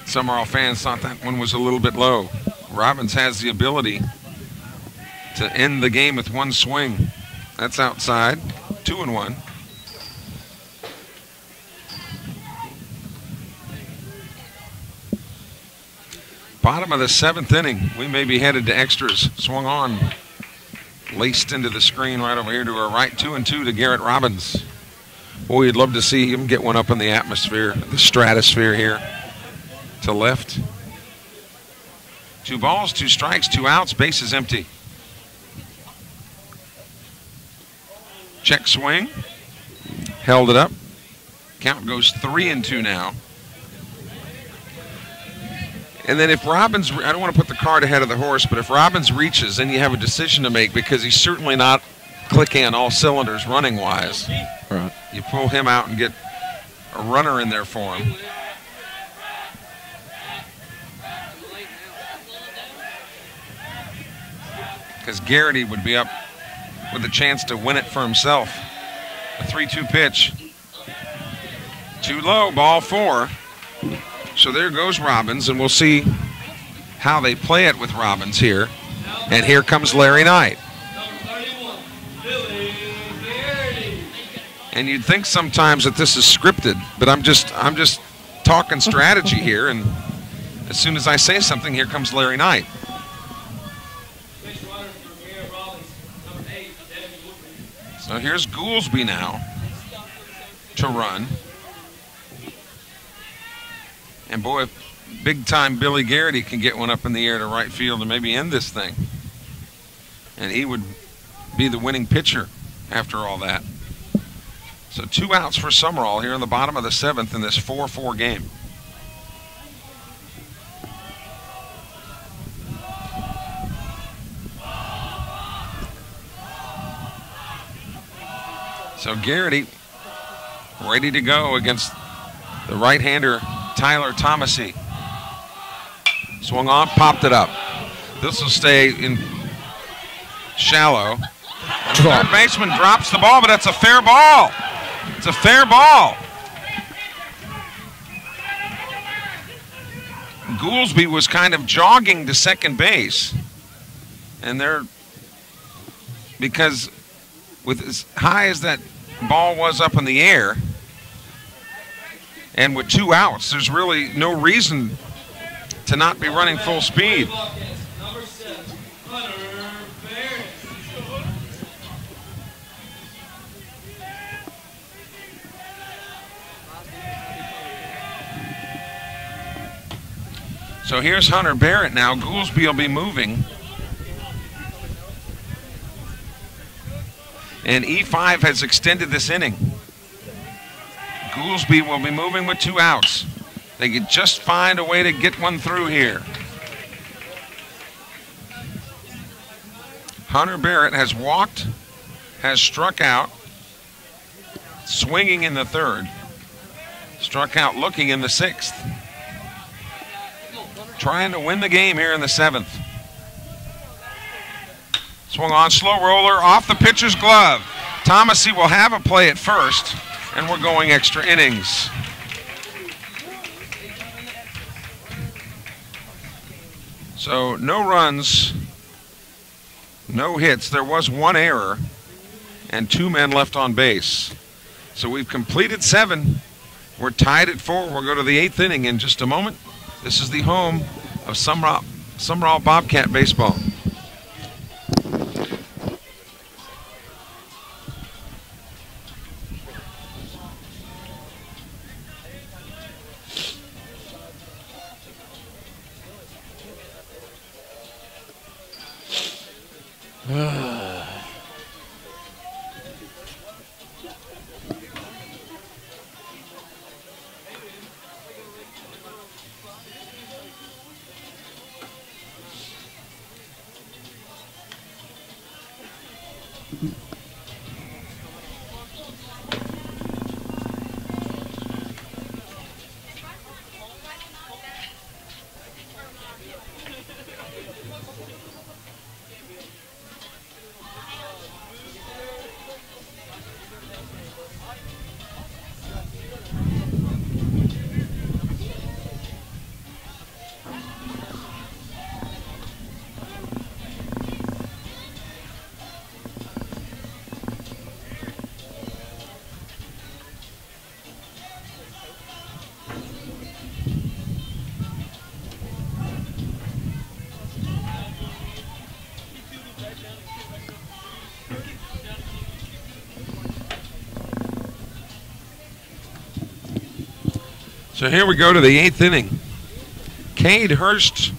Sumrall fans thought that one was a little bit low. Robbins has the ability to end the game with 1 swing. That's outside. 2-1. Bottom of the 7th inning. We may be headed to extras. Swung on. Laced into the screen right over here to our right. 2-2 to Garrett Robbins. Boy, you'd love to see him get one up in the atmosphere, the stratosphere here to left. 2 balls, 2 strikes, 2 outs. Base is empty. Check swing. Held it up. Count goes 3-2 now. And then if Robbins, I don't want to put the cart ahead of the horse, but if Robbins reaches, then you have a decision to make because he's certainly not clicking on all cylinders running-wise. Right. You pull him out and get a runner in there for him. Because Garrity would be up with a chance to win it for himself. A 3-2 pitch. Too low, ball 4. So there goes Robbins, and we'll see how they play it with Robbins here. And here comes Larry Knight. And you'd think sometimes that this is scripted, but I'm just talking strategy here, and as soon as I say something, here comes Larry Knight. So here's Goolsby now to run. And boy, if big-time Billy Garrity can get one up in the air to right field and maybe end this thing. And he would be the winning pitcher after all that. So 2 outs for Sumrall here in the bottom of the 7th in this 4-4 game. So Garrity ready to go against the right-hander Tyler Thomasy. Swung on, popped it up. This will stay in shallow. And the third baseman drops the ball, but that's a fair ball. It's a fair ball. Goolsby was kind of jogging to second base. And they're, because with as high as that ball was up in the air, and with 2 outs, there's really no reason to not be running full speed. So here's Hunter Barrett now. Goolsby will be moving. And E5 has extended this inning. Goolsby will be moving with 2 outs. They could just find a way to get one through here. Hunter Barrett has walked, has struck out, swinging in the 3rd, struck out looking in the 6th. Trying to win the game here in the 7th. Swung on, slow roller, off the pitcher's glove. Thomasy will have a play at first, and we're going extra innings. So no runs, no hits. There was 1 error and 2 men left on base. So we've completed 7. We're tied at 4. We'll go to the 8th inning in just a moment. This is the home of Sumrall Bobcat baseball. So here we go to the 8th inning. Cade Hurst,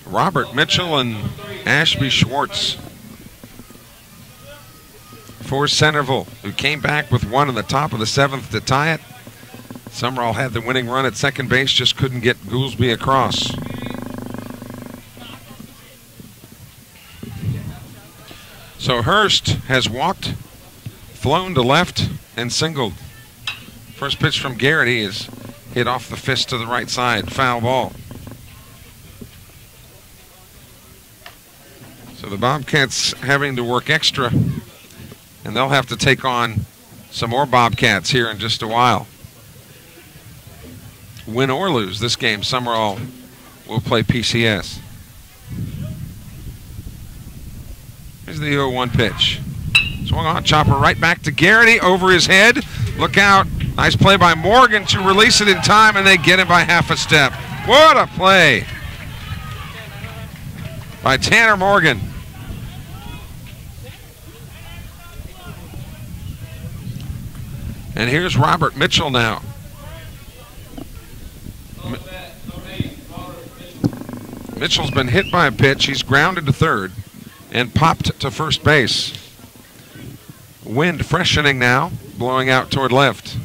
Robert Mitchell, and Ashby Schwartz for Centreville, who came back with one in the top of the 7th to tie it. Sumrall had the winning run at second base, just couldn't get Goolsby across. So Hurst has walked, flown to left, and singled. First pitch from Garrity is hit off the fist to the right side, foul ball. So the Bobcats having to work extra, and they'll have to take on some more Bobcats here in just a while. Win or lose this game, Sumrall will play PCS. Here's the 0-1 pitch. Swung on, chopper right back to Garrity, over his head. Look out. Nice play by Morgan to release it in time, and they get him by half a step. What a play by Tanner Morgan. And here's Robert Mitchell now. Mitchell's been hit by a pitch. He's grounded to third and popped to first base. Wind freshening now, blowing out toward left.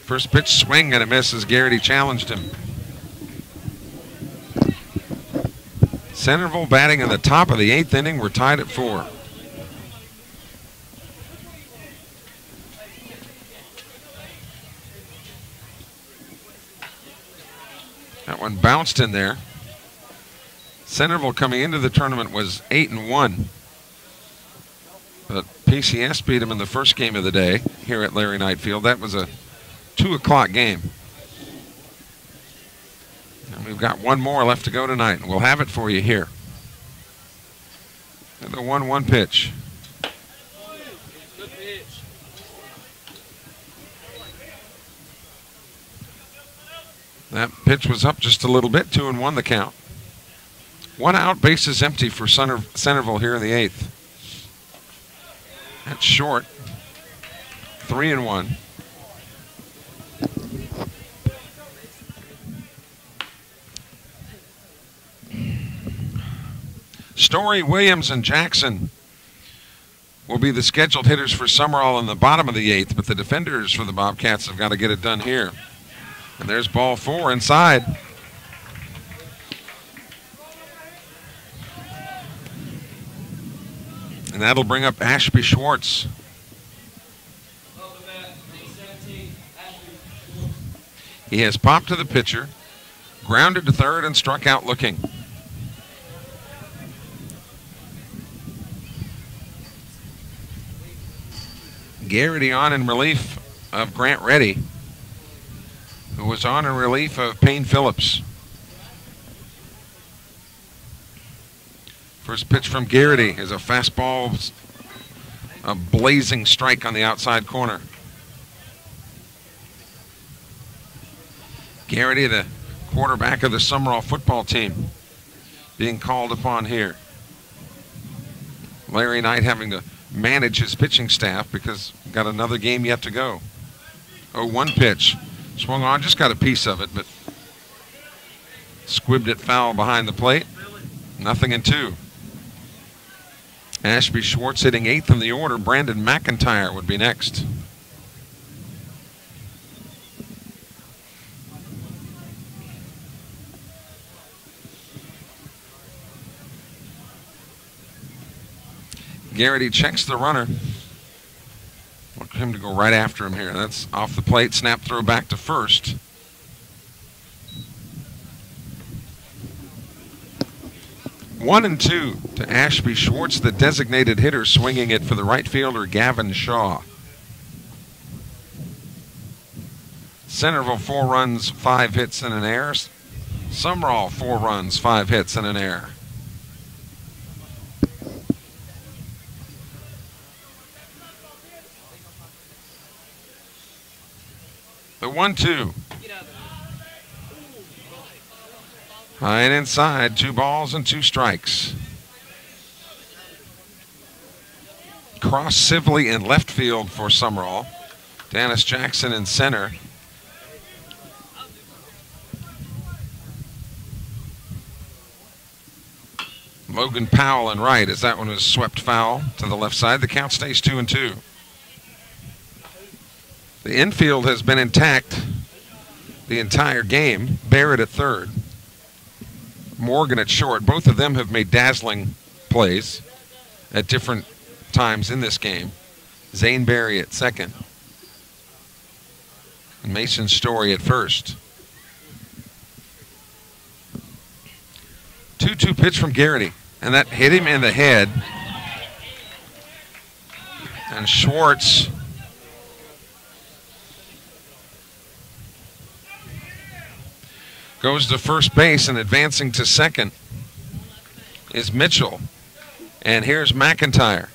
First pitch swing and a miss as Garrity challenged him. Centreville batting in the top of the 8th inning. We're tied at 4. That one bounced in there. Centreville coming into the tournament was 8-1. But PCS beat them in the first game of the day here at Larry Knight Field. That was a 2 o'clock game. And we've got one more left to go tonight, and we'll have it for you here. The 1-1 pitch. That pitch was up just a little bit, 2-1 the count. 1 out, bases empty for Centreville here in the 8th. That's short. 3-1. Story, Williams, and Jackson will be the scheduled hitters for Sumrall in the bottom of the 8th, but the defenders for the Bobcats have got to get it done here. And there's ball 4 inside. And that'll bring up Ashby Schwartz. He has popped to the pitcher, grounded to third, and struck out looking. Garrity on in relief of Grant Reddy, who was on in relief of Payne Phillips. First pitch from Garrity is a fastball, a blazing strike on the outside corner. Garrity, the quarterback of the Sumrall football team, being called upon here. Larry Knight having to manage his pitching staff because we've got another game yet to go. 0-1 pitch. Swung on, just got a piece of it, but squibbed it foul behind the plate. 0-2. Ashby Schwartz hitting 8th in the order. Brandon McIntyre would be next. Garrity checks the runner. Want him to go right after him here. That's off the plate. Snap throw back to first. One and two to Ashby Schwartz, the designated hitter, swinging it for the right fielder, Gavin Shaw. Centreville 4 runs, 5 hits and an error. Sumrall 4 runs, 5 hits and an error. The 1-2. High and inside, 2 balls and 2 strikes. Cross Sibley in left field for Sumrall. Dennis Jackson in center. Logan Powell in right as that one was swept foul to the left side. The count stays 2-2. The infield has been intact the entire game. Barrett at third. Morgan at short. Both of them have made dazzling plays at different times in this game. Zane Berry at second. And Mason Story at first. 2-2 pitch from Garrity. And that hit him in the head. And Schwartz goes to first base, and advancing to second is Mitchell. And here's McIntyre.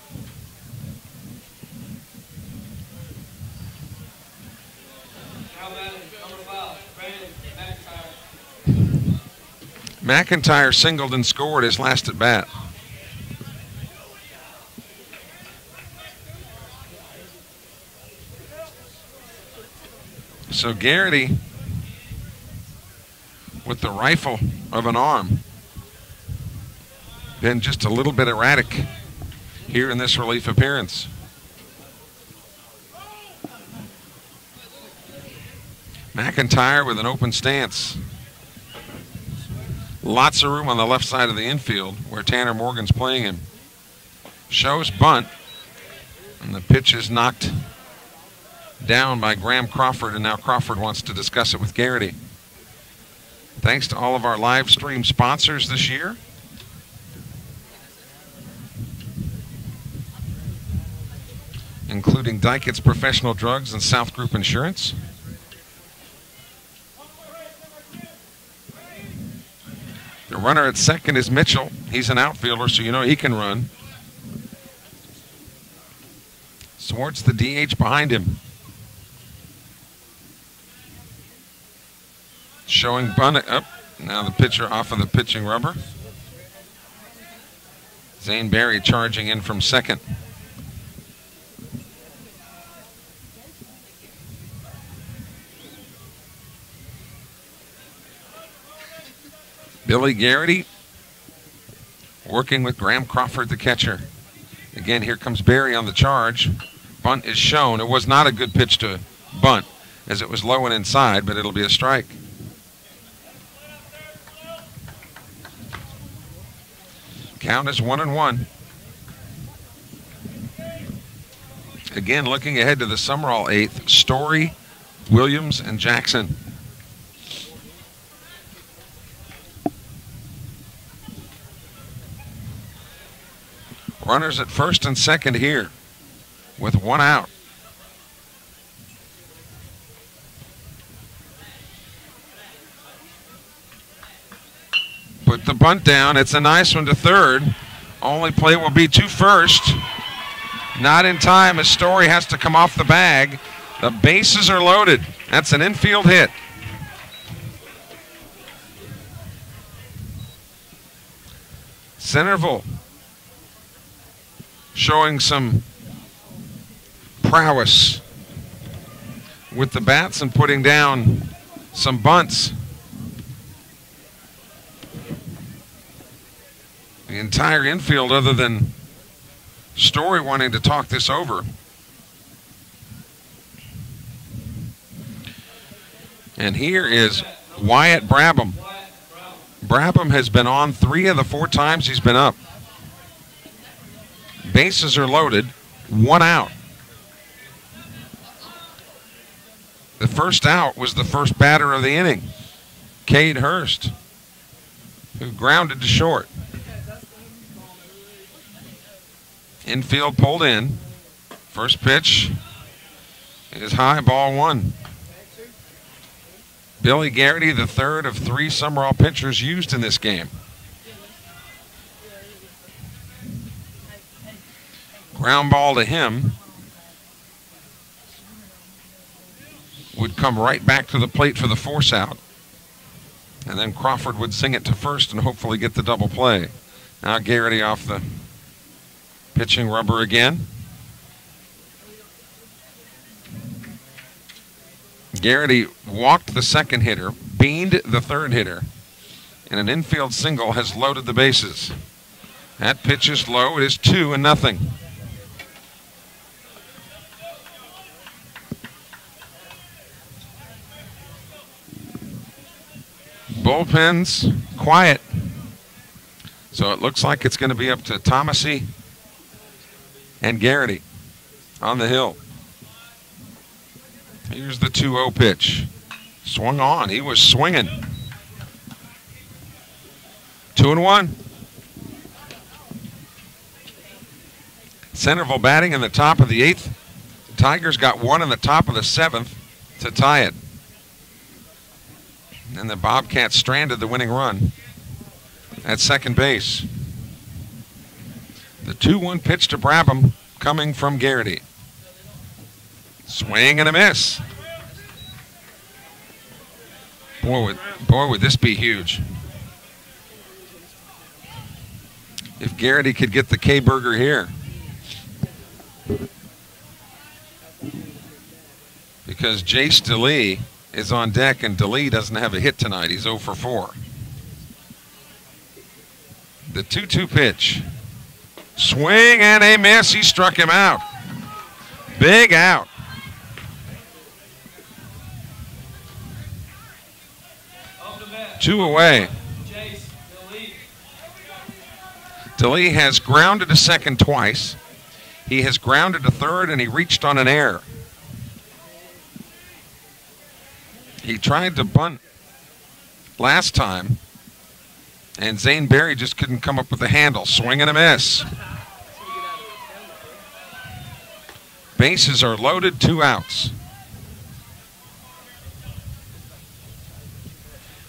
McIntyre singled and scored his last at bat. So Garrity, with the rifle of an arm, been just a little bit erratic here in this relief appearance. McIntyre with an open stance. Lots of room on the left side of the infield where Tanner Morgan's playing him. Shows bunt, and the pitch is knocked down by Graham Crawford, and now Crawford wants to discuss it with Garrity. Thanks to all of our live stream sponsors this year. Including Dyket's Professional Drugs and South Group Insurance. The runner at second is Mitchell. He's an outfielder, so you know he can run. Swartz, the DH behind him. Showing bunt up. Now the pitcher off of the pitching rubber. Zane Berry charging in from second. Billy Garrity working with Graham Crawford, the catcher. Again, here comes Berry on the charge. Bunt is shown. It was not a good pitch to bunt as it was low and inside, but it'll be a strike. Count is 1-1. Again, looking ahead to the Sumrall eighth, Story, Williams, and Jackson. Runners at first and second here with one out. Put the bunt down. It's a nice one to third. Only play will be to first. Not in time as Story has to come off the bag. The bases are loaded. That's an infield hit. Centreville showing some prowess with the bats and putting down some bunts. The entire infield, other than Story wanting to talk this over. And here is Wyatt Brabham. Brabham has been on 3 of the 4 times he's been up. Bases are loaded, 1 out. The first out was the first batter of the inning, Cade Hurst, who grounded to short. Infield pulled in. First pitch is high, ball 1. Billy Garrity, the third of 3 Sumrall pitchers used in this game. Ground ball to him would come right back to the plate for the force out. And then Crawford would sing it to first and hopefully get the double play. Now Garrity off the pitching rubber again. Garrity walked the second hitter, beaned the third hitter, and an infield single has loaded the bases. That pitch is low. It is 2-0. Bullpen's quiet. So it looks like it's going to be up to Thomasy and Garrity on the hill. Here's the 2-0 pitch. Swung on. He was swinging. 2-1. Centreville batting in the top of the 8th. Tigers got 1 in the top of the 7th to tie it. And the Bobcats stranded the winning run at second base. The 2-1 pitch to Brabham coming from Garrity. Swing and a miss. Boy, would this be huge. If Garrity could get the K-Burger here. Because Jace DeLee is on deck, and DeLee doesn't have a hit tonight. He's 0 for 4. The 2-2 pitch. Swing and a miss. He struck him out. Big out. Two away. DeLee has grounded to second twice. He has grounded to third, and he reached on an error. He tried to bunt last time, and Zane Berry just couldn't come up with the handle. Swing and a miss. Bases are loaded, 2 outs.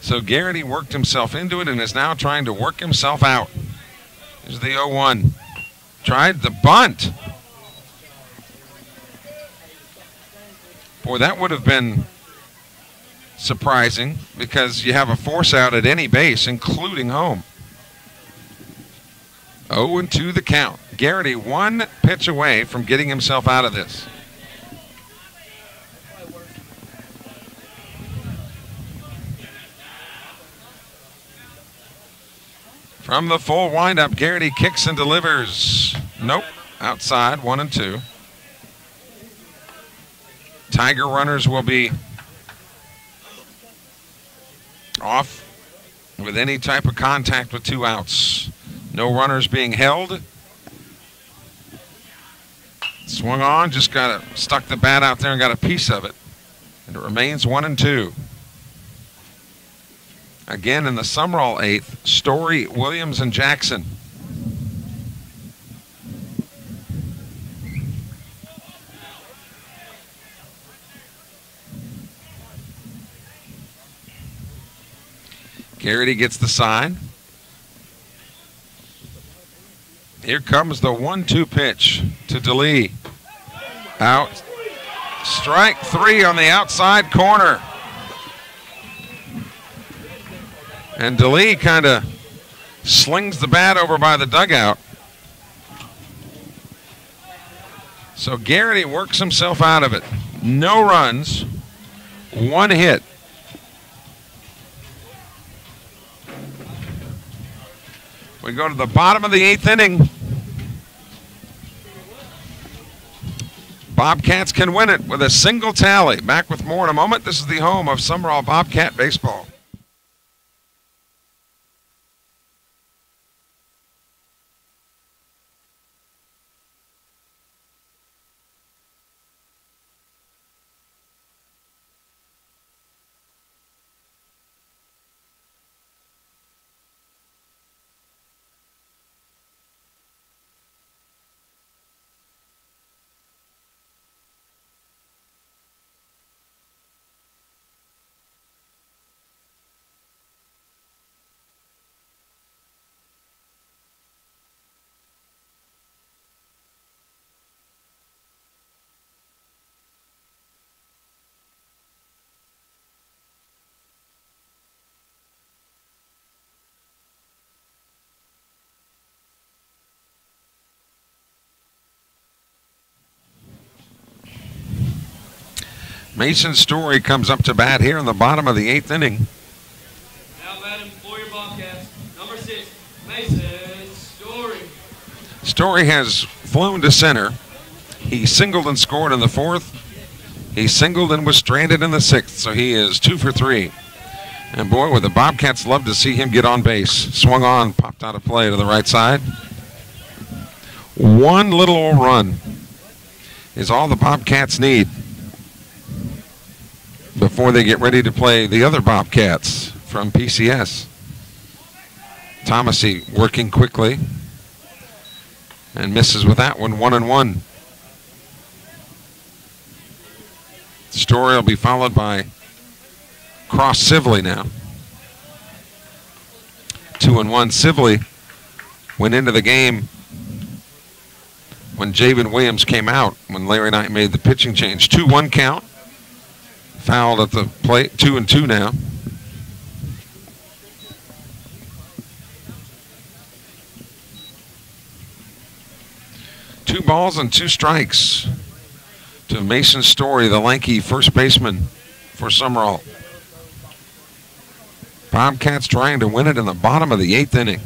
So Garrity worked himself into it and is now trying to work himself out. Here's the 0-1. Tried the bunt. Boy, that would have been surprising because you have a force out at any base, including home. 0-2 the count. Garrity 1 pitch away from getting himself out of this. From the full windup, Garrity kicks and delivers. Nope, outside, 1-2. Tiger runners will be off with any type of contact with 2 outs. No runners being held. Swung on, just stuck the bat out there and got a piece of it. And it remains 1-2. Again in the Sumrall 8th, Story, Williams, and Jackson. Garrity gets the sign. Here comes the 1-2 pitch to DeLee. Out. Strike 3 on the outside corner. And DeLee kind of slings the bat over by the dugout. So Garrity works himself out of it. No runs, 1 hit. We go to the bottom of the 8th inning. Bobcats can win it with a single tally. Back with more in a moment. This is the home of Sumrall Bobcat baseball. Mason Story comes up to bat here in the bottom of the 8th inning. Now batting for your Bobcats, number 6, Mason Story. Story has flown to center. He singled and scored in the 4th. He singled and was stranded in the 6th, so he is 2 for 3. And boy, would the Bobcats love to see him get on base. Swung on, popped out of play to the right side. One little old run is all the Bobcats need before they get ready to play the other Bobcats from PCS. Thomasy working quickly and misses with that one, 1-1. Story will be followed by Cross Sibley now. 2-1. Sibley went into the game when Javen Williams came out, when Larry Knight made the pitching change. 2-1 count. Fouled at the plate, 2-2 now. Two balls and 2 strikes to Mason Story, the lanky first baseman for Sumrall. Bobcats trying to win it in the bottom of the 8th inning.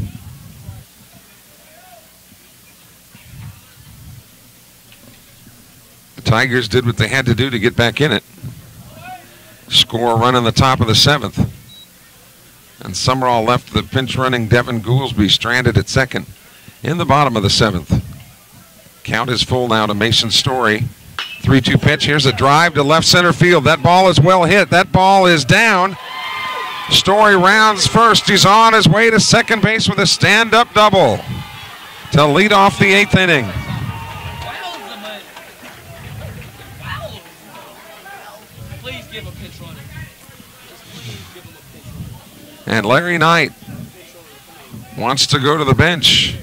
The Tigers did what they had to do to get back in it. Score a run in the top of the 7th. And Sumrall left the pinch running Devin Goolsby stranded at second in the bottom of the 7th. Count is full now to Mason Story. 3-2 pitch. Here's a drive to left center field. That ball is well hit. That ball is down. Story rounds first. He's on his way to second base with a stand-up double to lead off the 8th inning. And Larry Knight wants to go to the bench.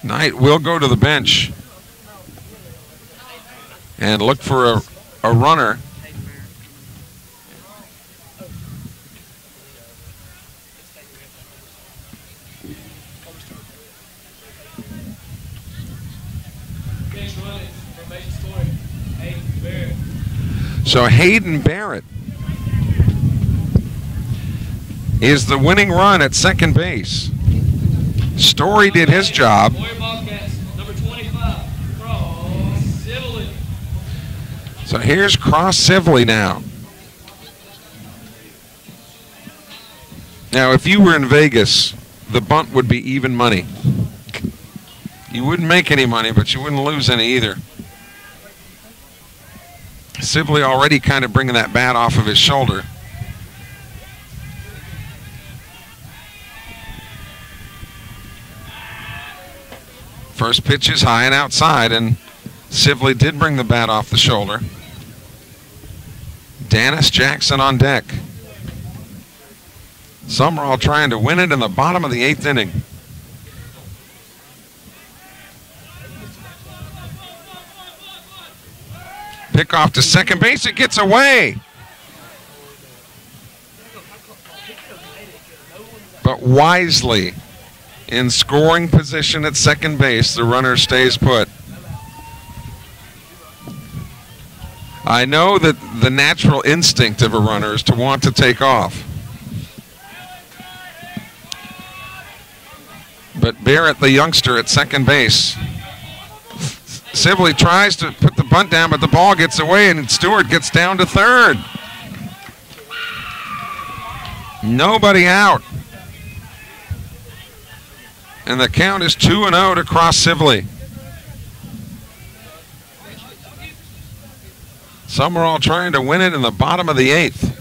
Knight will go to the bench and look for a runner. So Hayden Barrett is the winning run at second base. Story did his job. So here's Cross Sibley now. Now, if you were in Vegas, the bunt would be even money. You wouldn't make any money, but you wouldn't lose any either. Sibley already kind of bringing that bat off of his shoulder. First pitch is high and outside, and Sibley did bring the bat off the shoulder. Dennis Jackson on deck. Sumrall trying to win it in the bottom of the 8th inning. Pick off to second base. It gets away. But wisely, in scoring position at second base, the runner stays put. I know that the natural instinct of a runner is to want to take off. But Barrett, the youngster at second base. Sibley tries to put the bunt down, but the ball gets away, and Stewart gets down to third. Nobody out. And the count is 2-0 to Cross Sibley. Sumrall trying to win it in the bottom of the 8th.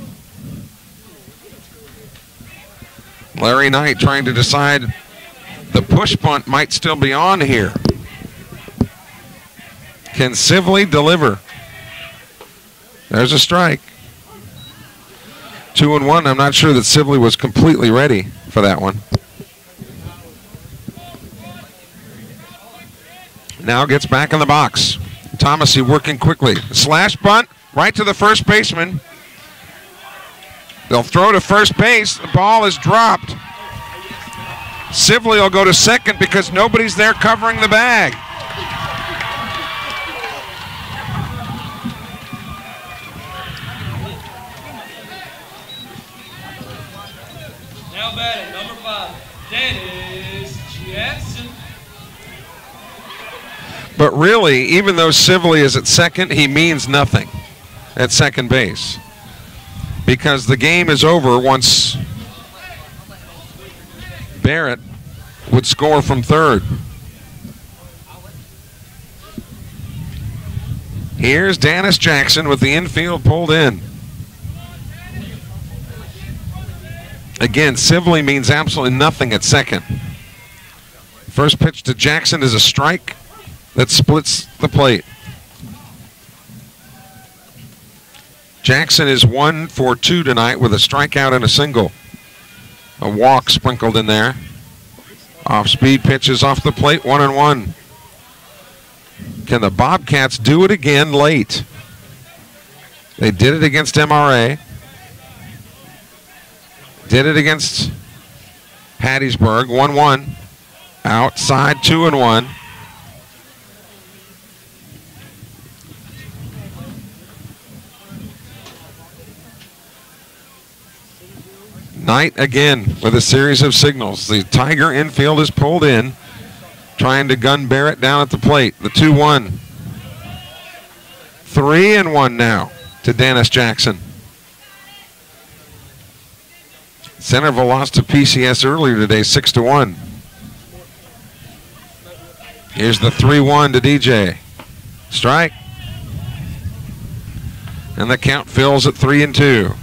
Larry Knight trying to decide the push bunt might still be on here. Can Sibley deliver? There's a strike. 2-1. I'm not sure that Sibley was completely ready for that one. Now gets back in the box. Thomasy working quickly. Slash bunt right to the first baseman. They'll throw to first base. The ball is dropped. Sibley will go to second because nobody's there covering the bag. Now batting, number 5, Dennis Jackson. But really, even though Sibley is at second, he means nothing at second base, because the game is over once Barrett would score from third. Here's Dennis Jackson with the infield pulled in. Again, Sibley means absolutely nothing at second. First pitch to Jackson is a strike that splits the plate. Jackson is 1 for 2 tonight with a strikeout and a single. A walk sprinkled in there. Off-speed pitches off the plate, 1-1. Can the Bobcats do it again late? They did it against MRA. Did it against Hattiesburg, 1-1. Outside, 2-1. Knight again with a series of signals. The Tiger infield is pulled in, trying to gun Barrett down at the plate. The 2-1. 3-1 now to Dennis Jackson. Centreville lost to PCS earlier today, 6-1. Here's the 3-1 to DJ. Strike. And the count fills at 3-2.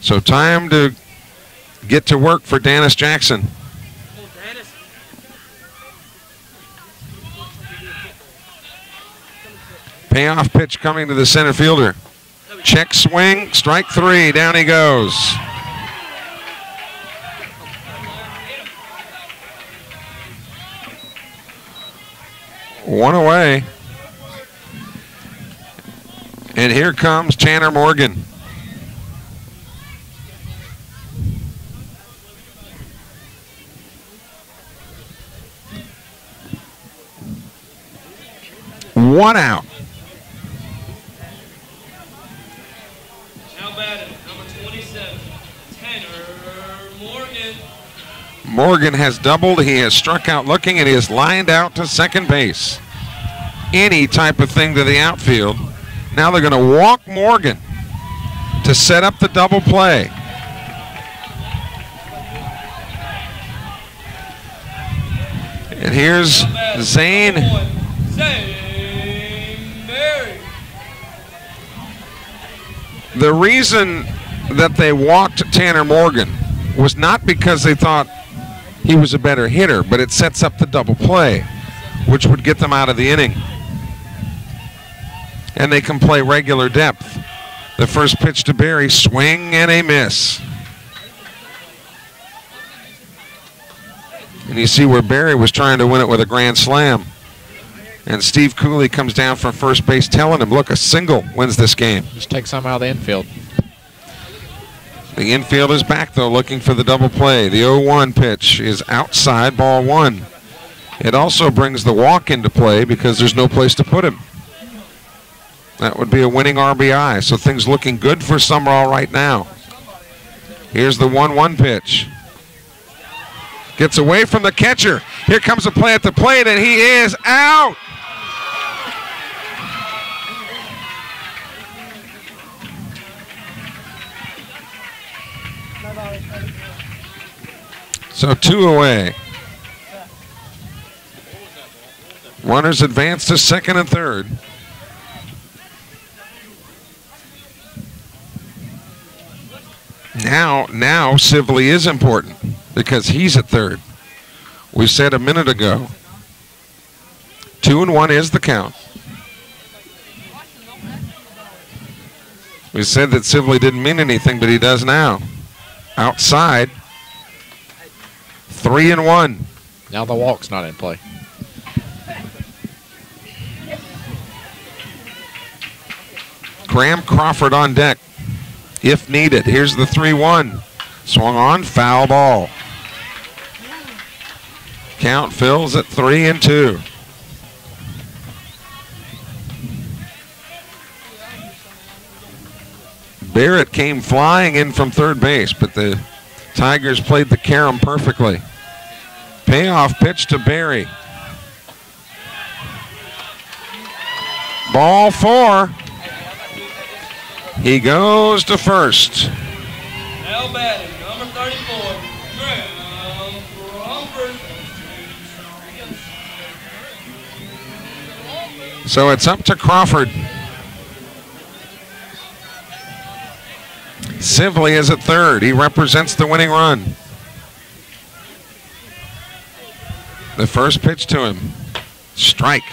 So time to get to work for Dennis Jackson. Payoff pitch coming to the center fielder. Check swing, strike 3, down he goes. One away. And here comes Tanner Morgan. One out. Now batting, number 27, Tanner Morgan. Morgan has doubled. He has struck out looking, and he has lined out to second base. Any type of thing to the outfield. Now they're going to walk Morgan to set up the double play. And here's Zane. The reason that they walked Tanner Morgan was not because they thought he was a better hitter, but it sets up the double play, which would get them out of the inning. And they can play regular depth. The first pitch to Barry, swing and a miss. And you see where Barry was trying to win it with a grand slam. And Steve Cooley comes down from first base telling him, look, a single wins this game. Just take some out of the infield. The infield is back, though, looking for the double play. The 0-1 pitch is outside, ball 1. It also brings the walk into play because there's no place to put him. That would be a winning RBI, so things looking good for Sumrall right now. Here's the 1-1 pitch. Gets away from the catcher. Here comes a play at the plate, and he is out. So 2 away. Runners advance to second and third. Now Sibley is important because he's at third. We said a minute ago, 2-1 is the count. We said that Sibley didn't mean anything, but he does now. Outside, 3-1. Now the walk's not in play. Graham Crawford on deck if needed. Here's the 3-1. Swung on, foul ball. Count fills at 3-2. Barrett came flying in from third base, but the Tigers played the carom perfectly. Payoff pitch to Barry. Ball 4. He goes to first. Now batting, number 34, Graham Crawford. So it's up to Crawford. Sibley is at third. He represents the winning run. The first pitch to him. Strike.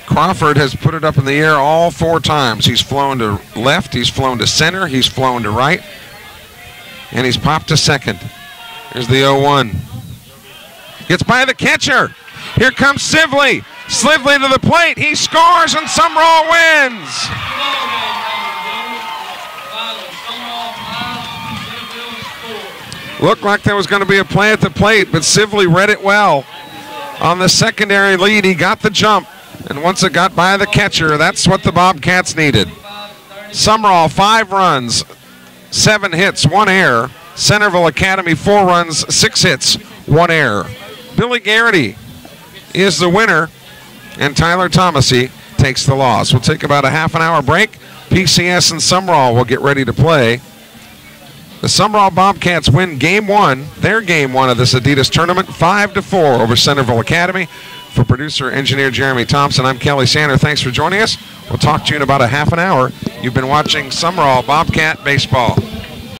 Crawford has put it up in the air all 4 times. He's flown to left, he's flown to center, he's flown to right, and he's popped to second. Here's the 0-1. Gets by the catcher. Here comes Sibley. Sibley to the plate. He scores and Sumrall wins. Looked like there was going to be a play at the plate, but Sibley read it well. On the secondary lead, he got the jump. And once it got by the catcher, that's what the Bobcats needed. Sumrall, 5 runs, 7 hits, 1 error. Centreville Academy, 4 runs, 6 hits, 1 error. Billy Garrity is the winner, and Tyler Thomasy takes the loss. We'll take about a half-an-hour break. PCS and Sumrall will get ready to play. The Sumrall Bobcats win Game 1, their Game 1 of this Adidas tournament, 5-4 over Centreville Academy. For producer, engineer Jeremy Thompson, I'm Kelly Sander. Thanks for joining us. We'll talk to you in about a half an hour. You've been watching Sumrall Bobcat Baseball.